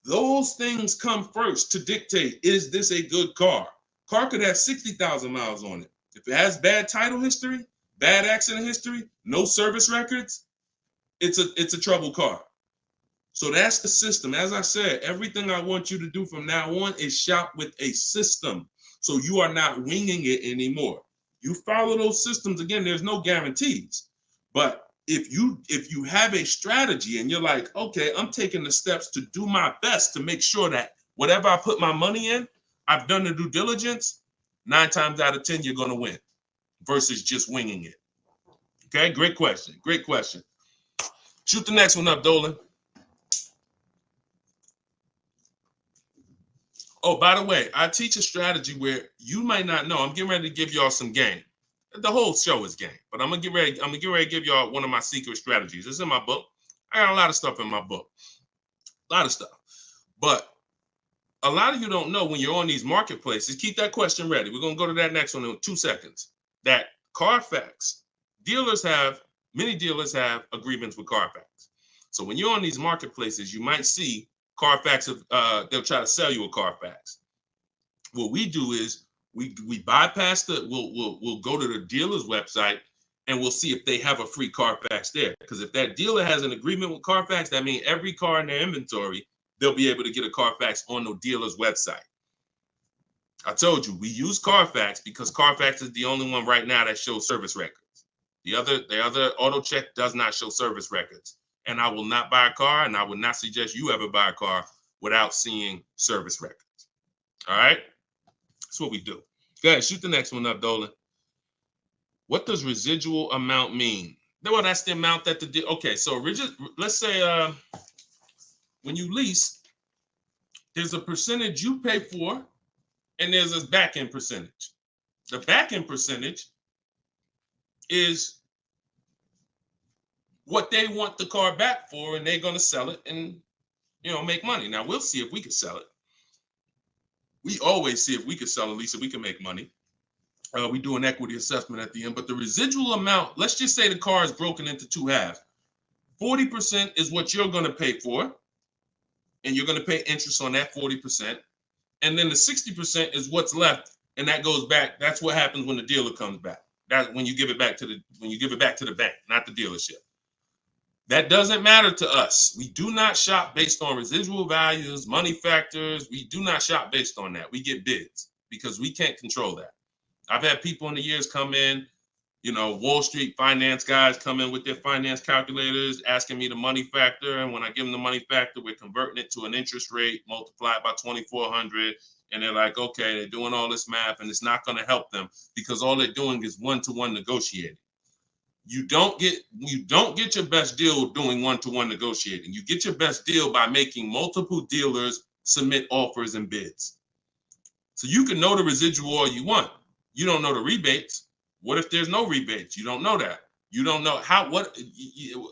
Those things come first to dictate, is this a good car? Car could have 60,000 miles on it. If it has bad title history, bad accident history, no service records, it's a trouble car. So that's the system. As I said, everything I want you to do from now on is shop with a system. So you are not winging it anymore. You follow those systems. Again, there's no guarantees. But if you have a strategy and you're like, okay, I'm taking the steps to do my best to make sure that whatever I put my money in, I've done the due diligence, 9 times out of 10, you're going to win versus just winging it. Okay, great question. Great question. Shoot the next one up, Dolan. Oh, by the way, I teach a strategy where you might not know. I'm getting ready to give y'all some game. The whole show is game, but I'm gonna get ready to give y'all one of my secret strategies. It's in my book. I got a lot of stuff in my book. A lot of stuff. But a lot of you don't know when you're on these marketplaces. Keep that question ready. We're gonna go to that next one in 2 seconds. That Carfax, many dealers have agreements with Carfax. So when you're on these marketplaces, you might see Carfax, they'll try to sell you a Carfax. What we do is we bypass we'll go to the dealer's website and we'll see if they have a free Carfax there. Because if that dealer has an agreement with Carfax, that means every car in their inventory, they'll be able to get a Carfax on the dealer's website. I told you, we use Carfax because Carfax is the only one right now that shows service records. The other auto check does not show service records. And I will not buy a car, and I would not suggest you ever buy a car without seeing service records. All right? That's what we do. Go ahead, shoot the next one up, Dolan. What does residual amount mean? Well, that's the amount that okay, so let's say when you lease, there's a percentage you pay for, and there's a back-end percentage. The back-end percentage is what they want the car back for, and they're going to sell it and, make money. Now, we'll see if we can sell it. We always see if we can sell a lease, if we can make money. We do an equity assessment at the end, but the residual amount, let's just say the car is broken into 2 halves. 40% is what you're going to pay for, and you're going to pay interest on that 40%. And then the 60% is what's left, and that goes back. That's what happens when the dealer comes back. That's when you give it back to the bank, not the dealership. That doesn't matter to us. We do not shop based on residual values, money factors. We do not shop based on that. We get bids because we can't control that. I've had people in the years come in, Wall Street finance guys come in with their finance calculators, asking me the money factor. And when I give them the money factor, we're converting it to an interest rate multiplied by 2,400. And they're like, okay, they're doing all this math and it's not going to help them because all they're doing is one-to-one negotiating. You don't get your best deal doing one-to-one negotiating. You get your best deal by making multiple dealers submit offers and bids. So you can know the residual all you want. You don't know the rebates. What if there's no rebates? You don't know that. You don't know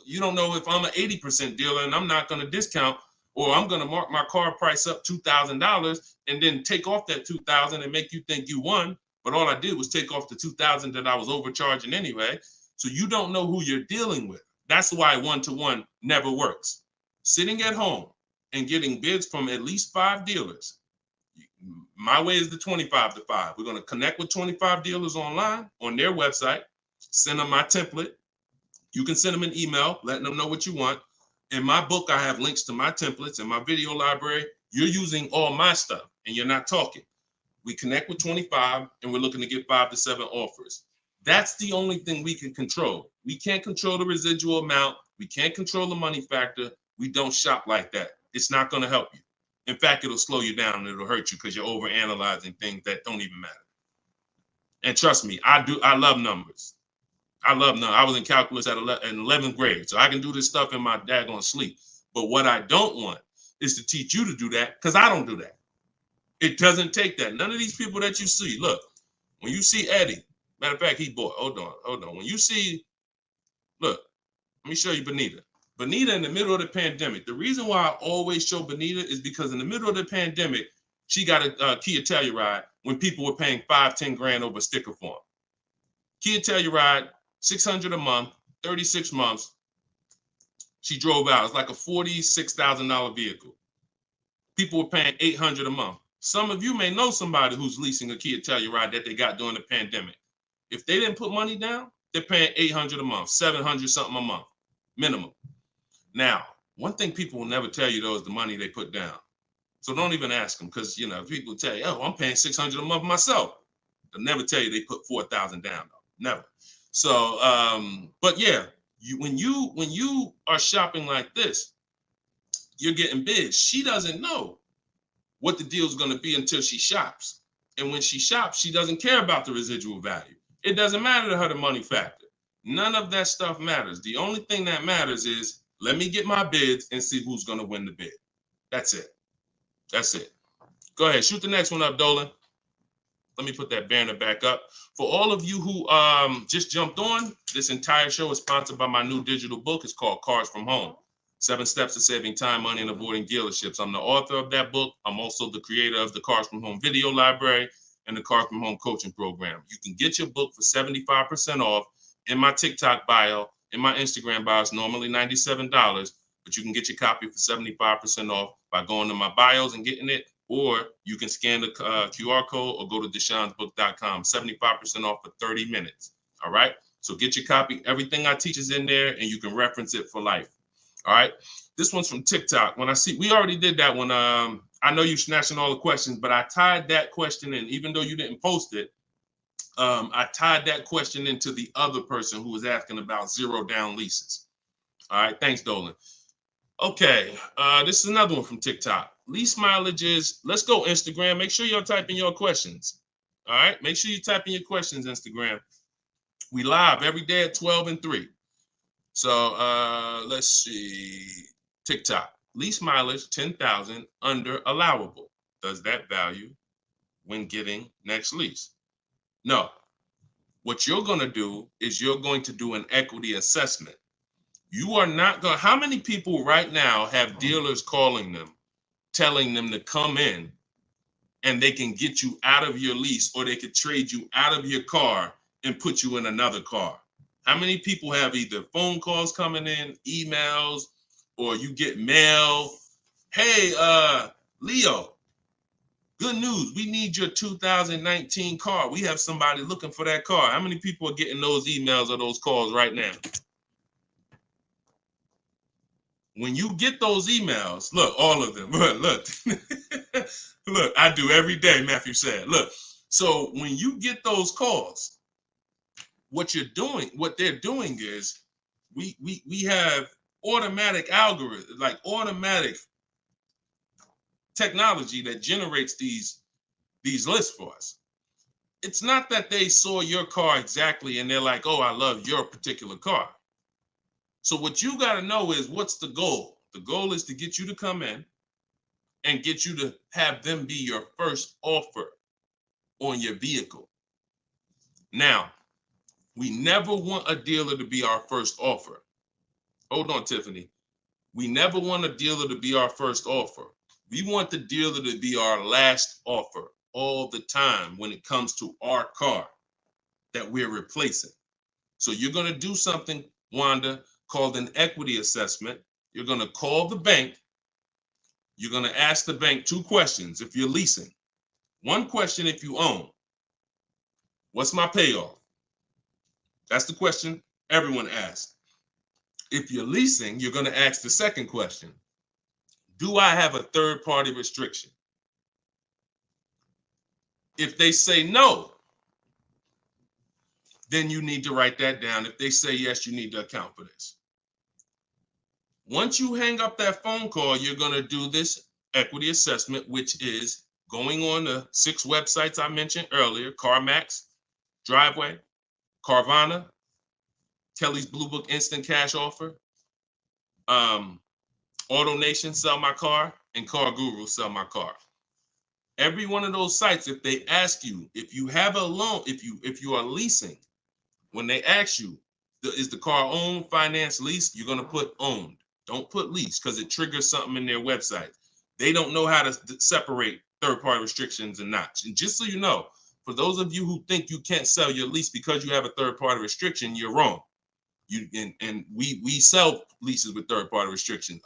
you don't know if I'm an 80% dealer and I'm not going to discount, or I'm going to mark my car price up $2,000 and then take off that $2,000 and make you think you won. But all I did was take off the $2,000 that I was overcharging anyway. So you don't know who you're dealing with. That's why one-to-one never works. Sitting at home and getting bids from at least 5 dealers. My way is the 25-to-5. We're going to connect with 25 dealers online on their website, send them my template. You can send them an email, letting them know what you want. In my book, I have links to my templates. In my video library, you're using all my stuff and you're not talking. We connect with 25 and we're looking to get 5 to 7 offers. That's the only thing we can control. We can't control the residual amount. We can't control the money factor. We don't shop like that. It's not going to help you. In fact, it'll slow you down and it'll hurt you because you're overanalyzing things that don't even matter. And trust me, I love numbers. I love numbers. I was in calculus in 11th grade, so I can do this stuff in my daggone sleep. But what I don't want is to teach you to do that because I don't do that. It doesn't take that. None of these people that you see, look, when you see Eddie, matter of fact, he bought, hold on. When you see, look, let me show you Benita. Benita in the middle of the pandemic. The reason why I always show Benita is because in the middle of the pandemic, She got a Kia Telluride when people were paying $5-10 grand over sticker form. Kia Telluride, $600 a month, 36 months. She drove out. It's like a $46,000 vehicle. People were paying $800 a month. Some of you may know somebody who's leasing a Kia Telluride that they got during the pandemic. If they didn't put money down, they're paying $800 a month, $700 something a month, minimum. Now, one thing people will never tell you though is the money they put down. So don't even ask them, because people tell you, oh, I'm paying $600 a month myself. They'll never tell you they put $4,000 down though. Never. So, but yeah, when you are shopping like this, you're getting bids. She doesn't know what the deal is going to be until she shops. And when she shops, she doesn't care about the residual value. It doesn't matter to her the money factor. None of that stuff matters. The only thing that matters is, let me get my bids and see who's going to win the bid. That's it. That's it. Go ahead. Shoot the next one up, Dolan. Let me put that banner back up. For all of you who just jumped on, this entire show is sponsored by my new digital book. It's called Cars from Home. 7 Steps to Saving Time, Money, and Avoiding Dealerships. I'm the author of that book. I'm also the creator of the Cars from Home video library and the Cars from Home coaching program. You can get your book for 75% off in my TikTok bio, in my Instagram bio. It's normally $97, but you can get your copy for 75% off by going to my bios and getting it, or you can scan the QR code or go to deshonsbook.com. 75% off for 30 minutes. All right. So get your copy. Everything I teach is in there, and you can reference it for life. All right. This one's from TikTok. When I see, we already did that one. I know you're snatching all the questions, but I tied that question in, even though you didn't post it. I tied that question into the other person who was asking about 0 down leases. All right. Thanks, Dolan. Okay. This is another one from TikTok. Lease mileages. Let's go Instagram. Make sure you're typing your questions. All right. Make sure you type in your questions, Instagram. We live every day at 12 and 3. So let's see. TikTok. Lease mileage 10,000 under allowable. Does that value when getting next lease? No. What you're going to do is you're going to do an equity assessment. You are not going to, how many people right now have dealers calling them, telling them to come in and they can get you out of your lease, or they could trade you out of your car and put you in another car? How many people have either phone calls coming in, emails, or you get mail? Hey, Leo, good news. We need your 2019 car. We have somebody looking for that car. How many people are getting those emails or those calls right now? When you get those emails, look, all of them, look, look, I do every day, Matthew said. Look, so when you get those calls, what they're doing is we have automatic algorithms, like automatic technology that generates these lists for us. It's not that they saw your car exactly and they're like, oh, I love your particular car. So what you got to know is, what's the goal? The goal is to get you to come in and get you to have them be your first offer on your vehicle. Now, we never want a dealer to be our first offer. Hold on, Tiffany. We never want a dealer to be our first offer. We want the dealer to be our last offer all the time when it comes to our car that we're replacing. So you're going to do something, Wanda, called an equity assessment. You're going to call the bank. You're going to ask the bank 2 questions if you're leasing. 1 question if you own. What's my payoff? That's the question everyone asks. If you're leasing, you're going to ask the second question. Do I have a third-party restriction? If they say no, then you need to write that down. If they say yes, you need to account for this. Once you hang up that phone call, you're going to do this equity assessment, which is going on the 6 websites I mentioned earlier: CarMax, Driveway, Carvana, Kelly's Blue Book Instant Cash Offer, AutoNation, Sell My Car, and Car Guru, Sell My Car. Every one of those sites, if they ask you, if you have a loan, if you are leasing, when they ask you, is the car owned, finance, leased, you're going to put owned. Don't put lease, because it triggers something in their website. They don't know how to separate third-party restrictions and not. And just so you know, for those of you who think you can't sell your lease because you have a third-party restriction, you're wrong. We sell leases with third-party restrictions.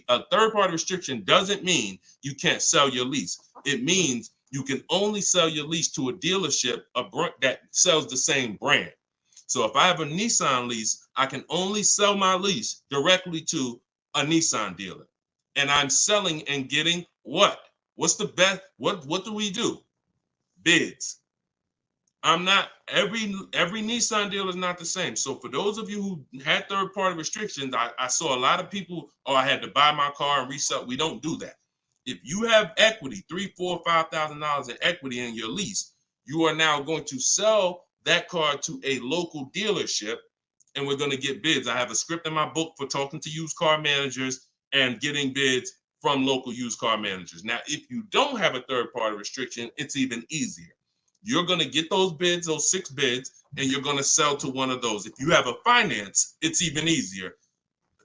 A third-party restriction doesn't mean you can't sell your lease. It means you can only sell your lease to a dealership that sells the same brand. So if I have a Nissan lease, I can only sell my lease directly to a Nissan dealer. And I'm selling and getting what? What's the best? What do we do? Bids. I'm not, every Nissan deal is not the same. So for those of you who had third-party restrictions, I saw a lot of people, I had to buy my car and resell. We don't do that. If you have equity, $3,000, $4,000, $5,000 in equity in your lease, you are now going to sell that car to a local dealership, and we're going to get bids. I have a script in my book for talking to used car managers and getting bids from local used car managers. Now, if you don't have a third-party restriction, it's even easier. You're going to get those bids, those 6 bids, and you're going to sell to one of those. If you have a finance, it's even easier.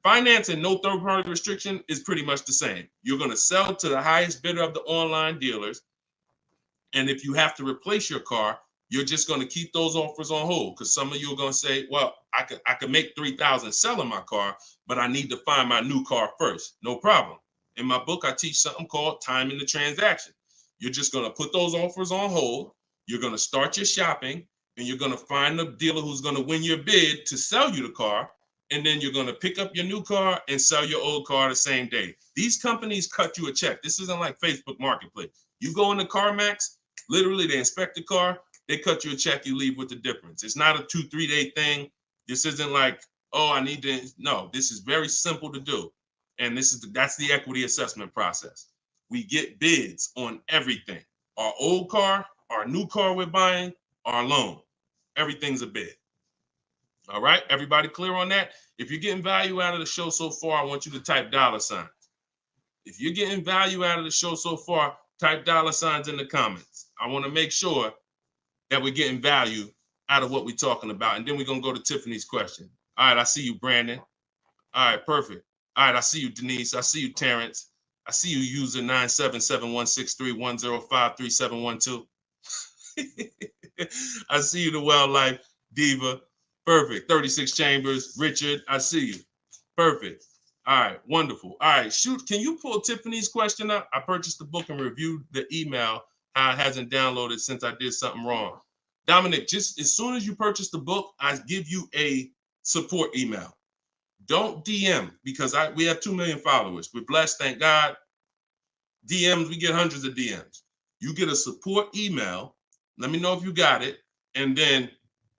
Finance and no third-party restriction is pretty much the same. You're going to sell to the highest bidder of the online dealers. And if you have to replace your car, you're just going to keep those offers on hold, because some of you are going to say, well, I could make $3,000 selling my car, but I need to find my new car first. No problem. In my book, I teach something called timing the transaction. You're just going to put those offers on hold. You're going to start your shopping, and you're going to find the dealer who's going to win your bid to sell you the car. And then you're going to pick up your new car and sell your old car the same day. These companies cut you a check. This isn't like Facebook Marketplace. You go into CarMax, literally they inspect the car, they cut you a check, you leave with the difference. It's not a 2-3 day thing. This isn't like, oh, I need to. No, this is very simple to do. And that's the equity assessment process. We get bids on everything. Our old car, our new car we're buying, our loan. Everything's a bid. All right, everybody clear on that? If you're getting value out of the show so far, I want you to type $signs. If you're getting value out of the show so far, type $signs in the comments. I want to make sure that we're getting value out of what we're talking about. And then we're going to go to Tiffany's question. All right, I see you, Brandon. All right, perfect. All right, I see you, Denise. I see you, Terrence. I see you, user 977-163-105-3712. I see you, the Wildlife Diva. Perfect. 36 Chambers. Richard, I see you. Perfect. All right. Wonderful. All right. Shoot. Can you pull Tiffany's question up? I purchased the book and reviewed the email. How it hasn't downloaded since I did something wrong. Dominic, just as soon as you purchase the book, I give you a support email. Don't DM, because we have 2 million followers. We're blessed, thank God. DMs, we get hundreds of DMs. You get a support email. Let me know if you got it. And then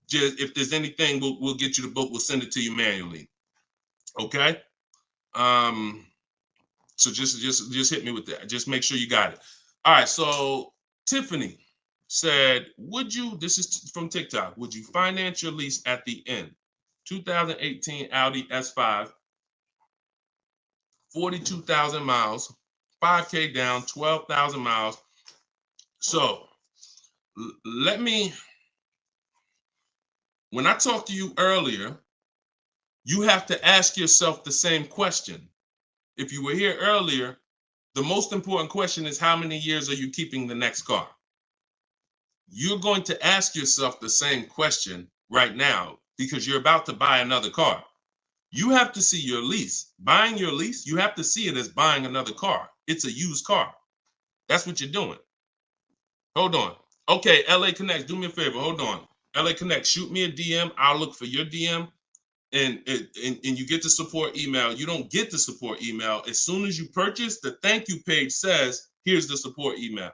just if there's anything, we'll get you the book. We'll send it to you manually. Okay. So just hit me with that. Just make sure you got it. All right. So Tiffany said, this is from TikTok, would you finance your lease at the end? 2018 Audi S5, 42,000 miles, 5K down, 12,000 miles. So when I talked to you earlier, you have to ask yourself the same question. If you were here earlier, the most important question is, how many years are you keeping the next car? You're going to ask yourself the same question right now, because you're about to buy another car. You have to see your lease. Buying your lease, you have to see it as buying another car. It's a used car. That's what you're doing. Hold on. Okay, LA Connect, do me a favor. Hold on. LA Connect, shoot me a DM. I'll look for your DM, and you get the support email. You don't get the support email. As soon as you purchase, the thank you page says, here's the support email.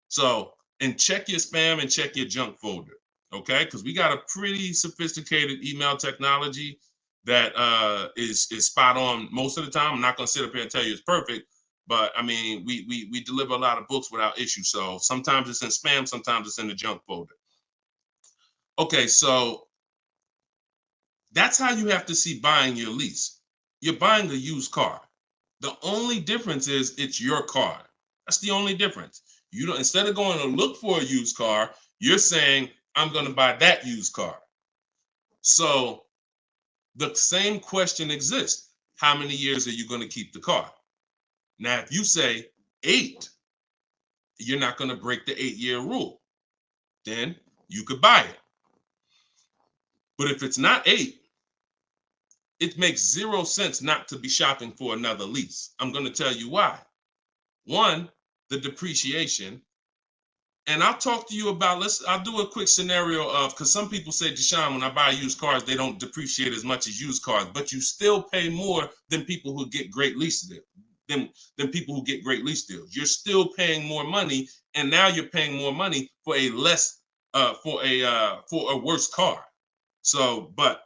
So, and check your spam and check your junk folder, okay? Because we got a pretty sophisticated email technology that is spot on most of the time. I'm not going to sit up here and tell you it's perfect, but I mean, we deliver a lot of books without issue. So sometimes it's in spam, sometimes it's in the junk folder. Okay, so that's how you have to see buying your lease. You're buying a used car. The only difference is it's your car. That's the only difference. You don't, instead of going to look for a used car, you're saying, I'm going to buy that used car. So the same question exists. How many years are you going to keep the car? Now, if you say, 8, you're not going to break the 8-year rule. Then you could buy it. But if it's not 8, it makes 0 sense not to be shopping for another lease. I'm going to tell you why. One, the depreciation. And I'll talk to you about, I'll do a quick scenario of, because some people say, Deshone, when I buy used cars, they don't depreciate as much as used cars, but you still pay more than people who get great lease deals, than people who get great lease deals. You're still paying more money, and now you're paying more money for a for a worse car. So, but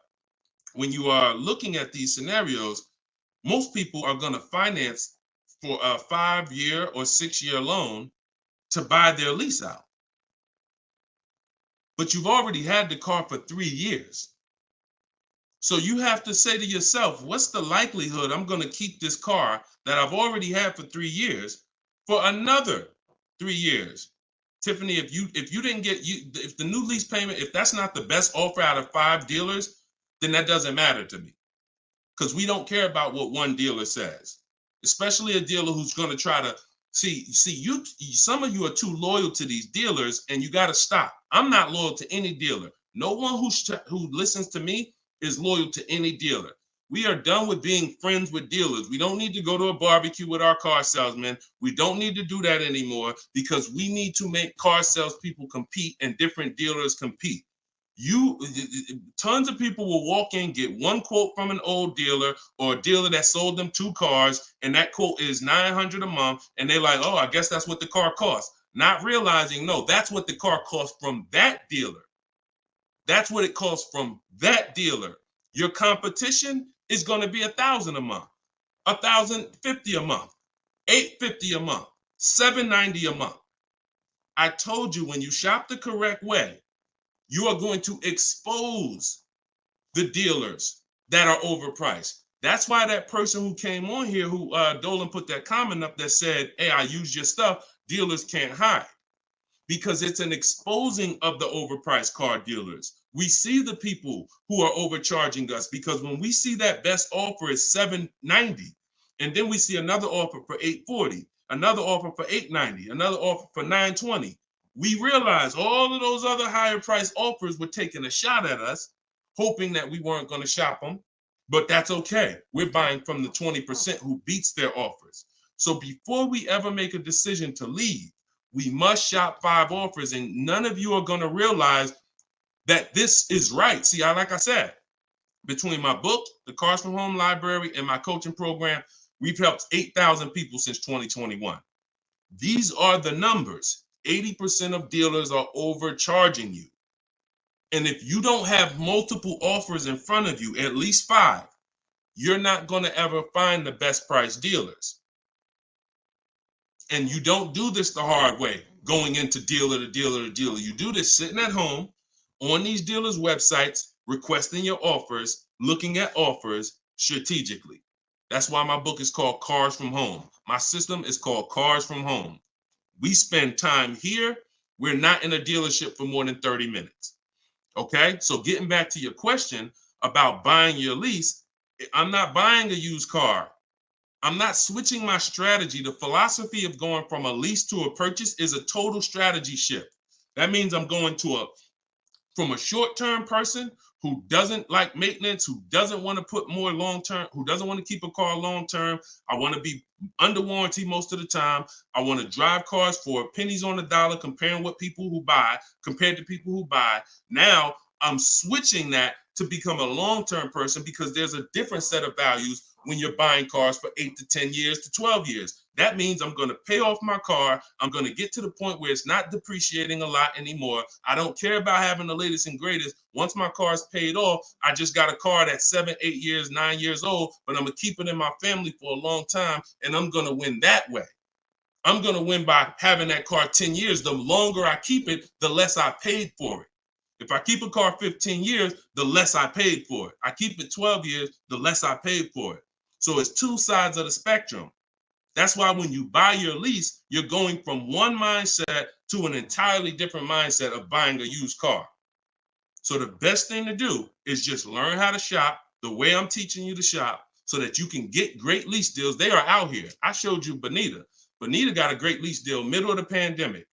when you are looking at these scenarios, most people are going to finance for a 5-year or 6-year loan to buy their lease out. But you've already had the car for 3 years. So you have to say to yourself, what's the likelihood I'm going to keep this car that I've already had for 3 years for another 3 years? Tiffany, if you didn't get, if the new lease payment, if that's not the best offer out of 5 dealers, then that doesn't matter to me, because we don't care about what one dealer says, especially a dealer who's going to try to see you. Some of you are too loyal to these dealers, and you got to stop. I'm not loyal to any dealer. No one who listens to me is loyal to any dealer. We are done with being friends with dealers. We don't need to go to a barbecue with our car salesman. We don't need to do that anymore, because we need to make car salespeople compete and different dealers compete. Tons of people will walk in, get one quote from an old dealer or a dealer that sold them 2 cars, and that quote is $900 a month, and they're like, oh, I guess that's what the car costs. Not realizing, no, that's what the car costs from that dealer. That's what it costs from that dealer. Your competition is going to be $1,000 a month, $1,050 a month, $850 a month, $790 a month. I told you, when you shop the correct way, you are going to expose the dealers that are overpriced. That's why that person who came on here, who Dolan put that comment up that said, hey, I use your stuff, dealers can't hide. Because it's an exposing of the overpriced car dealers. We see the people who are overcharging us, because when we see that best offer is $790, and then we see another offer for $840, another offer for $890, another offer for $920, we realize all of those other higher price offers were taking a shot at us, hoping that we weren't going to shop them. But that's okay. We're buying from the 20% who beats their offers. So before we ever make a decision to leave, we must shop 5 offers, and none of you are going to realize that this is right. See, like I said, between my book, the Cars from Home Library, and my coaching program, we've helped 8,000 people since 2021. These are the numbers. 80% of dealers are overcharging you. And if you don't have multiple offers in front of you, at least 5, you're not going to ever find the best price dealers. And you don't do this the hard way, going into dealer to dealer to dealer. You do this sitting at home on these dealers' websites, requesting your offers, looking at offers strategically. That's why my book is called Cars from Home. My system is called Cars from Home. We spend time here. We're not in a dealership for more than 30 minutes. Okay? So getting back to your question about buying your lease, I'm not buying a used car. I'm not switching my strategy. The philosophy of going from a lease to a purchase is a total strategy shift. That means I'm going from a short-term person who doesn't like maintenance, who doesn't want to put more long-term, who doesn't want to keep a car long-term. I want to be under warranty most of the time. I want to drive cars for pennies on the dollar, compared to people who buy. Now I'm switching that to become a long-term person, because there's a different set of values when you're buying cars for 8 to 10 years to 12 years. That means I'm going to pay off my car. I'm going to get to the point where it's not depreciating a lot anymore. I don't care about having the latest and greatest. Once my car is paid off, I just got a car that's 7, 8 years, 9 years old, but I'm going to keep it in my family for a long time, and I'm going to win that way. I'm going to win by having that car 10 years. The longer I keep it, the less I paid for it. If I keep a car 15 years, the less I paid for it. I keep it 12 years, the less I paid for it. So it's 2 sides of the spectrum. That's why when you buy your lease, you're going from one mindset to an entirely different mindset of buying a used car. So the best thing to do is just learn how to shop the way I'm teaching you to shop, so that you can get great lease deals. They are out here. I showed you Bonita. Bonita got a great lease deal middle of the pandemic.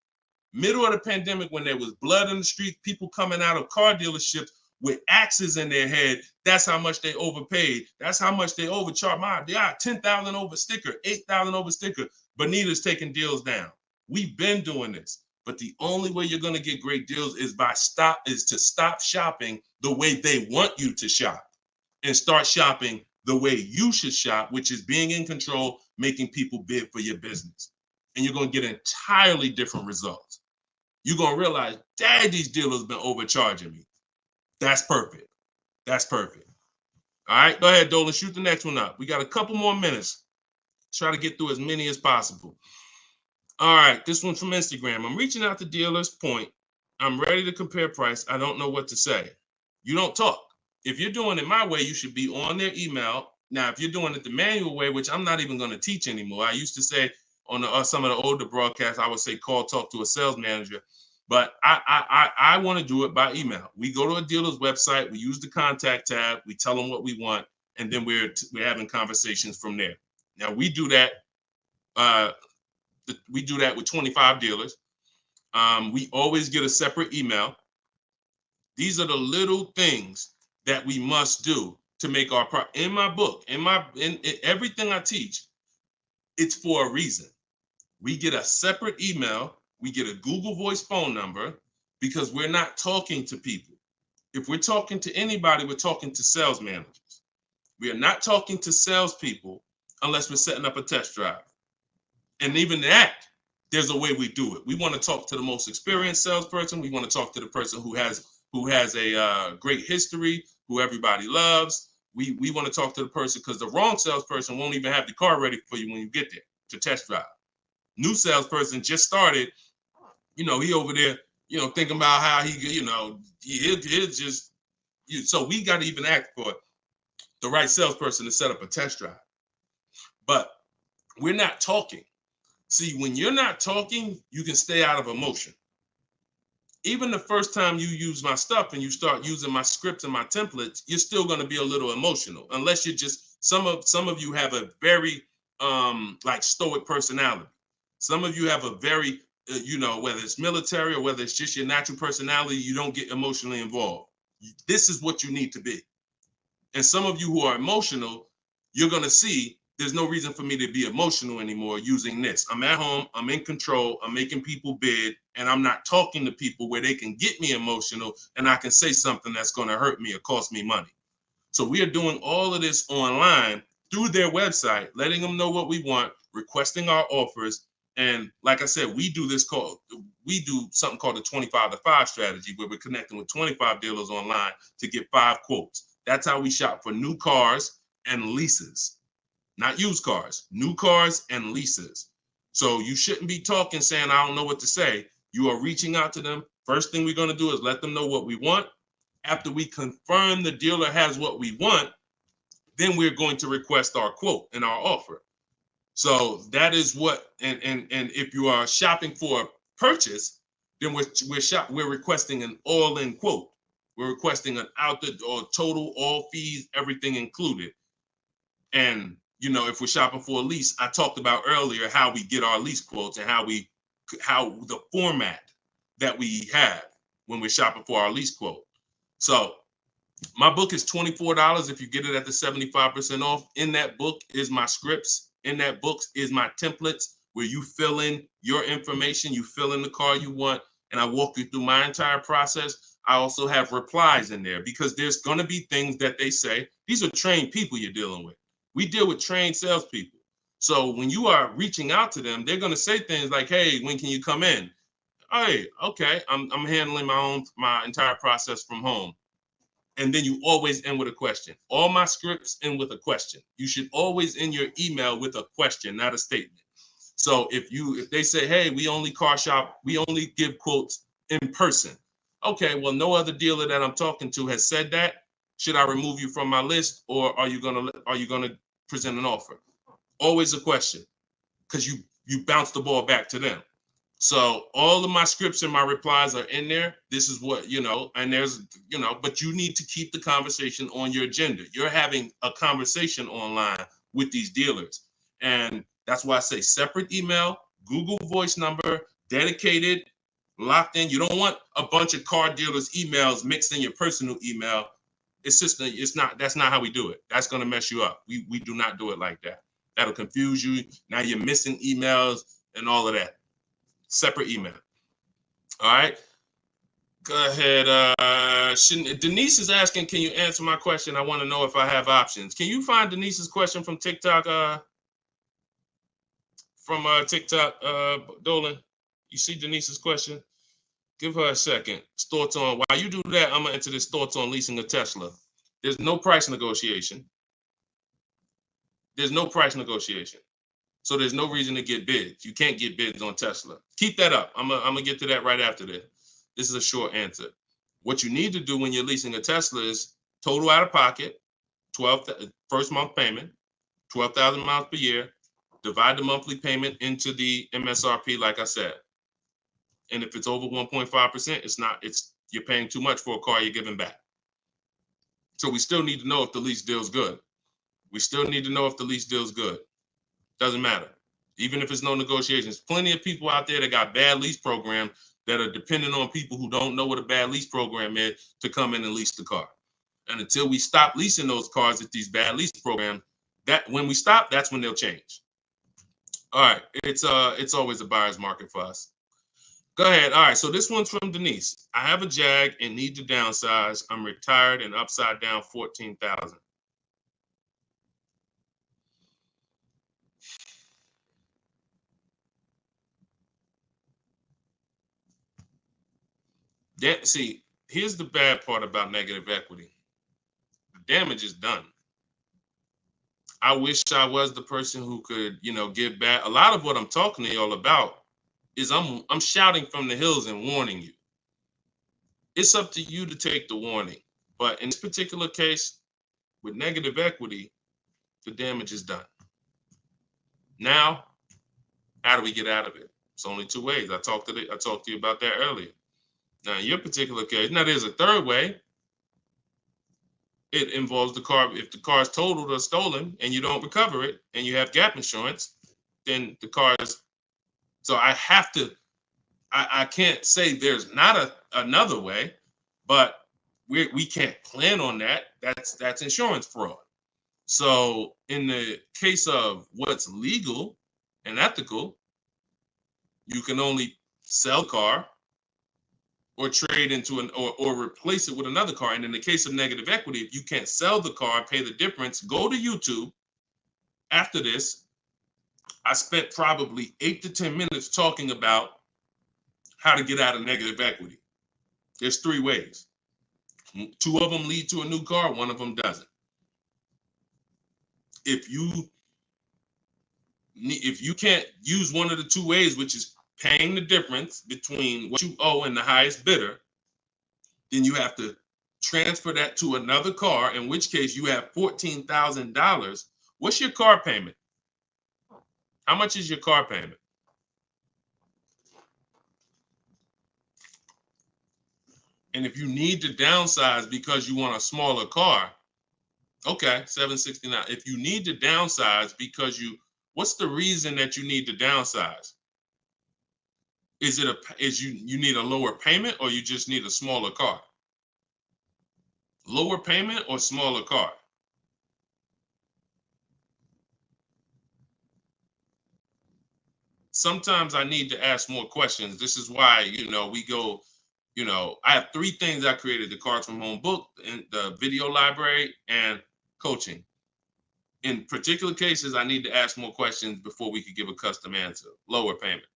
Middle of the pandemic, when there was blood in the street, people coming out of car dealerships with axes in their head. That's how much they overpaid. That's how much they overcharged. My God, 10,000 over sticker, 8,000 over sticker. Bonita's taking deals down. We've been doing this, but the only way you're going to get great deals is to stop shopping the way they want you to shop and start shopping the way you should shop, which is being in control, making people bid for your business. And you're going to get entirely different results. You're going to realize, dang, these dealers have been overcharging me. That's perfect. That's perfect. All right, go ahead, Dolan. Shoot the next one up. We got a couple more minutes. Try to get through as many as possible. All right, this one's from Instagram. I'm reaching out to dealers. Point. I'm ready to compare price. I don't know what to say. You don't talk. If you're doing it my way, you should be on their email. Now, if you're doing it the manual way, which I'm not even going to teach anymore. I used to say on some of the older broadcasts, I would say call, talk to a sales manager. But I want to do it by email. We go to a dealer's website, we use the contact tab, we tell them what we want, and then we're having conversations from there. Now we do that. We do that with 25 dealers. We always get a separate email. These are the little things that we must do to make our in my book, in everything I teach. It's for a reason. We get a separate email. We get a Google Voice phone number because we're not talking to people. If we're talking to anybody, we're talking to sales managers. We are not talking to salespeople unless we're setting up a test drive. And even that, there's a way we do it. We want to talk to the most experienced salesperson. We want to talk to the person who has a great history, who everybody loves. We want to talk to the person because the wrong salesperson won't even have the car ready for you when you get there to test drive. New salesperson just started. He over there, thinking about how he'll just, so we got to even act for the right salesperson to set up a test drive. But we're not talking. See, when you're not talking, you can stay out of emotion. Even the first time you use my stuff and you start using my scripts and my templates, you're still going to be a little emotional, unless you're just, some of you have a very like stoic personality. Some of you have a very, whether it's military or whether it's just your natural personality, you don't get emotionally involved. This is what you need to be. And some of you who are emotional, you're going to see there's no reason for me to be emotional anymore using this. I'm at home, I'm in control, I'm making people bid, and I'm not talking to people where they can get me emotional and I can say something that's going to hurt me or cost me money. So we are doing all of this online through their website, letting them know what we want, requesting our offers. And like I said, we do something called the 25-to-5 strategy, where we're connecting with 25 dealers online to get 5 quotes. That's how we shop for new cars and leases, not used cars, new cars and leases. So you shouldn't be talking saying, I don't know what to say. You are reaching out to them. First thing we're going to do is let them know what we want. After we confirm the dealer has what we want, then we're going to request our quote and our offer. So that is what, and if you are shopping for a purchase, then we're requesting an all-in quote. We're requesting an total, all fees, everything included. And if we're shopping for a lease, I talked about earlier how we get our lease quotes and how the format that we have when we're shopping for our lease quote. So my book is $24 if you get it at the 75% off. In that book is my scripts. In that book is my templates where you fill in your information, you fill in the car you want, and I walk you through my entire process. I also have replies in there because there's going to be things that they say. These are trained people you're dealing with. We deal with trained salespeople. So when you are reaching out to them, they're going to say things like, hey, when can you come in? Hey, okay, I'm handling my entire process from home. And then you always end with a question. All my scripts end with a question. You should always end your email with a question, not a statement. So if they say, hey, we only car shop, we only give quotes in person. Okay, well, no other dealer that I'm talking to has said that. Should I remove you from my list, or are you gonna present an offer? Always a question, because you bounce the ball back to them. So all of my scripts and my replies are in there. This is what, and there's, but you need to keep the conversation on your agenda. You're having a conversation online with these dealers. And That's why I say separate email, Google Voice number, dedicated, locked in. You don't want a bunch of car dealers' emails mixed in your personal email. It's just, that's not how we do it. That's going to mess you up. We do not do it like that. That'll confuse you. Now you're missing emails and all of that. Separate email. All right. Go ahead. Denise is asking, can you answer my question? I want to know if I have options. Can you find Denise's question from TikTok? TikTok, Dolan? You see Denise's question? Give her a second. Thoughts on, while you do that, I'm going to enter this thoughts on leasing a Tesla. There's no price negotiation. There's no price negotiation. So there's no reason to get bids. You can't get bids on Tesla. Keep that up. I'm gonna get to that right after this. This is a short answer. What you need to do when you're leasing a Tesla is total out of pocket, first month payment, 12,000 miles per year. Divide the monthly payment into the MSRP, like I said. And if it's over 1.5%, you're paying too much for a car you're giving back. So we still need to know if the lease deal's good. Doesn't matter. Even if it's no negotiations. Plenty of people out there that got bad lease programs that are dependent on people who don't know what a bad lease program is to come in and lease the car. And until we stop leasing those cars at these bad lease programs, when we stop, that's when they'll change. All right. It's always a buyer's market for us. Go ahead. All right. So this one's from Denise. I have a Jag and need to downsize. I'm retired and upside down 14,000. See, here's the bad part about negative equity. The damage is done. I wish I was the person who could, give back. A lot of what I'm talking to y'all about is I'm shouting from the hills and warning you. It's up to you to take the warning. But in this particular case, with negative equity, the damage is done. Now, how do we get out of it? It's only two ways. I talked to you about that earlier. Now, in your particular case, now there's a third way. It involves the car. If the car is totaled or stolen and you don't recover it and you have gap insurance, then the car is. So I have to. I can't say there's not another way, but we can't plan on that. That's insurance fraud. So in the case of what's legal and ethical, you can only sell a car or trade into or replace it with another car. And in the case of negative equity, if you can't sell the car, pay the difference, go to YouTube. After this, I spent probably 8 to 10 minutes talking about how to get out of negative equity. There's 3 ways. 2 of them lead to a new car, 1 of them doesn't. If you can't use one of the 2 ways, which is paying the difference between what you owe and the highest bidder, then you have to transfer that to another car, in which case you have $14,000. What's your car payment? How much is your car payment? And if you need to downsize because you want a smaller car, okay, $769. If you need to downsize because what's the reason that you need to downsize? Is you need a lower payment, or you just need a smaller car? Lower payment or smaller car? Sometimes I need to ask more questions. This is why, we go, I have 3 things I created: the Cards from Home book, and the video library, and coaching. In particular cases, I need to ask more questions before we could give a custom answer. Lower payment.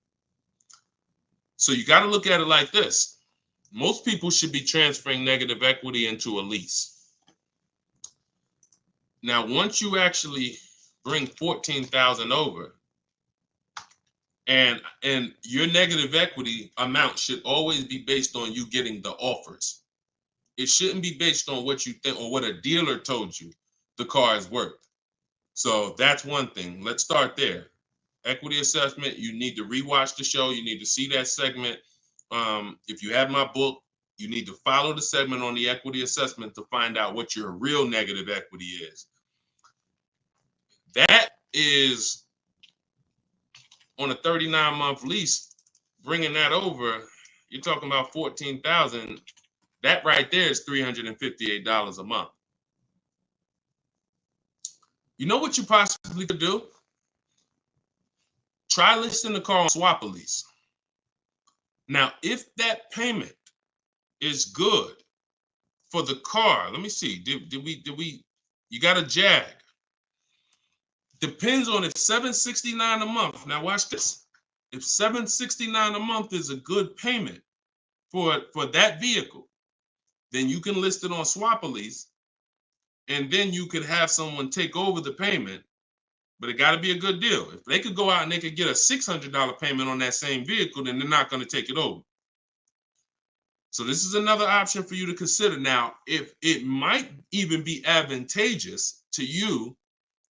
So you got to look at it like this. Most people should be transferring negative equity into a lease. Now, once you actually bring 14,000 over, and your negative equity amount should always be based on you getting the offers. It shouldn't be based on what you think or what a dealer told you the car is worth. So that's one thing. Let's start there. Equity assessment, you need to rewatch the show. You need to see that segment. If you have my book, you need to follow the segment on the equity assessment to find out what your real negative equity is. That is on a 39-month lease, bringing that over, you're talking about $14,000. That right there is $358 a month. You know what you possibly could do? Try listing the car on Swap a Lease. Now, if that payment is good for the car, let me see. Did we? You got a Jag. Depends on if $769 a month. Now watch this. If $769 a month is a good payment for that vehicle, then you can list it on Swap a Lease, and then you could have someone take over the payment. But it got to be a good deal. If they could go out and they could get a $600 payment on that same vehicle, then they're not going to take it over. So this is another option for you to consider. Now, if it might even be advantageous to you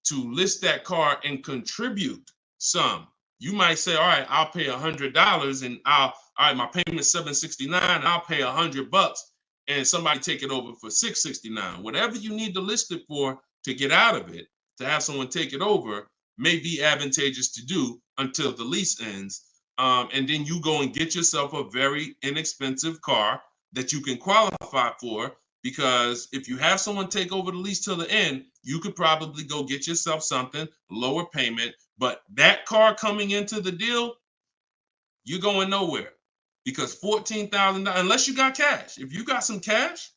to list that car and contribute some. You might say, all right, I'll pay $100 and all right, my payment's $769, I'll pay $100 and somebody take it over for $669. Whatever you need to list it for to get out of it, to have someone take it over, may be advantageous to do until the lease ends. And then you go and get yourself a very inexpensive car that you can qualify for, because if you have someone take over the lease till the end, you could probably go get yourself something, lower payment, but that car coming into the deal, you're going nowhere, because $14,000, unless you got cash. If you got some cash,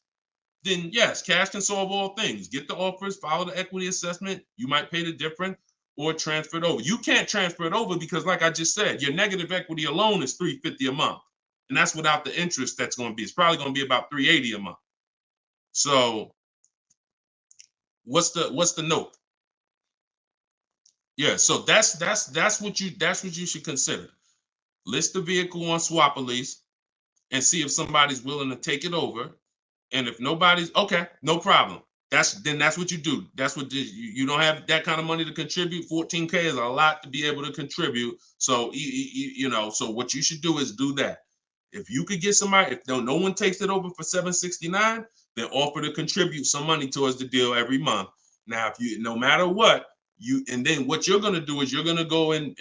then yes, cash can solve all things. Get the offers, follow the equity assessment. You might pay the difference or transfer it over. You can't transfer it over because, like I just said, your negative equity alone is $350 a month. And that's without the interest that's going to be. It's probably going to be about $380 a month. So what's the note? Yeah, so that's what you should consider. List the vehicle on Swap a Lease and see if somebody's willing to take it over. And if nobody's, okay, no problem. That's what you do. That's what you don't have that kind of money to contribute. $14K is a lot to be able to contribute. So so what you should do is do that. If you could get somebody, if no one takes it over for $769, then offer to contribute some money towards the deal every month. Now, if you, no matter what, and then what you're gonna do is you're gonna go and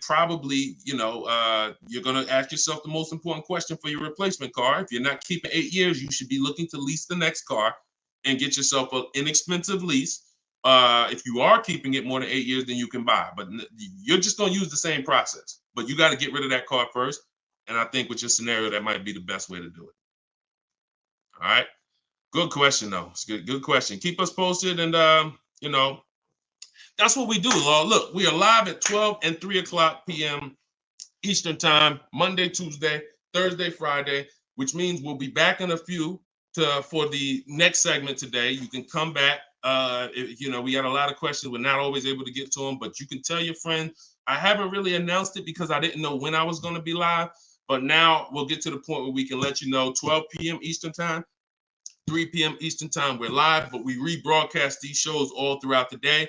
probably, you're going to ask yourself the most important question for your replacement car. If you're not keeping 8 years, you should be looking to lease the next car and get yourself an inexpensive lease. If you are keeping it more than 8 years, then you can buy. But you're just going to use the same process. But you got to get rid of that car first. And I think with your scenario, that might be the best way to do it. All right. Good question, though. It's good question. Keep us posted. And, that's what we do. Look, we are live at 12 and 3 o'clock p.m. Eastern time, Monday, Tuesday, Thursday, Friday, which means we'll be back in a few for the next segment today. You can come back. We had a lot of questions. We're not always able to get to them, but you can tell your friend. I haven't really announced it because I didn't know when I was going to be live, but now we'll get to the point where we can let you know 12 p.m. Eastern time, 3 p.m. Eastern time. We're live, but we rebroadcast these shows all throughout the day,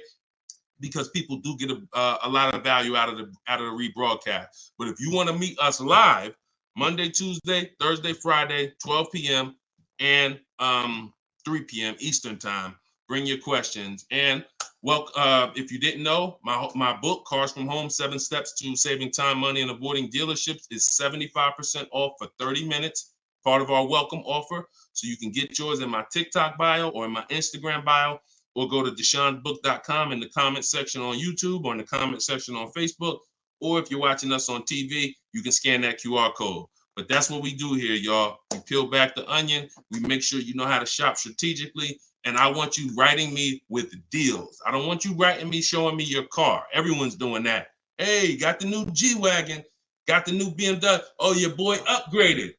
because people do get a lot of value out of the rebroadcast. But if you want to meet us live, Monday, Tuesday, Thursday, Friday, 12 p.m. and 3 p.m. Eastern time, bring your questions. And if you didn't know, my book, Cars from Home, 7 Steps to Saving Time, Money, and Avoiding Dealerships, is 75% off for 30 minutes, part of our welcome offer. So you can get yours in my TikTok bio or in my Instagram bio, or go to deshonebook.com in the comment section on YouTube or in the comment section on Facebook. Or if you're watching us on TV, you can scan that QR code. But that's what we do here, y'all. We peel back the onion. We make sure you know how to shop strategically. And I want you writing me with deals. I don't want you writing me, showing me your car. Everyone's doing that. Hey, got the new G-Wagon. Got the new BMW. Oh, your boy upgraded.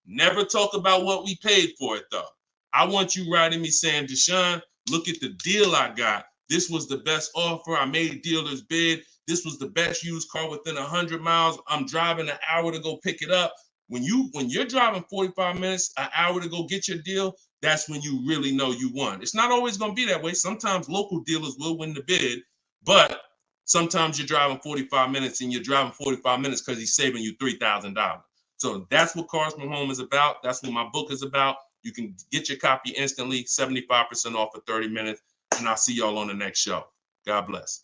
Never talk about what we paid for it, though. I want you writing me saying, Deshone, look at the deal I got. This was the best offer. I made dealer's bid. This was the best used car within 100 miles. I'm driving an hour to go pick it up. When you're driving 45 minutes, an hour to go get your deal, that's when you really know you won. It's not always going to be that way. Sometimes local dealers will win the bid, but sometimes you're driving 45 minutes and you're driving 45 minutes because he's saving you $3,000. So that's what Cars from Home is about. That's what my book is about. You can get your copy instantly, 75% off for 30 minutes. And I'll see y'all on the next show. God bless.